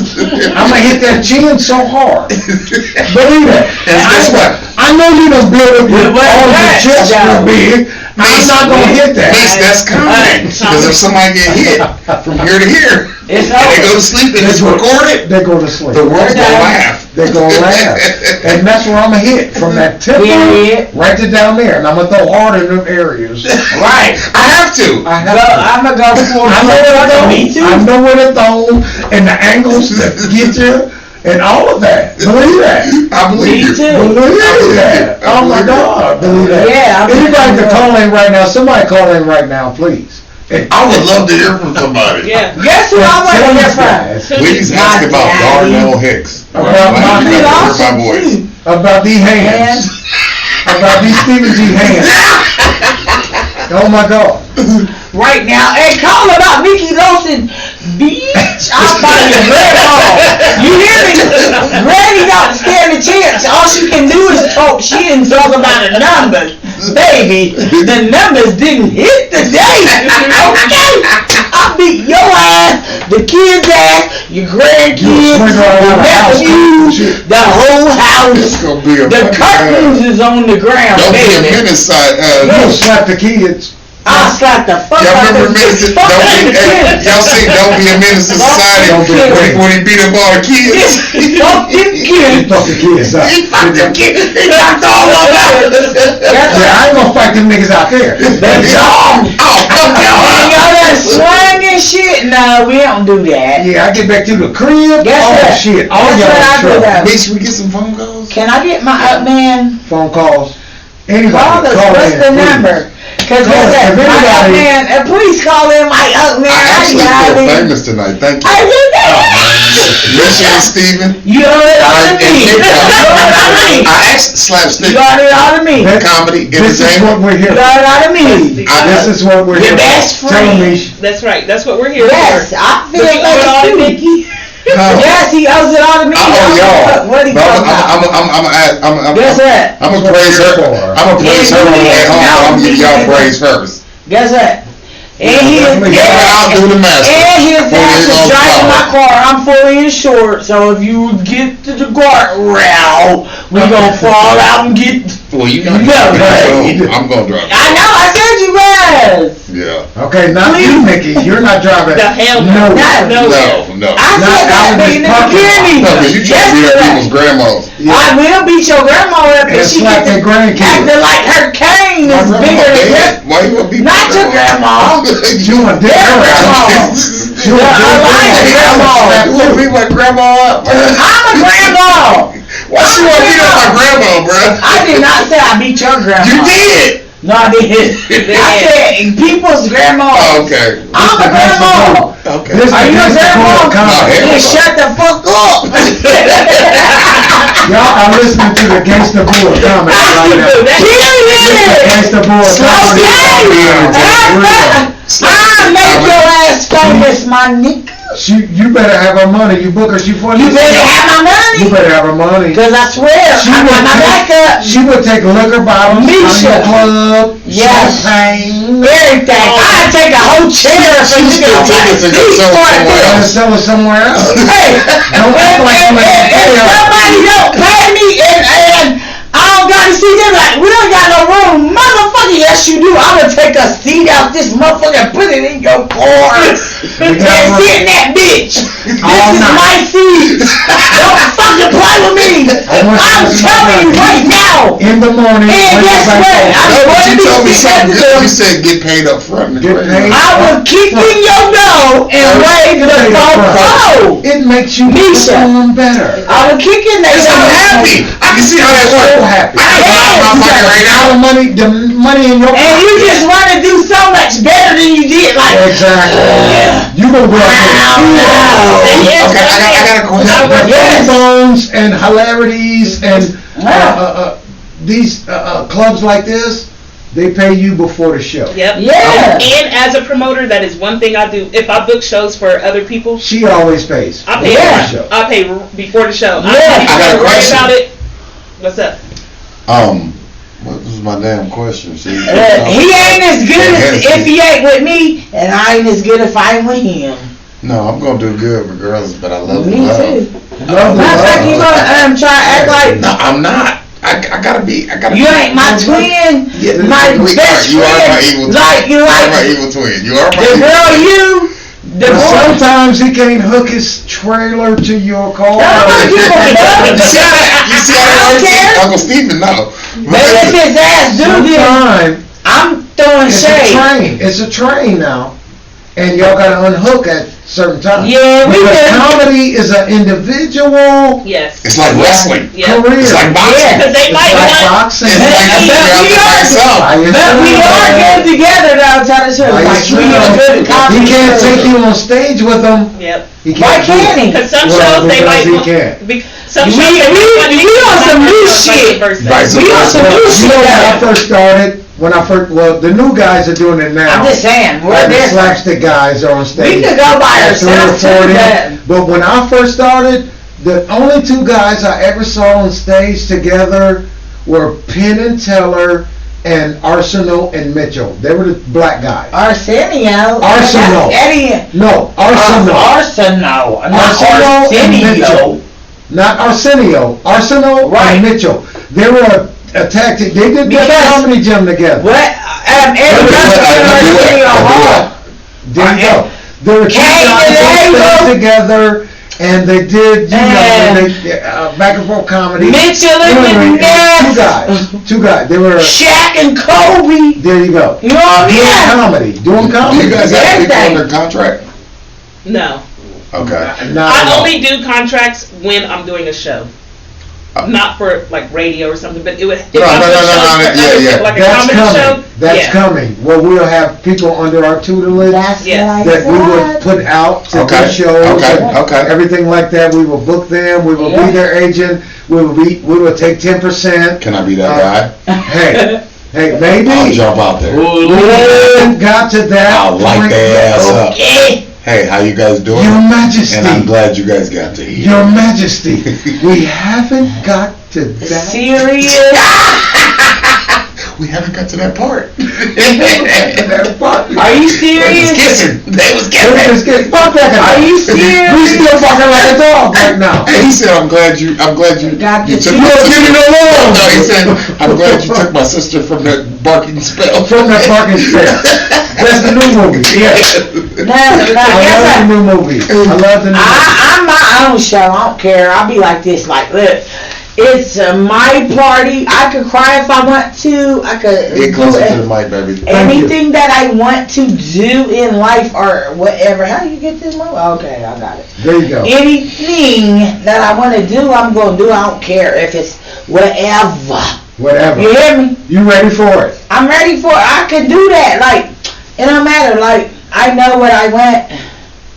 I'm gonna hit that chin so hard. Believe it. And guess what? I know you done build up with But all your that's chest real down. big. I'm not gonna hit that. That's comedy. Because if somebody get hit from here to here, It's and they over. go to sleep and it's recorded, They go to sleep. the world's gonna laugh. They gonna laugh. And that's where I'm gonna hit, from that tip Yeah. right to down there. And I'm gonna throw hard in them areas. Right. I have to. I have Go, to. I'm gonna go for I know where to Me throw. too. I know where to throw, and the angles that get you, and all of that. Believe that. I believe Me you. too. Believe that. I Oh my believe it. God. Believe that. Yeah, I believe Anybody can it. call in right now. Somebody call in right now, please. And I would love to hear from somebody. Yeah. Guess who I want to tell hear these from? guys Please ask My about daddy. Darnell Hicks. About Right, my you gotta hear Lawson, my voice. too. about these hands. About these Stephen G. hands. Oh my God. Right now, hey, call about Nikki Lawson, bitch. I'll find your grandma. You hear me? Granny don't stand a chance. All she can do is talk shit and talk about the numbers. Baby, the numbers didn't hit today. Okay? I'll beat your ass, the kids' ass, your grandkids, swing around the the house, nephews, the whole It's house. gonna be a The curtains is on the ground, Don't be a baby. menace. You'll slap the kids. I'll slap the fuck Y'all out remember of Menace? this fuck Don't out be. of the kids. Y'all see? Don't be a menace to society Don't be a when he beat up all the kids. Fuck them kids. Fuck the kids up. He fucked them kids. He knocked all of them out. Yeah, I ain't gonna fight them niggas out there. That's all. Oh, come And on. y'all that swing and shit? No, we don't do that. Yeah, I get back to the crib. Guess Oh what? shit. All Guess y'all what I in do trouble. though? Bitch, we get some phone calls. Can I get my up man? Phone calls. Anybody Call us. call What's in, the please. number? Cause Call guess us. what? If My up anybody- man. Please call in my up man. I actually feel I famous tonight. Thank you. I did that. Misha and Steven. You owe it all to me. You owe it all to me. I asked SlapStik You owe it all to me. That- comedy This is what entertainment. we're You here owe for. it all to me. This is what we're Your here best for. Tell me. friend. That's right. That's what we're here Yes, for. I feel But you owe it all to like Nikki. Yes, he owes it all to me. I owe y'all. What he No, talking about? Guess what? I'm gonna praise her. I'm gonna praise her on the way home. I'm gonna give y'all praise first. Guess what? And he is I'll do the master. and his Before ass they is go driving my far. car. I'm fully insured, so if you get to the guardrail, we gonna fall out and get. Well, you know, No, right. I'm gonna drive. I know. I said you was. Yeah. Okay, not you, Nikki. You're not driving. The hell no. no. No. No. I Not said that, out of but this you didn't parking hear lot. me. No, because you try to beat up Yesterday. people's grandmas. I will beat your grandma up And if she slap gets their grandkids. acting like her cane My is grandma bigger than dead. that. Why you gonna beat Not my your grandma. You want to Their grandma. You want I like to grandma. You wanna beat my grandma up? I'm a grandma. Why she wanna beat up my grandma, bruh? I did not say I beat your grandma. You did. No, I didn't. I said people's grandma. Oh, okay. I'm a grandma. Okay. This Are you a is grandma? No, hell Then no. shut the fuck up. Y'all are listening to the Gangsta Boy comedy right now. Period. Gangsta Boy comedy. I make your ass famous, my nigga. You better have her money. You book her. She for You better have my You money. better have her money. Cause I swear, I got my back up. She would take liquor bottles Misha. out of the club, Yes. champagne, Everything. I'd take a whole chair for She you still to take it to these sell part somewhere bills. and sell it somewhere else. Hey, Don't act like you ain't if pay her. somebody don't pay me and I don't gotta see them like, we don't got no room. Motherfucker, yes you do. I'm gonna take a seat out this motherfucker and put it in your car. We And got room. sit in that bitch. This All is night. my seat. Don't fucking play with me. I want you I'm to see telling you my right now. In the morning, And when guess you're back what? home. No, but you told me something good. Them. You said get paid up front. Get paid. I will kick in your door and wave the phone. It makes you Misha. perform better. I will kick in their Yes, I'm door. happy. I can see how that So works. happy. I can buy my pocket right now. All the money in your And you just want to do so much better than you did. Like, Exactly. You gonna go out there. Yes. Okay, I got a question. The Yes. phones and hilarities and Wow. these clubs like this, they pay you before the show. Yep. Yeah. And as a promoter, that is one thing I do. If I book shows for other people, She always pays. I pay. Yeah. before the show. I pay before the show. Yeah. I I got a don't worry question. about it. What's up? What was my damn question? See, He ain't as good as if he ain't with me, and I ain't as good if I ain't with him. No, I'm gonna do good regardless, but I love Me love. too. Love, Matter of fact, you love. gonna try to act like No, I'm not. I gotta be. You ain't my twin, Yeah, my best you are my friend. evil twin. Like you You are my like evil twin. You are my the evil girl twin. the But boy. sometimes he can't hook his trailer to your car. You see how I don't that works? care. Uncle Stephen, no. But if his ass do this, Sometimes I'm throwing it's a shade. train. It's a train now, and y'all gotta unhook at certain times. Yeah, we because do. comedy is an individual Yes. It's like wrestling. Yeah. career. It's like boxing. Because they It's might like want. boxing. It's like But you we out there by are- yourself. By But we yourself. are good together now, trying to show By like we yourself. are good comedy. He can't take you on stage with him. Yep. He Why can't do can't it. he? Because some Well, shows they because might he want. can't. Some We- shows they we- might want we Nikki on to some come new or shit. vice versa. Vice We on some versa. new You shit know when I now. first started, well, the new guys are doing it now. I'm just saying, we're Like the different. SlapStik guys are on stage. We could go by at 30 or ourselves too, 40. then. But when I first started, the only two guys I ever saw on stage together were Penn and Teller and Arsenal and Mitchell. They were the black guys. Arsenio. Arsenal. That's Eddie. No, Arsenal. Arsenal. Not Arsenal and Mitchell. Arsenio. Not Arsenio. Arsenal Right. and Mitchell. They were a tag team. They did Because- the comedy gym together. What? Eddie Arsenio Hall. There you go. There were two Cain guys and on Abel. stage together, and they did, back and forth comedy. Mitchell You know what I and mean? McNabb. Two guys. They were. Shaq and Kobe. There you go. You know what I Doing mean? comedy. Doing Do comedy. you guys have people Everything. under contract? No. Okay. Not at I all. only do contracts when I'm doing a show. Not for like radio or something, but it would. If No, I'm no, doing no, shows no, for no, other yeah, people, yeah. like a That's comedy coming. show. That's yeah. coming. Well, we'll have people under our tutelage That's Yes. what I that we would said. put out to Okay, do shows okay, and okay. everything like that. We will book them. We will Yeah. be their agent. We will take 10%. Can I be that guy? Hey, hey, maybe. I'll jump out there. We haven't got to that I'll light point their yet. ass up. Okay. Hey, how you guys doing? Your Majesty. And I'm glad you guys got to eat. Your Majesty, we haven't got to that. Serious? We haven't got to that part. That part. Are you They was serious? kissing. They was Let's kissing. get fuck that. Are you serious? We still fucking like a dog right now. Hey, he said, I'm glad you Got you the took two- my You don't give me no love. No, he said, I'm glad you took my sister from that barking spell. From that barking spell. That's the new movie. Yeah. No, I love the new movie. I love the new movie. I'm my own show. I don't care. I'll be like this. Like, look, it's my party. I could cry if I want to. I could Get do closer to the mic, baby. anything that I want to do in life or whatever. How you get this movie? Okay, I got it. There you go. Anything that I want to do, I'm going to do. I don't care if it's whatever. Whatever. You hear me? You ready for it? I'm ready for it. I can do that. Like, it don't matter. Like, I know what I want,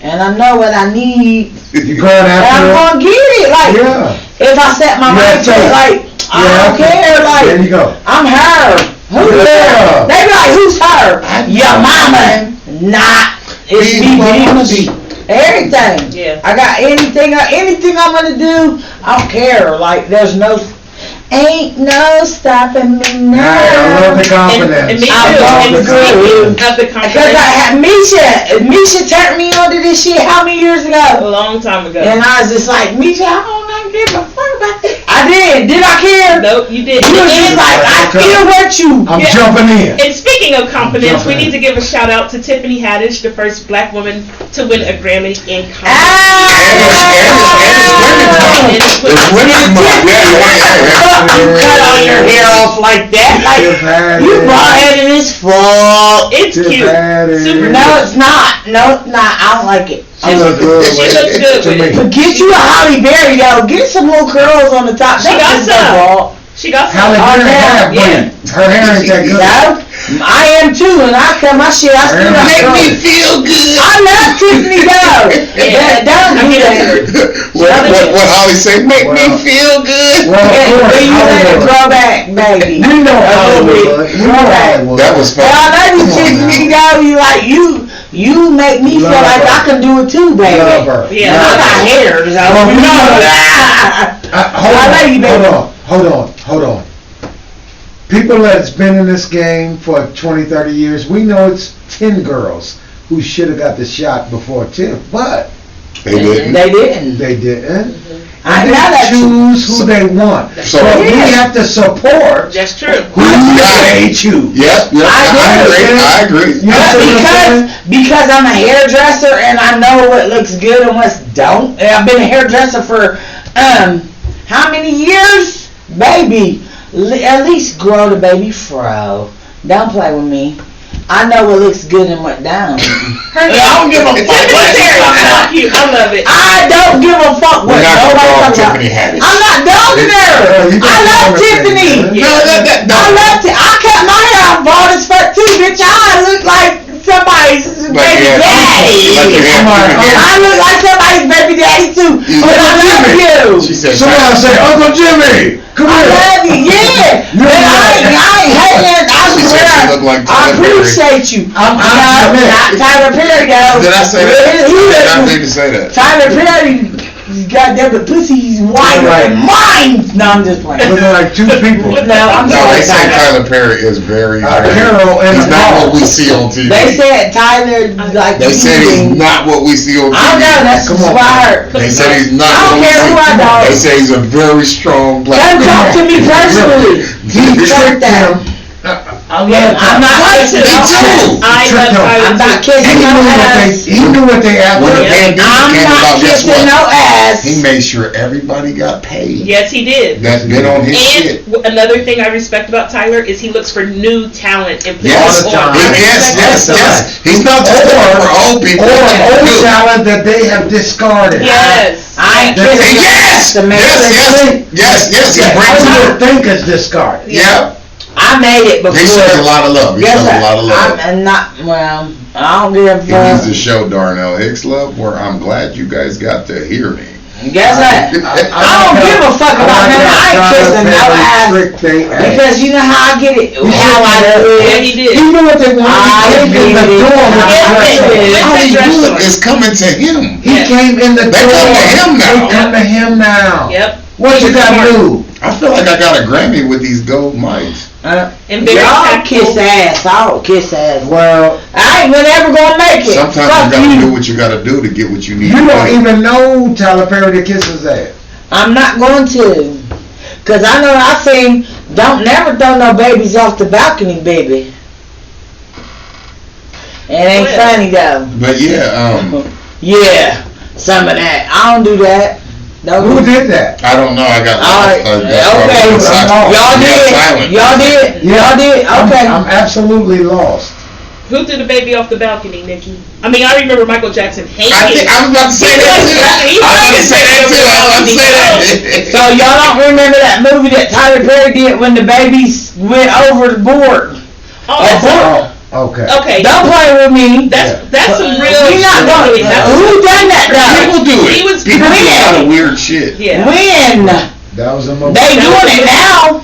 and I know what I need, You going and I'm after it? gonna get it. Like, Yeah. if I set my You mind have to it, to. like, I don't care. There you Like, go. I'm her. Who's Yeah. her? They be like, who's her? Your mama. Not. It's Be me, mama. Everything. Yeah. I got anything I'm gonna do. I don't care. Like, there's no. Ain't no stopping me now. I love the confidence. And me I too. love And the speaking groove. of the Because confidence, I had Misha turned me on to this shit how many years a ago? long time ago. And I was just like, Misha, I don't know, give a fuck about it. I did. Did I care? Nope, you didn't. You was just like, I feel what you. I'm Yeah. jumping in. And speaking of confidence, we Jumping. need to give a shout out to Tiffany Haddish, the first black woman to win a Grammy in comedy. It's Women's Month. You cut all your hair off like that. Like, you bald-headed as fuck. It's Tiff cute. Haddish. Super No, it's not. No, it's not. I don't like it. I look good She with looks it. good To with me. it. But get you a Holly Berry, yo. Get some more curls on the top. She Don't got just go some. bald. She got Halle some. Berry yeah, have yeah. Her hair ain't that good. No, I am too, and I cut my shit. I still Make got me curls. feel good. I love Tiffany though. Yeah. Don't do that. What Holly say? Make me Well. feel good. Well, of Yeah, course, but you let it Hollywood. grow back, baby. We know Hollywood. We know Hollywood. That was But fun. I love you, Come on Tiffany now. though. You like you make me feel Love like her. I can do it too, baby. Love her. Yeah. And I got hair, so Well, you we know know- that. I love you, baby. Hold on. People that's been in this game for 20, 30 years, we know it's 10 girls who should have got the shot before Tiff, but They didn't. They didn't. they didn't. I and know they that. choose who they want. So- But we Yeah. have to support That's true. who they choose. Yep, I I agree. You But see what I'm saying? because I'm a hairdresser and I know what looks good and what don't. And I've been a hairdresser for how many years? Baby, at least grow the baby fro. Don't play with me. I know what looks good and what don't. I don't give a fuck what Cute. I love it. I don't give a fuck what We're not gonna nobody call talks about. Tiffany Haddish. I'm not dogging her. You I don't love know her Tiffany. thing, No, that, I love it. I cut my hair off bald as fuck too, bitch. I look like somebody's baby daddy. I look like somebody's baby daddy too. But I love you. She said, Somebody say, Uncle Jimmy, come I here. love you, yeah. But I ain't hating. I She said she looked swear. like I Tyler Perry. appreciate you. I'm No, not Tyler Perry though. Did I say that? He Did I looks- need to say that? Tyler Perry, goddamn the pussy's whiter Right. than mine. No, I'm just playing. Looking like two people. No, I'm No, they sorry. say Tyler Perry is very, Carol and he's a not dog. what we see on TV. They said Tyler like. They said he's not what we see on TV. I know that's Come on. what I heard. They said he's not I don't what we care see. who I know. They say he's a very strong black Don't man. talk to me personally. He tricked them. I love I'm not Me kissing too. no ass. I Tricked love him. Tyler I'm not too. kissing He no knew what they, ass. he knew what they asked When the for. pandemic I'm came not about, guess kissing no what? ass. He made sure everybody got paid. Yes, he did. That's been on his shit. And another thing I respect about Tyler is he looks for new talent and puts Yes, it All on. the time. yes. He's not just looking for old people. Or old Dude. talent that they have discarded. Yes. I ain't Yes. kissing no Yes, ass to make yes, it yes, clean. yes. He brings Who it. would think is discarded? Yeah. I made it before. He shows a lot of love. He Guess shows a what? lot of love. I'm not, well, I don't give He needs to a show Darnell Hicks love, where I'm glad you guys got to hear me. fuck. Guess what? I don't give a fuck about him. I ain't kissing no ass. Because you know how I get it. How I do Yeah, it. he did. He knew what they wanted. I He came in the did. door with I the did. dress on. All he dress doing on. is coming to him. He came in the They door. come to him now. They come to him now. Yep. What you got to do? I feel like I got a Grammy with these gold mics. And very Y'all tactful. kiss ass. I don't kiss ass. Well, I ain't never gonna make it. Sometimes Fuck you gotta you. do what you gotta do to get what you need. you to don't do. even know Tyler Perry to kiss his ass. I'm not going to. Cause I know I seen, don't never throw no babies off the balcony, baby. It ain't Well. funny though. But yeah, Yeah, some of that. I don't do that. Don't Who do- did that? I don't know. I got Alright, lost. That's why okay. we went silent. Y'all We got did. silent. Y'all did. Y'all did. Okay. I'm absolutely lost. Who threw the baby off the balcony, Nikki? I mean, I remember Michael Jackson hated I think I was about to say that too. I was about to say that too. I was about to say that. So y'all don't remember that movie that Tyler Perry did when the babies went over the board? Oh, that's Oh, okay. okay. Don't play with me. That's some real. We not really- going. that's- Who done that though? People do it. He was People do a brilliant. lot of weird shit. Yeah. When? That was a movie. They doing it now.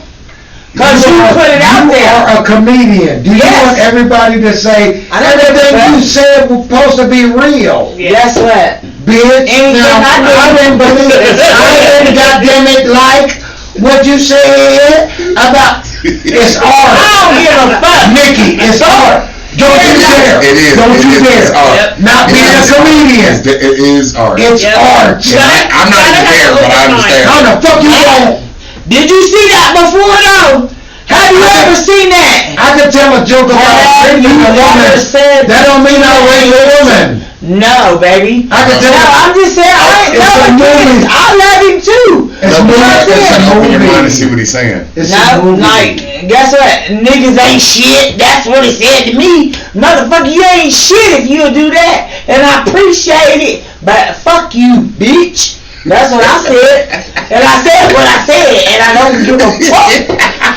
Cause you put it out You there. are a comedian. Do you Yes. want everybody to say I know everything that. you said was supposed to be real? Yeah. Guess what? Bitch, Anything now, I do- I didn't believe it. I didn't goddamn it like what you said about it's art. I don't give a fuck. Nikki, it's art. Don't you dare. It is. Don't it you is. It's dare. art. Yep. Not It being a is art. comedian. It is art. It's Yep. art. I'm not even there, but I understand. How the fuck you going? Did you see that before though? Have you ever seen that? I could tell a joke about Have raping you a woman. ever said That don't mean I rape a woman. no, baby? I can No, tell. I'm just saying. I ain't It's a no movie. kids. I love him too. It's a No, movie. but It's a open your mind and movie. see what he's saying. It's a No, movie. like, guess what? Niggas ain't shit. That's what he said to me. Motherfucker, you ain't shit if you'll do that. And I appreciate it. But fuck you, bitch. That's what I said. And I said what I said. And I don't give a fuck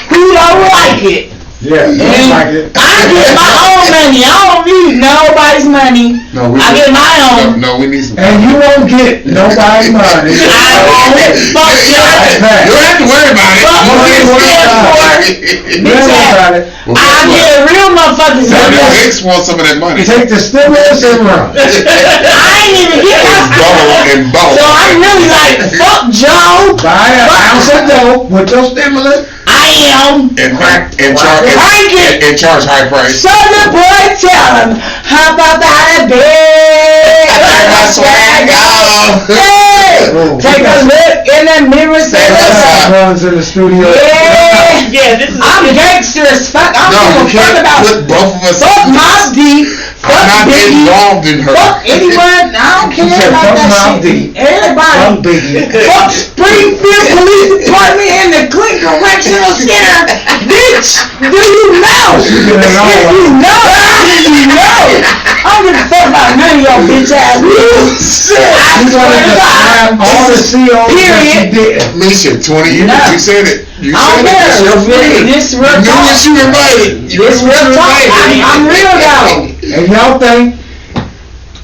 who don't like it. Yeah, you don't like it. I get my own money. I don't need nobody's money. No, we I get my own. No, we need some. And you won't get nobody's money. I won't. Fuck you. You don't have to worry about it. Fuck You you, don't worry about stand You Bitch don't worry about it. Well, I guess what? get a real motherfucker's Darnell money. Hicks wants some of that money. Take the stimulus and run. I ain't even get It's my double and both. So I'm really like, fuck Joe. Buy an ounce of dope with your stimulus. I am. and Crank it. charge high price. So the boy tell him, hop up out of bed. Turn my swag off. Hey, Take a look in the mirror. Stand outside. Runs in the studio. Yeah. Yeah, this is. I'm gangster as fuck. I No, don't you give a fuck can't about. put both of us. Fuck Mob Deep. I'm Fuck not Biggie. involved in her. Fuck anyone. I don't She care said, about fuck that Mobb shit. Deep. Everybody. Fuck Biggie. Fuck Springfield Police Department and the Clinton Correctional Center. Bitch, do you know? If been in all you of them. know, you know. I don't give a fuck about none of y'all bitch ass niggas. I You swear wanted to to slap God. all the CEOs that she Period. did. Misha, 20 years. No. You said it. You I said don't it. It's your care. friend. This real You knew talk. what you invited. You This knew what real you talk. invited. I'm real though. And y'all think,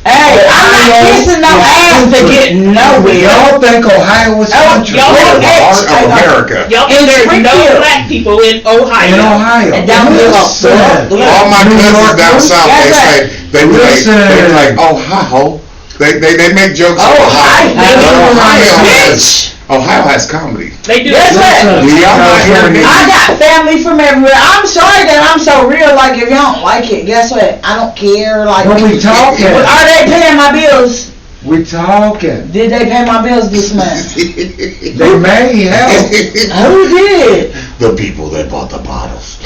Hey, I'm not kissing no ass to get nowhere. y'all think Ohio was country. y'all We're the Hey, heart of America. Y'all In think there's no Springfield. black people in Ohio. In Ohio. And don't give a Listen. fuck. All my New cousins York down Blues? south, Yes, they be Listen. like, Ohio. They make jokes. Ohio. Ohio has comedy. They do. Yes, sir. Do y'all not hear me? I got family from everywhere. I'm sorry that I'm so real. Like, if y'all don't like it, guess what? I don't care. Like, But we talking. are they paying my bills? We talking. Did they pay my bills this month? They may help. Who did? The people that bought the bottles.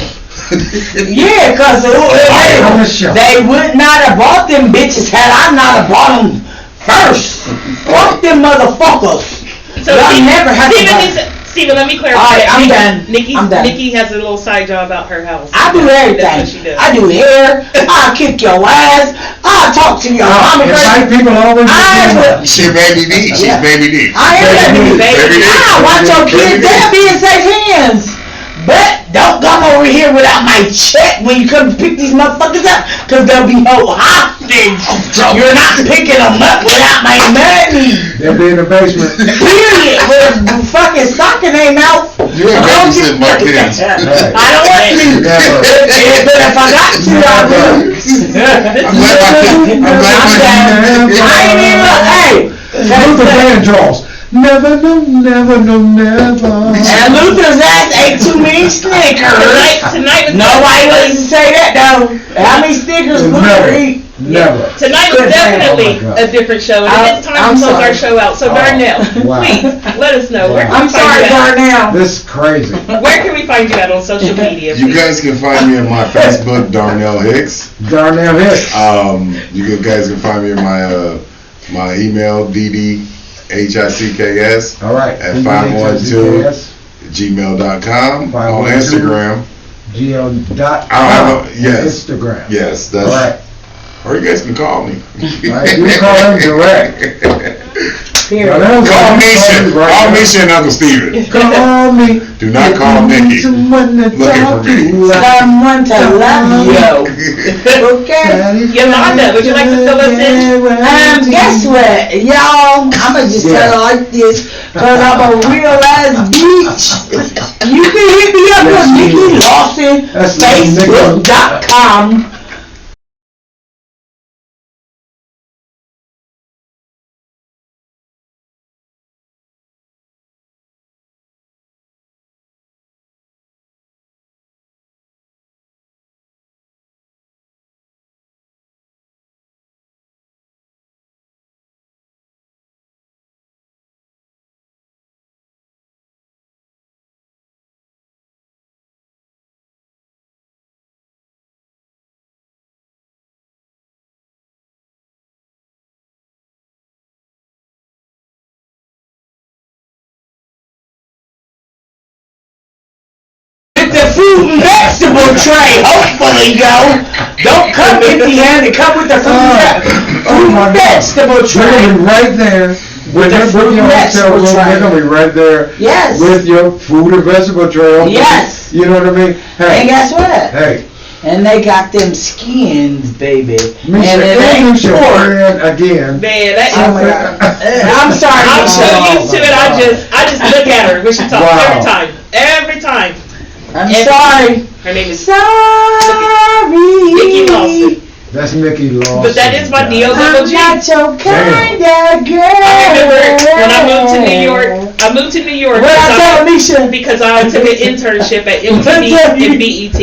Yeah, cause On the show. they would not have bought them bitches had I not have bought them first. Fuck them motherfuckers. So Y'all Stephen, never have to buy. Stephen, let me clarify. All right, I'm done. I'm done. Nikki has a little side job out her house. I do That's what she everything. does. I do hair. I kick your ass. I talk to your mama. And white people always I do will- that. She baby D. She's Yeah. baby D. I am Baby, baby. baby. I want your kids Baby. to be in safe hands. But don't come over here without my check when you come to pick these motherfuckers up, cause they'll be held hostage. You're not picking them up without my money. They'll be in the basement. Period. With the fucking stocking ain't out. You ain't babysitting my kids. I don't want to. Never. But if I got to, I will. I'm glad I ain't even, hey. Luther Vandross. Never, no, never, no, never. And Luther's ass ate too many Snickers. Tonight was Nobody wants to say that though. How many Snickers Luther Never. eat? Never. Tonight was Good definitely man. Oh my God. a different show, and I'm- it's time I'm to close sorry. our show out. So Oh, Darnell, wow. please let us know where Wow. can I'm we find sorry, you at? Darnell. This is crazy. Where can we find you at on social media? You please? guys can find me on my Facebook, Darnell Hicks. Darnell Hicks. You guys can find me in my email, DDHICKS All right. at 512 PDHICKS, gmail.com. On 512. Instagram. GL.com. I don't have yes. Instagram. Yes, All that's right. or you guys can call me. Right, you can call him direct. Period. Call Misha. Call Misha and Uncle Steven. Call me. Do not call Nikki. Someone to Looking talk for me. to. Someone to love you. Okay. Yolanda, would you like to fill us in? Guess what, y'all? I'ma just tell it like this, cause I'm a real ass bitch. You can hit me up Yes, on you Nikki will. Lawson, That's Nikki. Facebook.com. The fruit and vegetable tray, hopefully, yo. Don't come empty-handed, come with the fruit and vegetable We're tray. gonna be right there. With the your fruit and hotel vegetable room, tray. we're gonna be right there. Yes. With your food and vegetable tray. open. Yes. You know what I mean? And Hey. guess what? Hey. And they got them skins, baby. Misha, And it ain't introduce your pork. friend again. Man, that Oh my God. I'm sorry. I'm so y'all. used to it. I just look at her when she talks Wow. every time. Every time. I'm And sorry. Her name is Sorry. Nikki Lawson. That's Nikki Lawson. But that is my guys. deal. I'm not your kind of girl. I remember when I moved to New York. I moved to New York What I tell Alicia? because I took an internship at MTV and BET.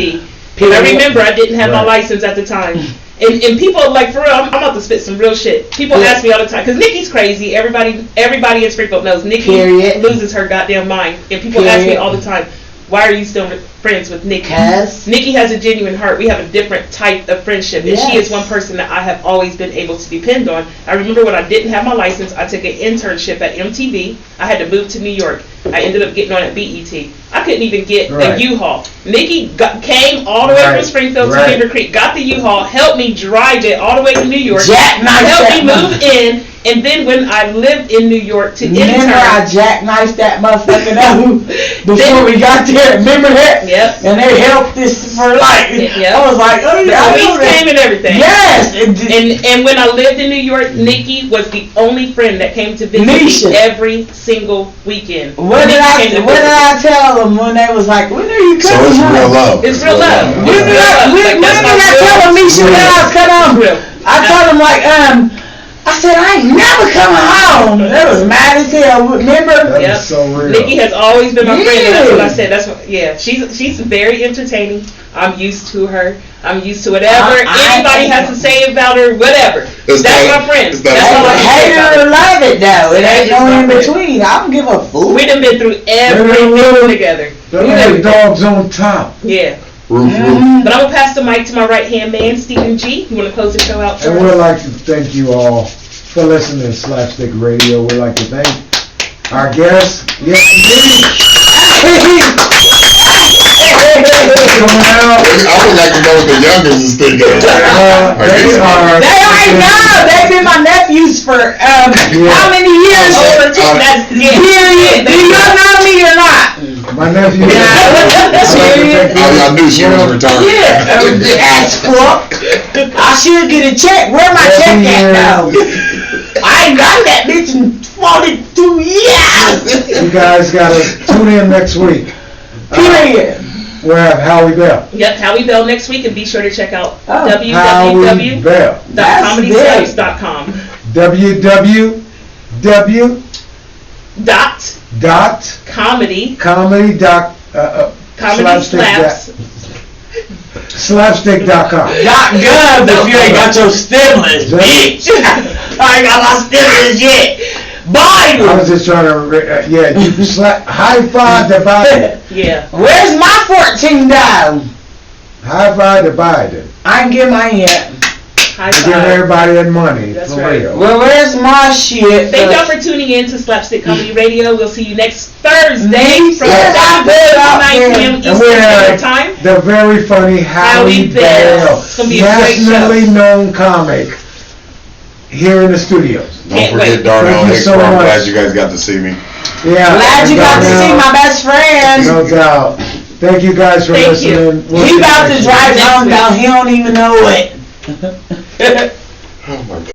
And I remember I didn't have my Right. license at the time. And people, like, for real, I'm about to spit some real shit. People ask me all the time, because Nikki's crazy. Everybody in Springfield knows Nikki loses her goddamn mind. And people ask me all the time, why are you still friends with Nikki? Nikki has a genuine heart. We have a different type of friendship. And she is one person that I have always been able to depend on. I remember when I didn't have my license, I took an internship at MTV. I had to move to New York. I ended up getting on at BET. I couldn't even get a U-Haul. Nikki came all the way from Springfield to Beaver Creek, got the U-Haul, helped me drive it all the way to New York, helped me move in. And then when I lived in New York to intern, I jackknifed that motherfucker out before we got there. Remember that? Yep. And they helped this for like. Yep. I was like, oh yeah. The police came and everything. Yes. And when I lived in New York, Nikki was the only friend that came to visit me every single weekend. What did I tell them when they was like, when are you coming? So it's real love. It's real love. When did I tell them, Misha, when I was coming home? I told them like, I said, I ain't never coming home. That was mad as hell. Remember? That was so real. Nikki has always been my friend, and that's what I said. That's what, she's very entertaining. I'm used to her. I'm used to whatever anybody has to say about her, whatever. That's my friend. That's all I hate her or love it, though. It ain't no in between. I don't give a fool. We done been through everything together. The dogs on top. Yeah. But I'm going to pass the mic to my right-hand man, Stephen G. You want to close the show out for us? And we'd like to thank you all for listening to SlapStik Radio. We'd like to thank our guests. Yes, coming out. I would like to know what the youngest is thinking. They already know. They've been my nephews for how many years? Period. Do you know me or not? My nephew. I knew she was retarded. Ass fuck. I should get a check. Where my check at now? I ain't got that bitch in 42 years. You guys gotta tune in next week. Period. We'll have Howie Bell. Yep, Howie Bell next week, and be sure to check out www.comedyslice.com. Slapstik.com. .gov if you ain't got your stimulus, bitch. I ain't got my stimulus yet. Biden. I was just trying to, high five to Biden. Yeah. Where's my 14 down? High five to Biden. I ain't get mine yet. High five. Give everybody that money. That's for right. real. Well, where's my shit? Thank y'all for tuning in to SlapStik Comedy Radio. We'll see you next Thursday from 7 to 9 p.m. Eastern Standard Time. The very funny Howie Bell. It's going to be a great show. Nationally known comic here in the studios. Don't forget Darnell, Hicks. I'm glad you guys got to see me. Yeah. Glad you got to see my best friend. No doubt. Thank you guys for listening. He about to drive home down. He don't even know it. Oh my God.